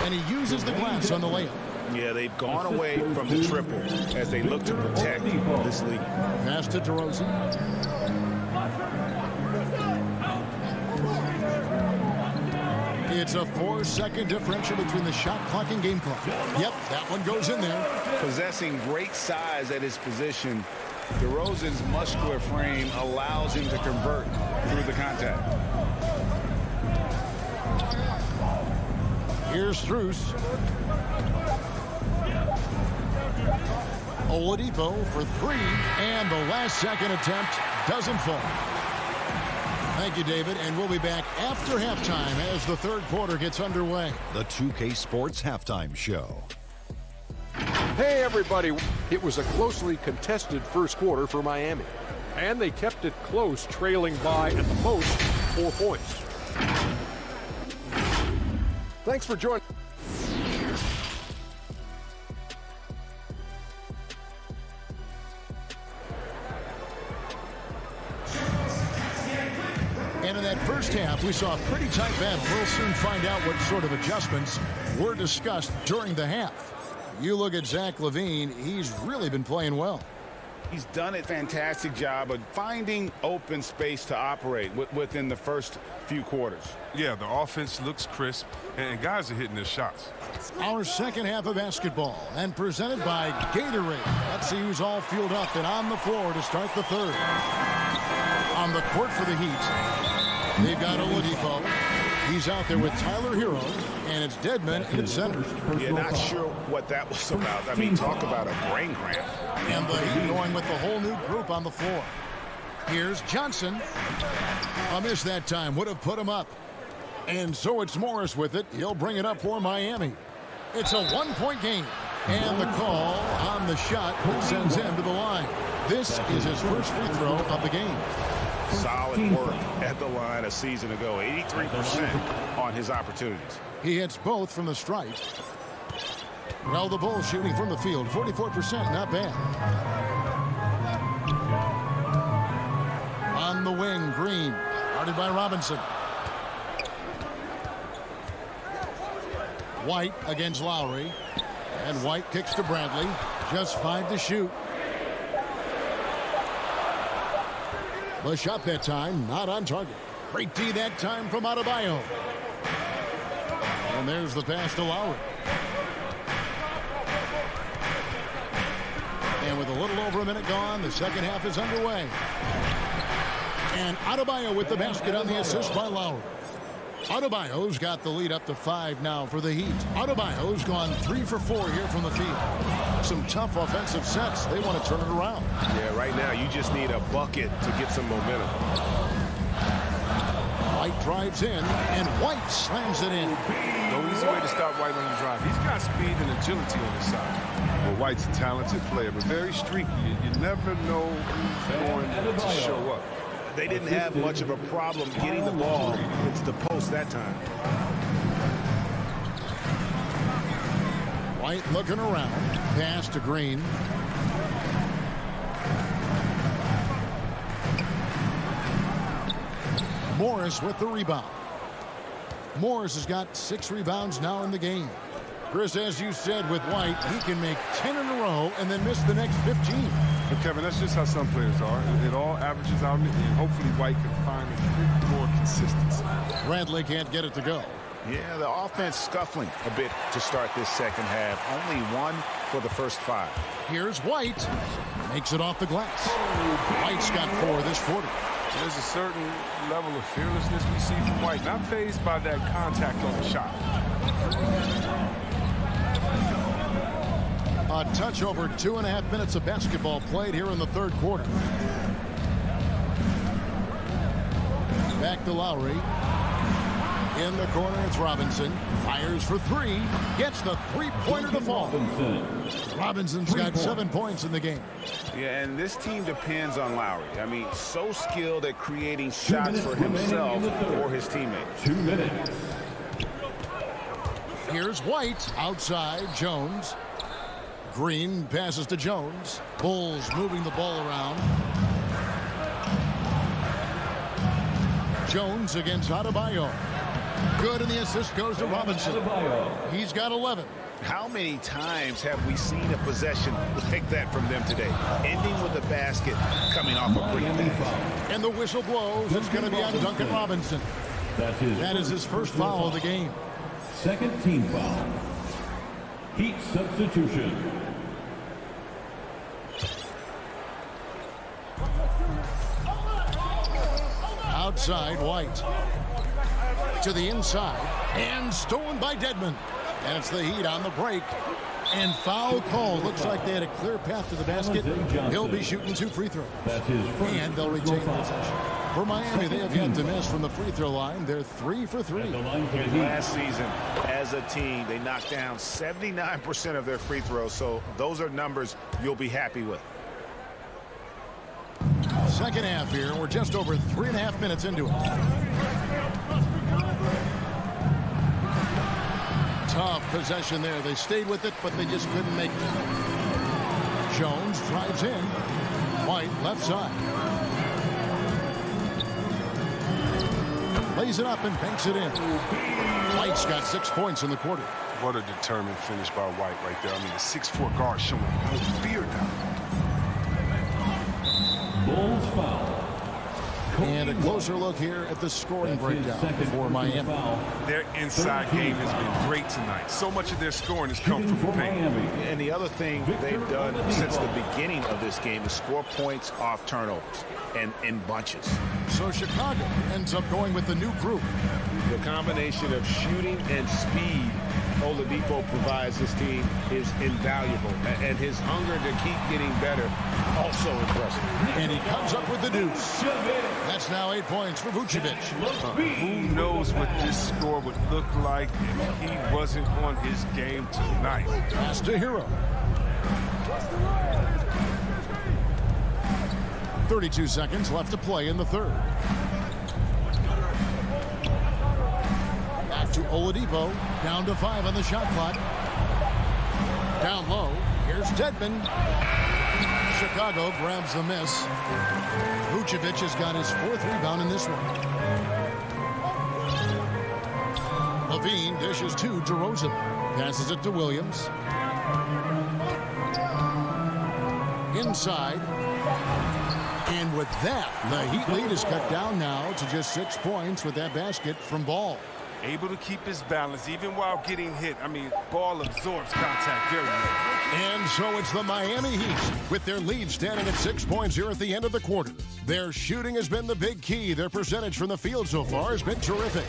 And he uses the glass on the layup. Yeah, they've gone away from the triple as they look to protect this lead. Pass to DeRozan. It's a 4-second differential between the shot clock and game clock. Yep, that one goes in there. Possessing great size at his position, DeRozan's muscular frame allows him to convert through the contact. Here's Strus. Oladipo for 3, and the last second attempt doesn't fall. Thank you, David, and we'll be back after halftime as the third quarter gets underway. The 2K Sports Halftime Show. Hey, everybody. It was a closely contested first quarter for Miami, and they kept it close, trailing by at the most 4 points. Thanks for joining. And in that first half, we saw a pretty tight battle. We'll soon find out what sort of adjustments were discussed during the half. You look at Zach LaVine, he's really been playing well. He's done a fantastic job of finding open space to operate within the first few quarters. Yeah, the offense looks crisp, and guys are hitting their shots. Our second half of basketball, and presented by Gatorade. Let's see who's all fueled up and on the floor to start the third. On the court for the Heat, they've got Oladipo. He's out there with Tyler Hero, and it's Dedmon in the center. Yeah, not sure what that was about. I mean, talk about a brain cramp. And the Heat going with the whole new group on the floor. Here's Johnson. A miss that time would have put him up. And so it's Morris with it. He'll bring it up for Miami. It's a 1-point game. And the call on the shot sends him to the line. This is his first free throw of the game. Solid work at the line a season ago. 83% on his opportunities. He hits both from the stripe. Well, the Bulls shooting from the field, 44%, not bad. On the wing, Green, guarded by Robinson. White against Lowry. And White kicks to Bradley. Just 5 to shoot. The shot that time, not on target. Great D that time from Adebayo. And there's the pass to Lowry. And with a little over a minute gone, the second half is underway. And Adebayo with the basket on the assist by Lowry. Adebayo's got the lead up to 5 now for the Heat. Adebayo's gone 3 for 4 here from the field. Some tough offensive sets. They want to turn it around. Yeah, right now you just need a bucket to get some momentum. White drives in, and White slams it in. No easy way to stop White on the drive. He's got speed and agility on his side. Well, White's a talented player, but very streaky. You never know who's going to show up. They didn't have much of a problem getting the ball into the post that time. White looking around. Pass to Green. Morris with the rebound. Morris has got 6 rebounds now in the game. Chris, as you said with White, he can make 10 in a row and then miss the next 15. But Kevin, that's just how some players are. It all averages out, and hopefully White can find a bit more consistency. Bradley can't get it to go. Yeah, the offense scuffling a bit to start this second half. Only 1 for the first 5. Here's White. Makes it off the glass. White's got 4 this quarter. There's a certain level of fearlessness we see from White, not fazed by that contact on the shot. A touch over 2.5 minutes of basketball played here in the third quarter. Back to Lowry. In the corner, it's Robinson. Fires for 3. Gets the three-pointer to fall. Robinson's got 7 points in the game. Yeah, and this team depends on Lowry. I mean, so skilled at creating shots for himself or his teammates. 2 minutes. Here's White. Outside, Jones. Green passes to Jones. Bulls moving the ball around. Jones against Adebayo. Good, and the assist goes to Robinson. He's got 11. How many times have we seen a possession like that from them today? Ending with a basket coming off a pretty pass. And the whistle blows. It's going to be on Duncan Robinson. That is his first foul of the game. Second team foul. Heat substitution. Outside, White. To the inside. And stolen by Dedmon. And it's the Heat on the break. And foul call. Looks like they had a clear path to the basket. He'll be shooting 2 free throws. And they'll retain possession. For Miami, they have yet to miss from the free throw line. They're 3 for 3. Last season, as a team, they knocked down 79% of their free throws. So those are numbers you'll be happy with. Second half here. We're just over 3.5 minutes into it. Tough possession there. They stayed with it, but they just couldn't make it. Jones drives in. White left side. Lays it up and banks it in. White's got 6 points in the quarter. What a determined finish by White right there. I mean, the 6'4" guard showing no fear now. Bulls foul. And a closer look here at the scoring breakdown for Miami. Their inside game has been great tonight. So much of their scoring has come from the paint. And the other thing they've done since the beginning of this game is score points off turnovers and in bunches. So Chicago ends up going with the new group. The combination of shooting and speed Oladipo provides this team is invaluable. And his hunger to keep getting better, also impressive. And he comes up with the deuce. That's now 8 points for Vucevic. Who knows what this score would look like if he wasn't on his game tonight. Pass to Hero. 32 seconds left to play in the third. Back to Oladipo. Down to 5 on the shot clock. Down low. Here's Dedmon. Chicago grabs the miss. Vucevic has got his 4th rebound in this one. Levine dishes to DeRozan. Passes it to Williams. Inside. And with that, the Heat lead is cut down now to just 6 points with that basket from Ball. Able to keep his balance even while getting hit. I mean, Ball absorbs contact very well. And so it's the Miami Heat with their lead standing at 6 points here at the end of the quarter. Their shooting has been the big key. Their percentage from the field so far has been terrific.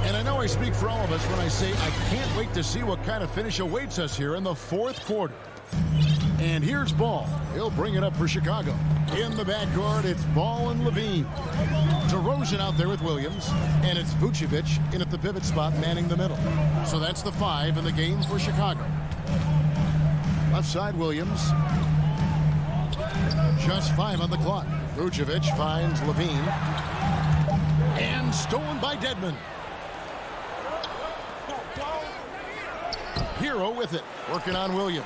And I know I speak for all of us when I say I can't wait to see what kind of finish awaits us here in the fourth quarter. And here's Ball. He'll bring it up for Chicago. In the backcourt, it's Ball and Levine. DeRozan out there with Williams. And it's Vucevic in at the pivot spot manning the middle. So that's the 5 in the game for Chicago. Left side, Williams. Just 5 on the clock. Vucevic finds Levine. And stolen by Dedmon. Hero with it. Working on Williams.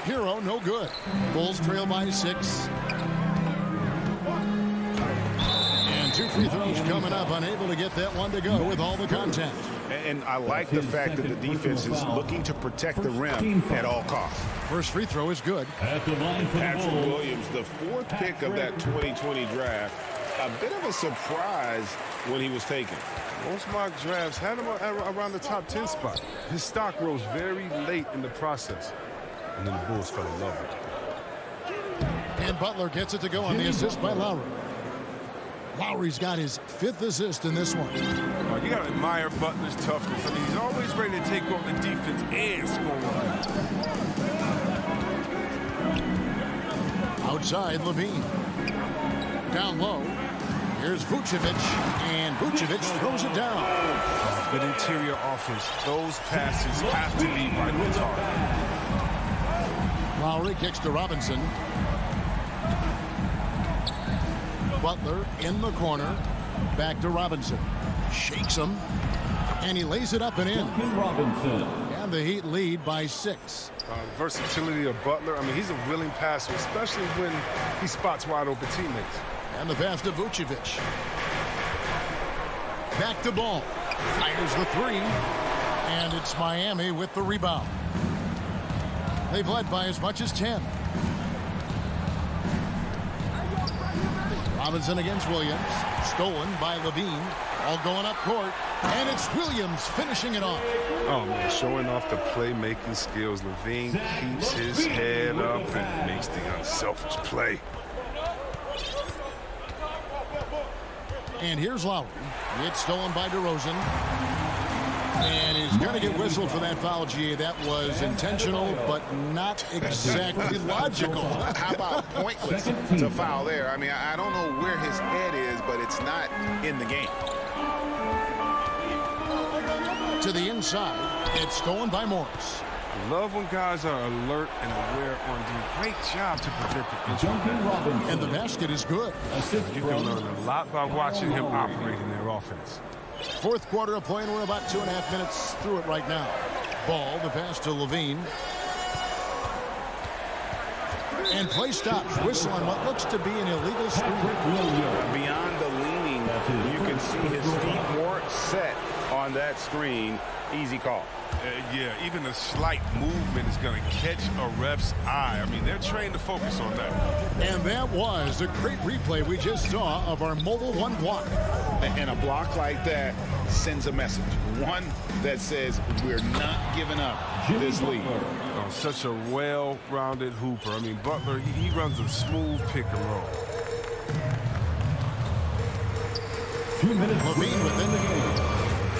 Hero, no good. Bulls trail by 6. And 2 free throws coming up. Unable to get that one to go with all the contact. And I like the fact that the defense is looking to protect the rim at all costs. First free throw is good. Patrick Williams, the 4th pick of that 2020 draft. A bit of a surprise when he was taken. Most mock drafts had him around the top 10 spot. His stock rose very late in the process. And then the Bulls fell in love with it. And Butler gets it to go on the assist by Lowry. Lowry's got his 5th assist in this one. You got to admire Butler's toughness. I mean, he's always ready to take over the defense and score. Outside, Levine. Down low. Here's Vucevic. And Vucevic throws it down. Good interior offense. Those passes have to be right on target. Lowry kicks to Robinson. Butler in the corner. Back to Robinson. Shakes him. And he lays it up and in. And the Heat lead by 6. Versatility of Butler. I mean, he's a willing passer, especially when he spots wide open teammates. And the pass to Vucevic. Back to Ball. Fires the 3. And it's Miami with the rebound. They've led by as much as 10. Robinson against Williams. Stolen by Levine. All going up court. And it's Williams finishing it off. Oh, man, showing off the playmaking skills. Levine keeps his head up and makes the unselfish play. And here's Lowry. It's stolen by DeRozan. And he's going to get whistled for that foul, G. That was intentional, but not exactly logical. How about pointless to foul there? I mean, I don't know where his head is, but it's not in the game. To the inside. It's stolen by Morris. Love when guys are alert and aware on the great job to prevent the injury. And the basket is good. You can learn a lot by watching him operate in their offense. Fourth quarter of play, and we're about 2.5 minutes through it right now. Ball, the pass to Levine. And play stops. Whistle on what looks to be an illegal screen. Beyond the leaning, you can see his feet more set on that screen. Easy call. Yeah, even a slight movement is going to catch a ref's eye. I mean, they're trained to focus on that. And that was a great replay we just saw of our Mobile One block. And a block like that sends a message. One that says we're not giving up this lead. Oh, such a well-rounded hooper. I mean, Butler, he runs a smooth pick and roll. 2 minutes. Levine within the game.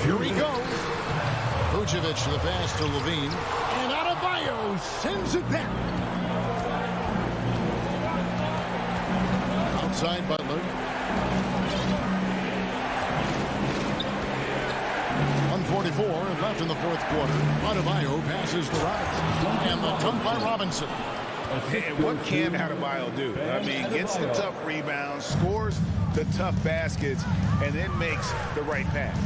Here he goes. Vucevic the pass to Levine. And Adebayo sends it back. Outside Butler. 1:44 left in the fourth quarter. Adebayo passes to Robinson. And the dunk by Robinson. And what can Adebayo do? I mean, gets the tough rebounds, scores the tough baskets, and then makes the right pass.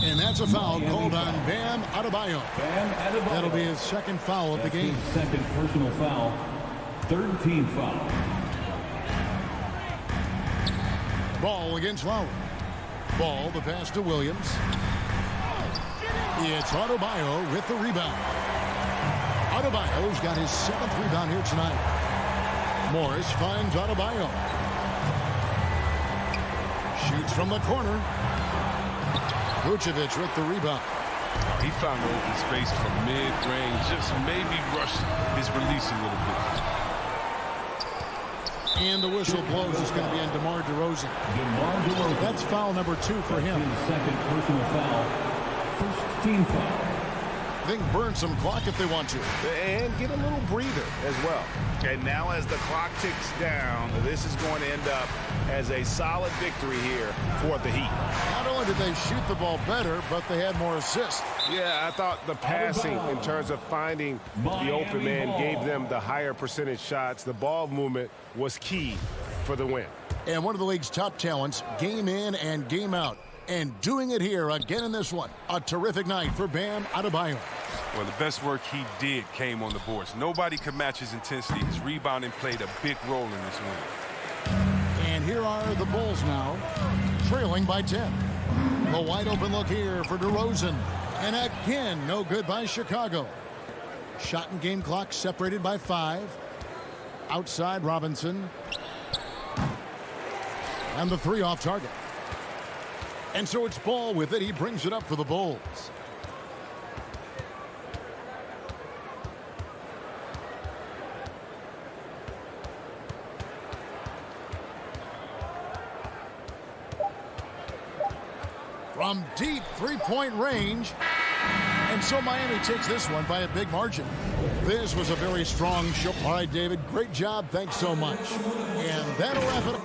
And that's a foul called on Bam Adebayo. That'll be his second foul of the game. Second personal foul. Third team foul. Ball against Lowry. Ball, the pass to Williams. It's Adebayo with the rebound. Adebayo's got his 7th rebound here tonight. Morris finds Adebayo. Shoots from the corner. Vucevic with the rebound. He found the open space from mid-range. Just maybe rush his release a little bit. And the whistle blows. It's going to be on DeMar DeRozan. That's foul number 2 for him. Second personal foul. First team foul. They can burn some clock if they want to. And get a little breather as well. And now as the clock ticks down, this is going to end up as a solid victory here for the Heat. Not only did they shoot the ball better, but they had more assists. Yeah, I thought the passing in terms of finding the open man gave them the higher percentage shots. The ball movement was key for the win. And one of the league's top talents, game in and game out. And doing it here again in this one. A terrific night for Bam Adebayo. Well, the best work he did came on the boards. Nobody could match his intensity. His rebounding played a big role in this win. And here are the Bulls now, trailing by 10. The wide open look here for DeRozan. And again, no good by Chicago. Shot and game clock separated by 5. Outside Robinson. And the 3 off target. And so it's Ball with it. He brings it up for the Bulls. From deep three-point range. And so Miami takes this one by a big margin. This was a very strong show. All right, David, great job. Thanks so much. And that'll wrap it up.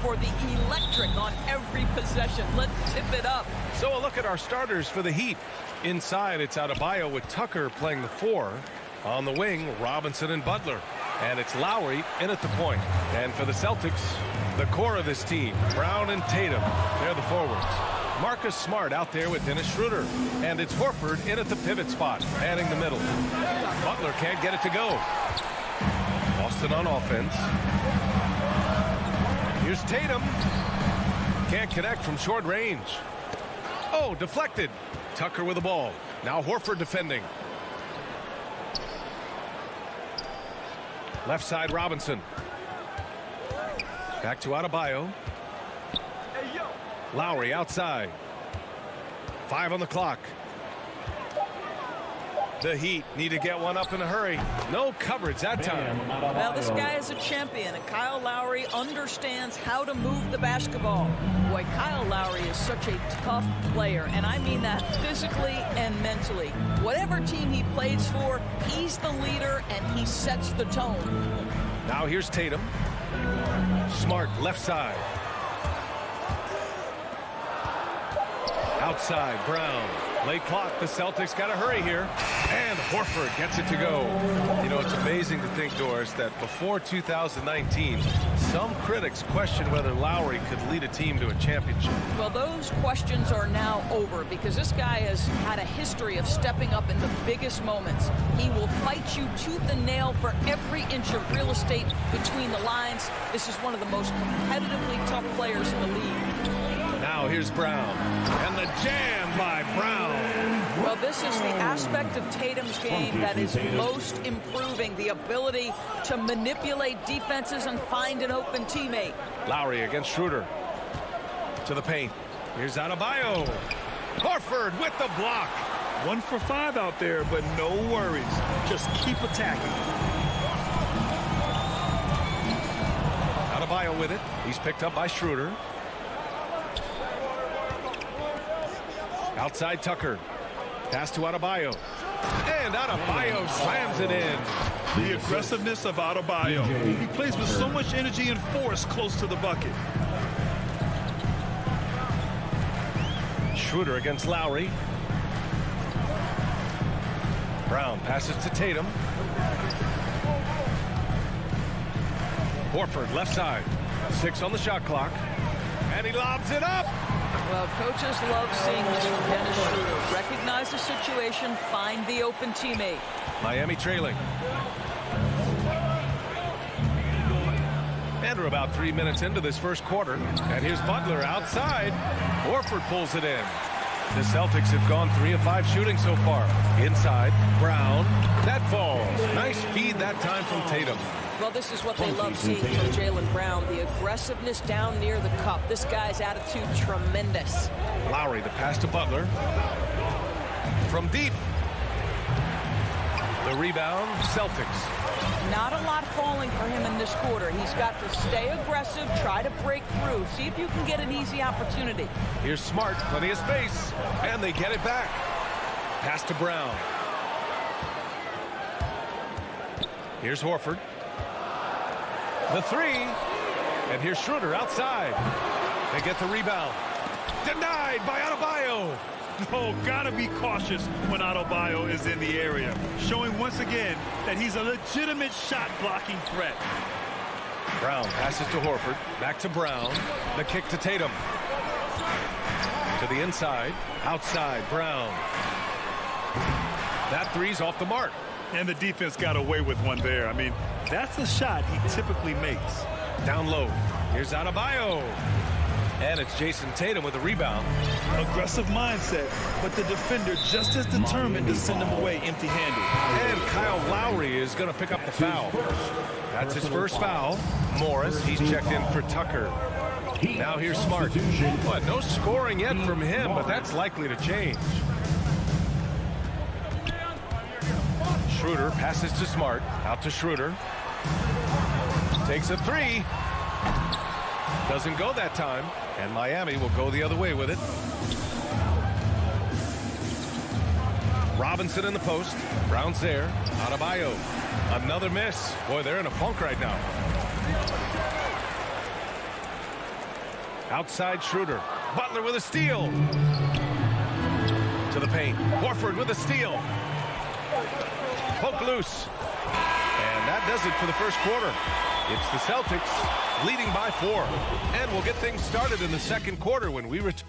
For the electric on every possession. Let's tip it up. So a look at our starters for the Heat. Inside, it's Adebayo with Tucker playing the 4. On the wing, Robinson and Butler. And it's Lowry in at the point. And for the Celtics, the core of this team, Brown and Tatum. They're the forwards. Marcus Smart out there with Dennis Schroeder. And it's Horford in at the pivot spot, padding the middle. Butler can't get it to go. Boston on offense. Here's Tatum. Can't connect from short range. Oh, deflected. Tucker with the ball. Now Horford defending. Left side Robinson. Back to Adebayo. Lowry outside. 5 on the clock. The Heat need to get one up in a hurry. No coverage that time. Well, this guy is a champion, and Kyle Lowry understands how to move the basketball. Boy, Kyle Lowry is such a tough player, and I mean that physically and mentally. Whatever team he plays for, he's the leader, and he sets the tone. Now here's Tatum. Smart left side. Outside, Brown. Late clock, the Celtics got to hurry here. And Horford gets it to go. You know, it's amazing to think, Doris, that before 2019, some critics questioned whether Lowry could lead a team to a championship. Well, those questions are now over because this guy has had a history of stepping up in the biggest moments. He will fight you tooth and nail for every inch of real estate between the lines. This is one of the most competitively tough players in the league. Now here's Brown. And the jam by Brown. Well, this is the aspect of Tatum's game that is most improving, the ability to manipulate defenses and find an open teammate. Lowry against Schroeder. To the paint. Here's Adebayo. Horford with the block. 1 for 5 out there, but no worries. Just keep attacking. Adebayo with it. He's picked up by Schroeder. Outside Tucker. Pass to Adebayo. And Adebayo slams it in. The aggressiveness of Adebayo. He plays with so much energy and force close to the bucket. Schroeder against Lowry. Brown passes to Tatum. Horford left side. 6 on the shot clock. And he lobs it up. Well, coaches love seeing this from Dennis Schroeder. Recognize the situation, find the open teammate. Miami trailing. And we're about 3 minutes into this first quarter. And here's Butler outside. Horford pulls it in. The Celtics have gone 3 of 5 shooting so far. Inside, Brown. That falls. Nice feed that time from Tatum. Well, this is what they love seeing from Jaylen Brown. The aggressiveness down near the cup. This guy's attitude, tremendous. Lowry, the pass to Butler. From deep. The rebound, Celtics. Not a lot falling for him in this quarter. He's got to stay aggressive, try to break through. See if you can get an easy opportunity. Here's Smart, plenty of space. And they get it back. Pass to Brown. Here's Horford. The 3. And here's Schroeder outside. They get the rebound. Denied by Adebayo. Oh, gotta be cautious when Adebayo is in the area, showing once again that he's a legitimate shot blocking threat. Brown passes to Horford, back to Brown, the kick to Tatum. To the inside, outside, Brown. That three's off the mark. And the defense got away with one there. I mean, that's a shot he typically makes. Down low, here's Adebayo. And it's Jason Tatum with a rebound. Aggressive mindset, but the defender just as determined to send him away empty-handed. And Kyle Lowry is going to pick up the foul. That's his first foul. Morris, he's checked in for Tucker. Now here's Smart. But no scoring yet from him, but that's likely to change. Schroeder passes to Smart. Out to Schroeder. Takes a three. Doesn't go that time. And Miami will go the other way with it. Robinson in the post. Brown's there. Adebayo. Another miss. Boy, they're in a funk right now. Outside Schroeder. Butler with a steal. To the paint. Horford with a steal. Poke loose. And that does it for the first quarter. It's the Celtics leading by 4. And we'll get things started in the second quarter when we return.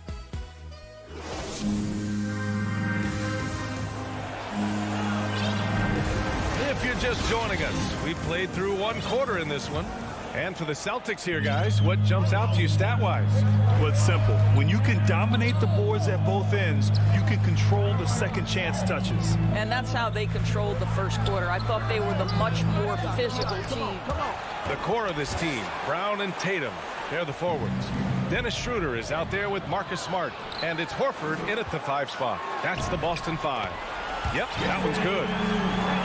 If you're just joining us, we played through one quarter in this one. And for the Celtics here, guys, what jumps out to you stat-wise? Well, it's simple. When you can dominate the boards at both ends, you can control the second chance touches. And that's how they controlled the first quarter. I thought they were the much more physical team. The core of this team, Brown and Tatum, they're the forwards. Dennis Schroeder is out there with Marcus Smart. And it's Horford in at the 5 spot. That's the Boston 5. Yep, that one's good.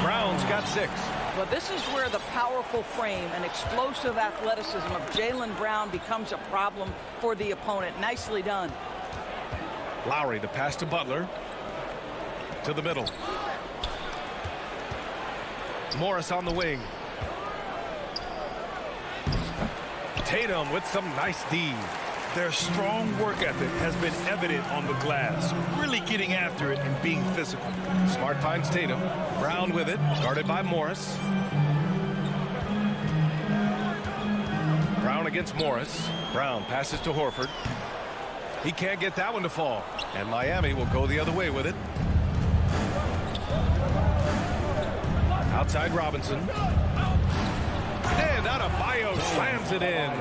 Brown's got 6. But this is where the powerful frame and explosive athleticism of Jaylen Brown becomes a problem for the opponent. Nicely done. Lowry, the pass to Butler. To the middle. Morris on the wing. Tatum with some nice D. Their strong work ethic has been evident on the glass, really getting after it and being physical. Smart finds Tatum. Brown with it, guarded by Morris. Brown against Morris. Brown passes to Horford. He can't get that one to fall. And Miami will go the other way with it. Outside Robinson. And Adebayo slams it in.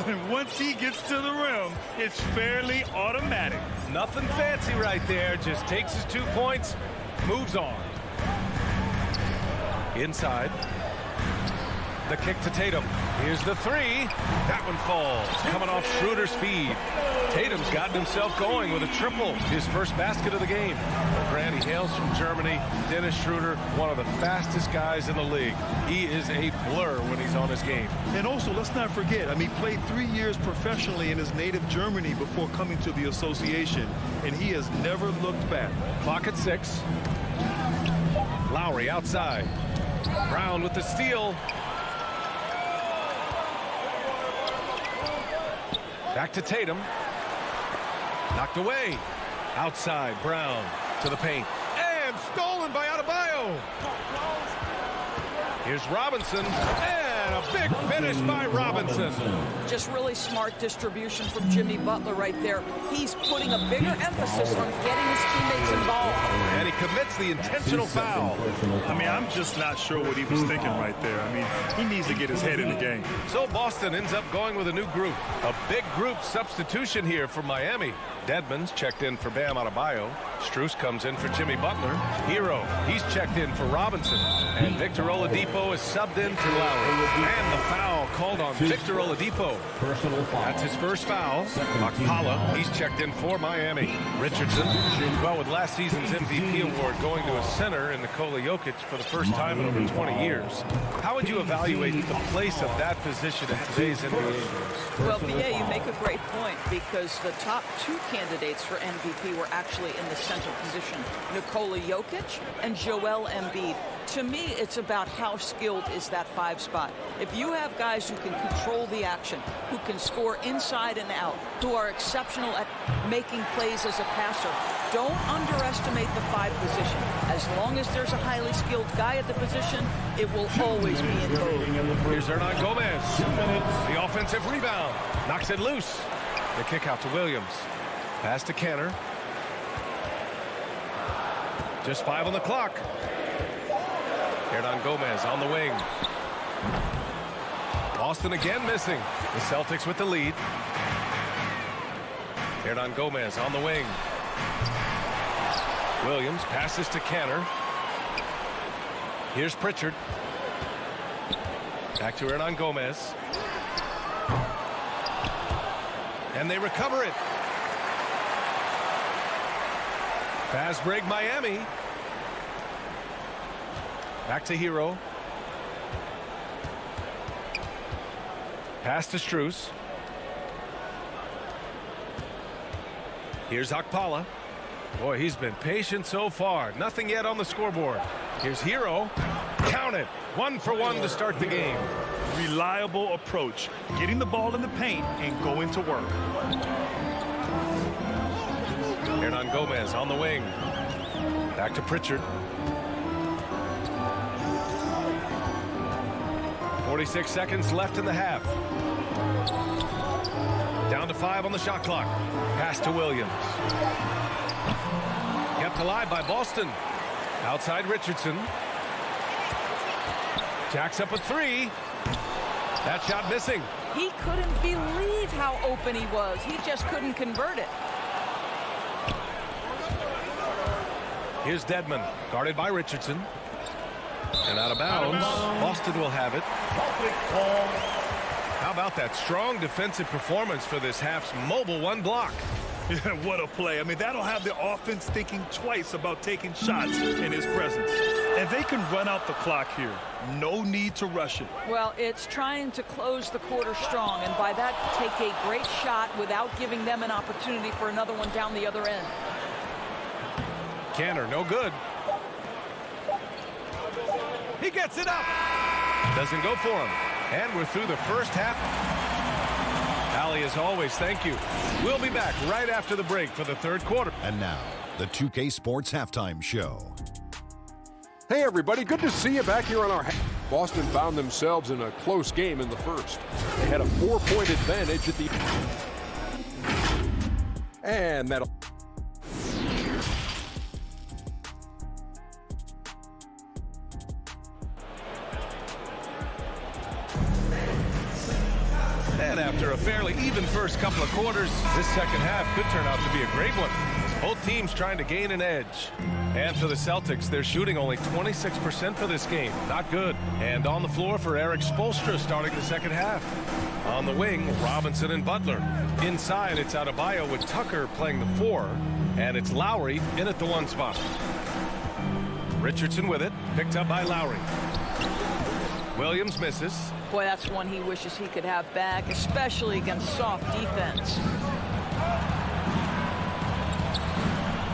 And once he gets to the rim, it's fairly automatic. Nothing fancy right there. Just takes his 2 points, moves on. Inside. The kick to Tatum. Here's the 3. That one falls. Coming off Schroeder's feed. Tatum's gotten himself going with a triple. His first basket of the game. Grant, he hails from Germany. Dennis Schroeder, one of the fastest guys in the league. He is a blur when he's on his game. And also, let's not forget, he played 3 years professionally in his native Germany before coming to the association, and he has never looked back. Clock at 6. Lowry outside. Brown with the steal. Back to Tatum. Knocked away. Outside, Brown to the paint. And stolen by Adebayo. Here's Robinson. And a big finish by Robinson. Just really smart distribution from Jimmy Butler right there. He's putting a bigger emphasis on getting his teammates involved. And he commits the intentional foul. I'm just not sure what he was thinking right there. He needs to get his head in the game. So Boston ends up going with a new group. A big group substitution here for Miami. Dedmon's checked in for Bam Adebayo. Strus comes in for Jimmy Butler. Hero, he's checked in for Robinson. And Victor Oladipo is subbed in for Lowry. And the foul called on Victor Oladipo. That's his first foul. Makpala, he's checked in for Miami. Richardson, well, with last season's MVP award going to a center in Nikola Jokic for the first time in over 20 years. How would you evaluate the place of that position in today's NBA? Well, BA, you make a great point because the top 2 candidates for MVP were actually in the center position, Nikola Jokic and Joel Embiid. To me, it's about how skilled is that 5 spot. If you have guys who can control the action, who can score inside and out, who are exceptional at making plays as a passer, don't underestimate the 5 position. As long as there's a highly skilled guy at the position, it will always be in vogue. Here's Hernan Gomez. The offensive rebound. Knocks it loose. The kick out to Williams. Pass to Canner. Just 5 on the clock. Hernan Gomez on the wing. Boston again missing. The Celtics with the lead. Hernan Gomez on the wing. Williams passes to Canner. Here's Pritchard. Back to Hernan Gomez. And they recover it. Fast break Miami. Back to Hero. Pass to Strus. Here's Okpala. Boy, he's been patient so far. Nothing yet on the scoreboard. Here's Hero. Count it. 1 for 1 to start the game. Reliable approach. Getting the ball in the paint and going to work. Hernan Gomez on the wing. Back to Pritchard. 46 seconds left in the half. Down to 5 on the shot clock. Pass to Williams. Kept alive by Boston. Outside Richardson. Jacks up a 3. That shot missing. He couldn't believe how open he was. He just couldn't convert it. Here's Dedmon, guarded by Richardson. And out of bounds. Boston will have it. How about that strong defensive performance for this half's mobile 1 block? Yeah, what a play. I mean, that'll have the offense thinking twice about taking shots in his presence. And they can run out the clock here. No need to rush it. Well, it's trying to close the quarter strong, and by that, take a great shot without giving them an opportunity for another one down the other end. Canner, no good. He gets it up. Doesn't go for him. And we're through the first half. Allie, as always, thank you. We'll be back right after the break for the 3rd quarter. And now, the 2K Sports Halftime Show. Hey, everybody. Good to see you back here on our... Boston found themselves in a close game in the first. They had a 4-point advantage at the... And that'll... And after a fairly even first couple of quarters, this second half could turn out to be a great one. As both teams trying to gain an edge. And for the Celtics, they're shooting only 26% for this game. Not good. And on the floor for Eric Spoelstra starting the second half. On the wing, Robinson and Butler. Inside, it's Adebayo with Tucker playing the 4. And it's Lowry in at the 1 spot. Richardson with it, picked up by Lowry. Williams misses. Boy, that's one he wishes he could have back, especially against soft defense.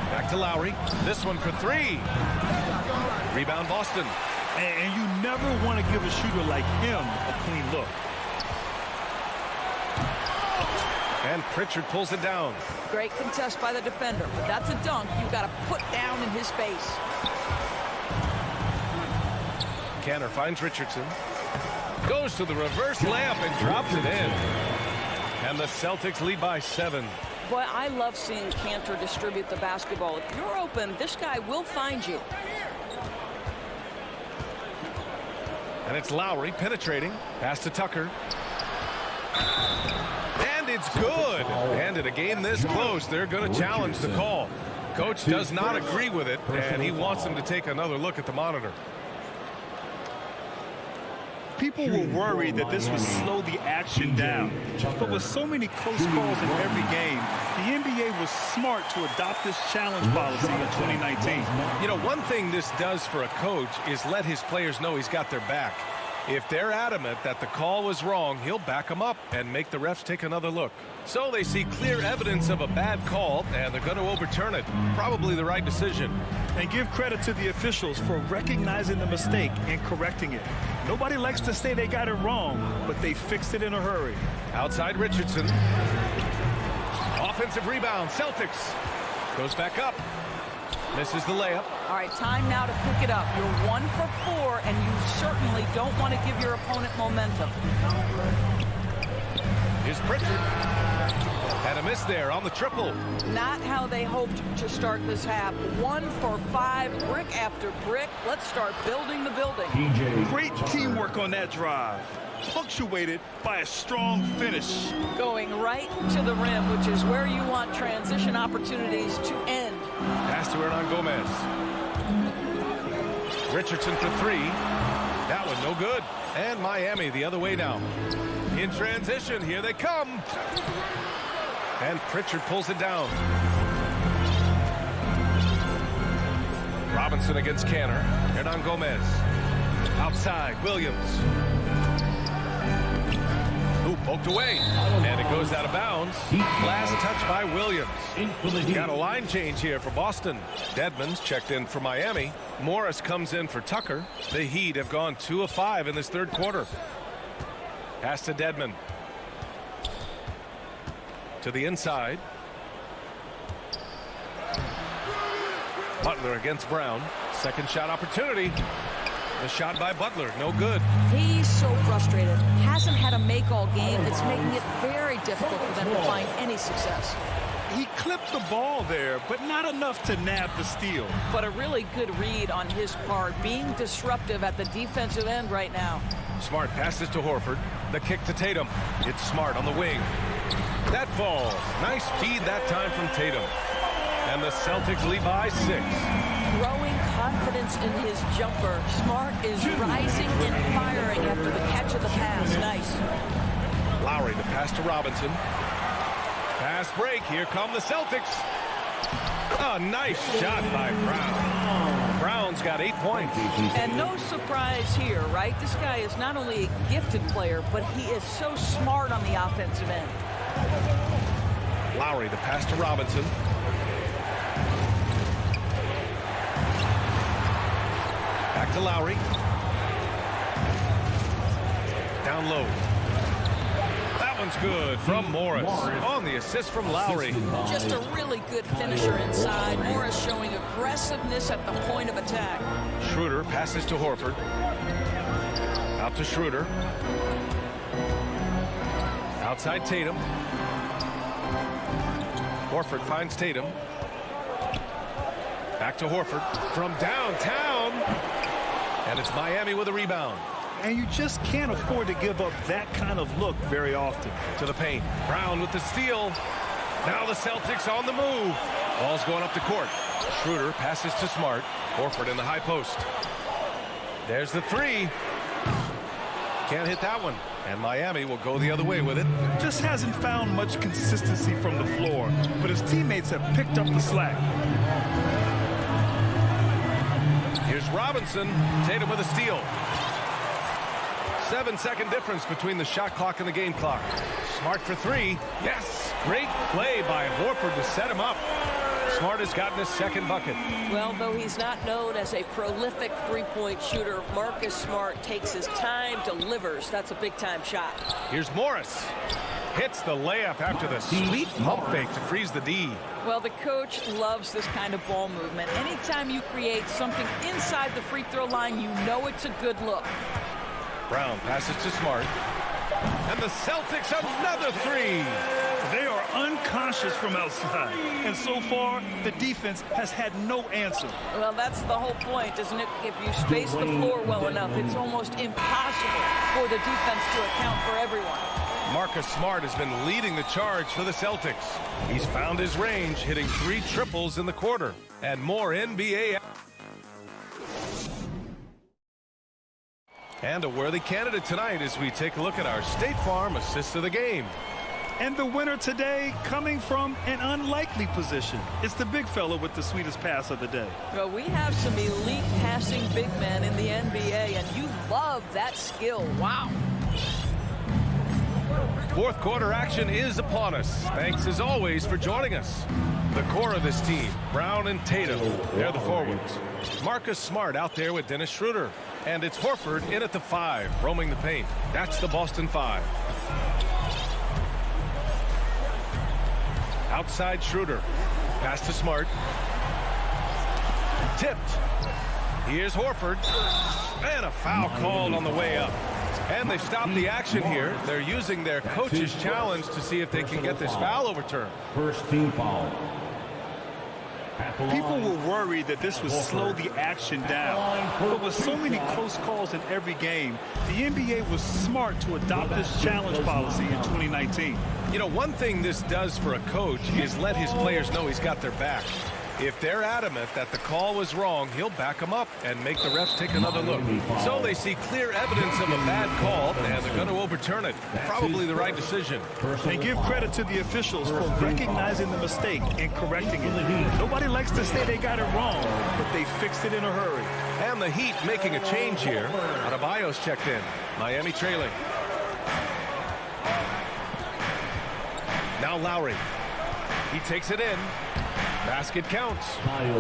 Back to Lowry. This one for 3. Rebound Boston. And you never want to give a shooter like him a clean look. And Pritchard pulls it down. Great contest by the defender, but that's a dunk you got to put down in his face. Canner finds Richardson. Goes to the reverse layup and drops it in. And the Celtics lead by 7. Boy, I love seeing Cantor distribute the basketball. If you're open, this guy will find you. And it's Lowry penetrating. Pass to Tucker. And it's good. And in a game this close, they're going to challenge the call. Coach does not agree with it, and he wants them to take another look at the monitor. People were worried that this would slow the action down. But with so many close calls in every game, the NBA was smart to adopt this challenge policy in 2019. You know, one thing this does for a coach is let his players know he's got their back. If they're adamant that the call was wrong, he'll back them up and make the refs take another look. So they see clear evidence of a bad call, and they're going to overturn it. Probably the right decision. And give credit to the officials for recognizing the mistake and correcting it. Nobody likes to say they got it wrong, but they fixed it in a hurry. Outside Richardson. Offensive rebound, Celtics. Goes back up. Misses the layup. All right, time now to pick it up. You're 1 for 4, and you certainly don't want to give your opponent momentum. Here's Pritchard. Had a miss there on the triple. Not how they hoped to start this half. 1 for 5, brick after brick. Let's start building the building. Great teamwork on that drive, punctuated by a strong finish. Going right to the rim, which is where you want transition opportunities to end. Pass to Hernan Gomez. Richardson for 3. That one no good. And Miami the other way now. In transition, here they come. And Pritchard pulls it down. Robinson against Canner. Hernan Gomez. Outside, Williams. Ooh, poked away. And it goes out of bounds. Last touch by Williams. Got a line change here for Boston. Dedmon's checked in for Miami. Morris comes in for Tucker. The Heat have gone 2 of 5 in this third quarter. Pass to Dedmon. To the inside. Butler against Brown. Second shot opportunity. The shot by Butler, no good. He's so frustrated. Hasn't had a make-all game. It's making it very difficult for them to find any success. He clipped the ball there, but not enough to nab the steal. But a really good read on his part, being disruptive at the defensive end right now. Smart passes to Horford. The kick to Tatum. It's Smart on the wing. That falls. Nice feed that time from Tatum. And the Celtics lead by 6. Growing confidence in his jumper. Smart is rising and firing after the catch of the pass. Nice. Lowry, the pass to Robinson. Pass break. Here come the Celtics. A nice shot by Brown. Brown's got 8 points. And no surprise here, right? This guy is not only a gifted player, but he is so smart on the offensive end. Lowry, the pass to Robinson. Back to Lowry. Down low. That one's good from Morris. On the assist from Lowry. Just a really good finisher inside. Morris showing aggressiveness at the point of attack. Schroeder passes to Horford. Out to Schroeder. Outside Tatum. Horford finds Tatum. Back to Horford from downtown. And it's Miami with a rebound. And you just can't afford to give up that kind of look very often. To the paint. Brown with the steal. Now the Celtics on the move. Ball's going up the court. Schroeder passes to Smart. Horford in the high post. There's the 3. Can't hit that one. And Miami will go the other way with it. Just hasn't found much consistency from the floor, but his teammates have picked up the slack. Here's Robinson. Tatum with a steal. 7-second difference between the shot clock and the game clock. Smart for 3. Yes! Great play by Horford to set him up. Smart has gotten his second bucket. Well, though he's not known as a prolific three-point shooter, Marcus Smart takes his time, delivers. That's a big-time shot. Here's Morris. Hits the layup after the sweet pump fake to freeze the D. Well, the coach loves this kind of ball movement. Anytime you create something inside the free throw line, you know it's a good look. Brown passes to Smart. And the Celtics another 3. They are unconscious from outside. And so far, the defense has had no answer. Well, that's the whole point, isn't it? If you space the floor well enough, it's almost impossible for the defense to account for everyone. Marcus Smart has been leading the charge for the Celtics. He's found his range, hitting 3 triples in the quarter. And more NBA. And a worthy candidate tonight as we take a look at our State Farm assist of the game. And the winner today coming from an unlikely position. It's the big fella with the sweetest pass of the day. Well, we have some elite passing big men in the NBA, and you love that skill. Wow. Fourth quarter action is upon us. Thanks as always for joining us. The core of this team, Brown and Tatum, they're the forwards. Marcus Smart out there with Dennis Schroeder. And it's Horford in at the 5, roaming the paint. That's the Boston 5. Outside Schroeder. Pass to Smart. Tipped. Here's Horford. And a foul called on the way up. And they've stopped the action here. They're using their coach's challenge to see if they can get this foul overturned. First team foul. People were worried that this would slow the action down. But with so many close calls in every game, the NBA was smart to adopt this challenge policy in 2019. You know, one thing this does for a coach is let his players know he's got their back. If they're adamant that the call was wrong, he'll back them up and make the refs take another look. So they see clear evidence of a bad call, and they're going to overturn it. Probably the right decision. And give credit to the officials for recognizing the mistake and correcting it. Nobody likes to say they got it wrong, but they fixed it in a hurry. And the Heat making a change here. Adebayo's checked in. Miami trailing. Now Lowry. He takes it in. Basket counts.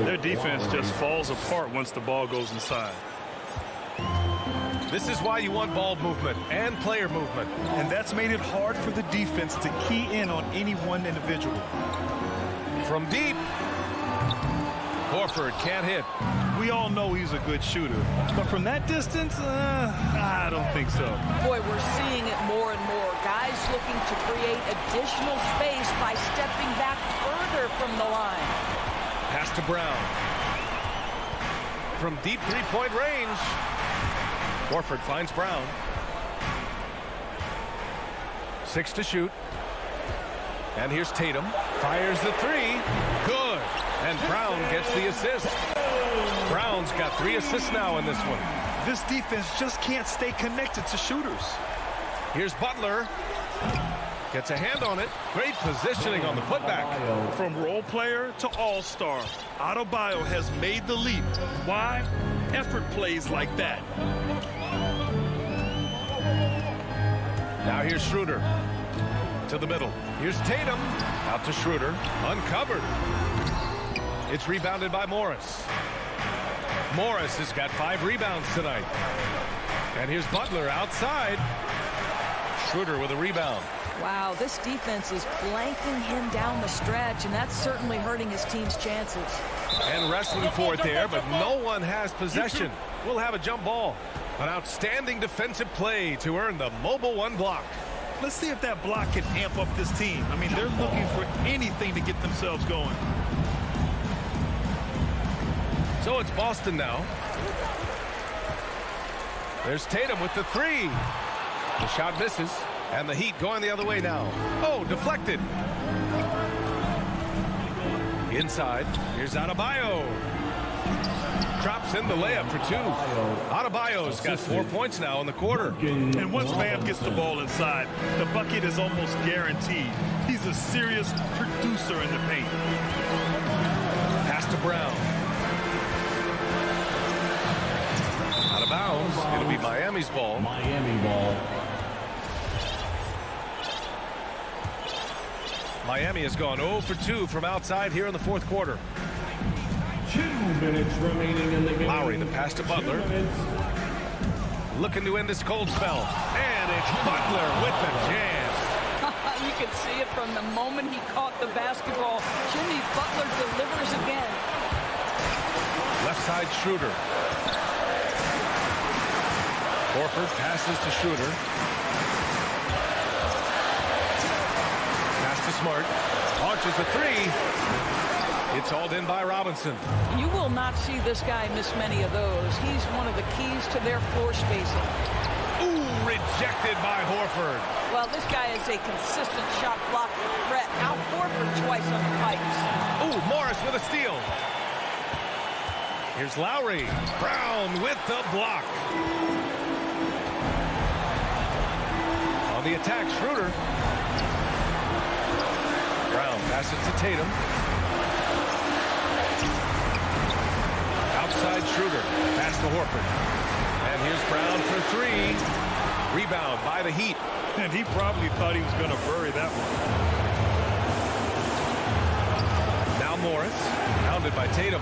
Their defense just falls apart once the ball goes inside. This is why you want ball movement and player movement. And that's made it hard for the defense to key in on any one individual. From deep. Horford can't hit. We all know he's a good shooter. But from that distance, I don't think so. Boy, we're seeing it more and more. Guys looking to create additional space by stepping back further from the line. Pass to Brown. From deep three-point range. Horford finds Brown. 6 to shoot. And here's Tatum. Fires the three. Good. And Brown gets the assist. Brown's got 3 assists now in this one. This defense just can't stay connected to shooters. Here's Butler. Gets a hand on it. Great positioning on the putback. From role player to all-star, Adebayo has made the leap. Why? Effort plays like that. Now here's Schroeder. To the middle. Here's Tatum. Out to Schroeder. Uncovered. It's rebounded by Morris. Morris has got 5 rebounds tonight. And here's Butler outside. Schroeder with a rebound. Wow, this defense is blanking him down the stretch, and that's certainly hurting his team's chances. And wrestling for it there, but no one has possession. We'll have a jump ball. An outstanding defensive play to earn the mobile 1 block. Let's see if that block can amp up this team. I mean, they're looking for anything to get themselves going. So it's Boston now. There's Tatum with the 3. The shot misses. And the Heat going the other way now. Oh, deflected. Inside. Here's Adebayo. Drops in the layup for 2. Adebayo's got 4 points now in the quarter. And once Bam gets the ball inside, the bucket is almost guaranteed. He's a serious producer in the paint. Pass to Brown. Out of bounds. It'll be Miami's ball. Miami ball. Miami has gone 0 for 2 from outside here in the 4th quarter. 2 minutes remaining in the game. Lowry, the pass to Butler. Looking to end this cold spell. And it's Butler with the jam. You can see it from the moment he caught the basketball. Jimmy Butler delivers again. Left side Schroeder. Horford passes to Schroeder. Smart launches a 3. It's hauled in by Robinson. You will not see this guy miss many of those. He's one of the keys to their floor spacing. Ooh, rejected by Horford. Well, this guy is a consistent shot blocking threat. Out Horford twice on the pipes. Ooh, Morris with a steal. Here's Lowry. Brown with the block. On the attack, Schroeder. Brown passes to Tatum. Outside Schroeder. Pass to Horford. And here's Brown for 3. Rebound by the Heat. And he probably thought he was going to bury that one. Now Morris. Pounded by Tatum.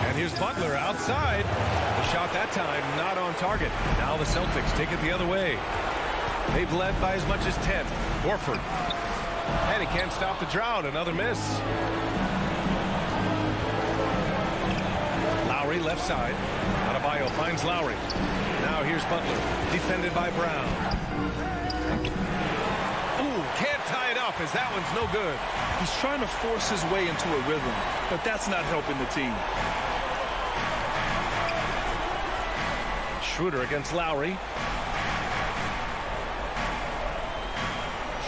And here's Butler outside. The shot that time not on target. Now the Celtics take it the other way. They've led by as much as 10. Horford. And he can't stop the drought. Another miss. Lowry left side. Adebayo finds Lowry. Now here's Butler. Defended by Brown. Ooh, can't tie it up as that one's no good. He's trying to force his way into a rhythm, but that's not helping the team. Schroeder against Lowry.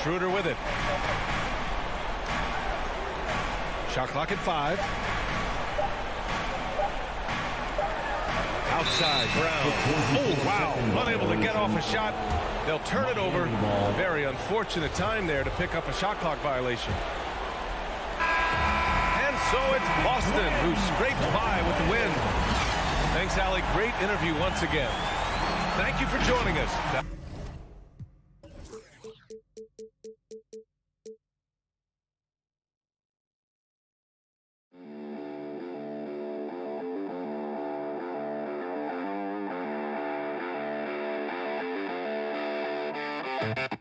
Schroeder with it. Shot clock at 5. Outside, Brown. Oh, wow. Unable to get off a shot. They'll turn it over. Very unfortunate time there to pick up a shot clock violation. And so it's Boston who scraped by with the win. Thanks, Allie. Great interview once again. Thank you for joining us. Thank you.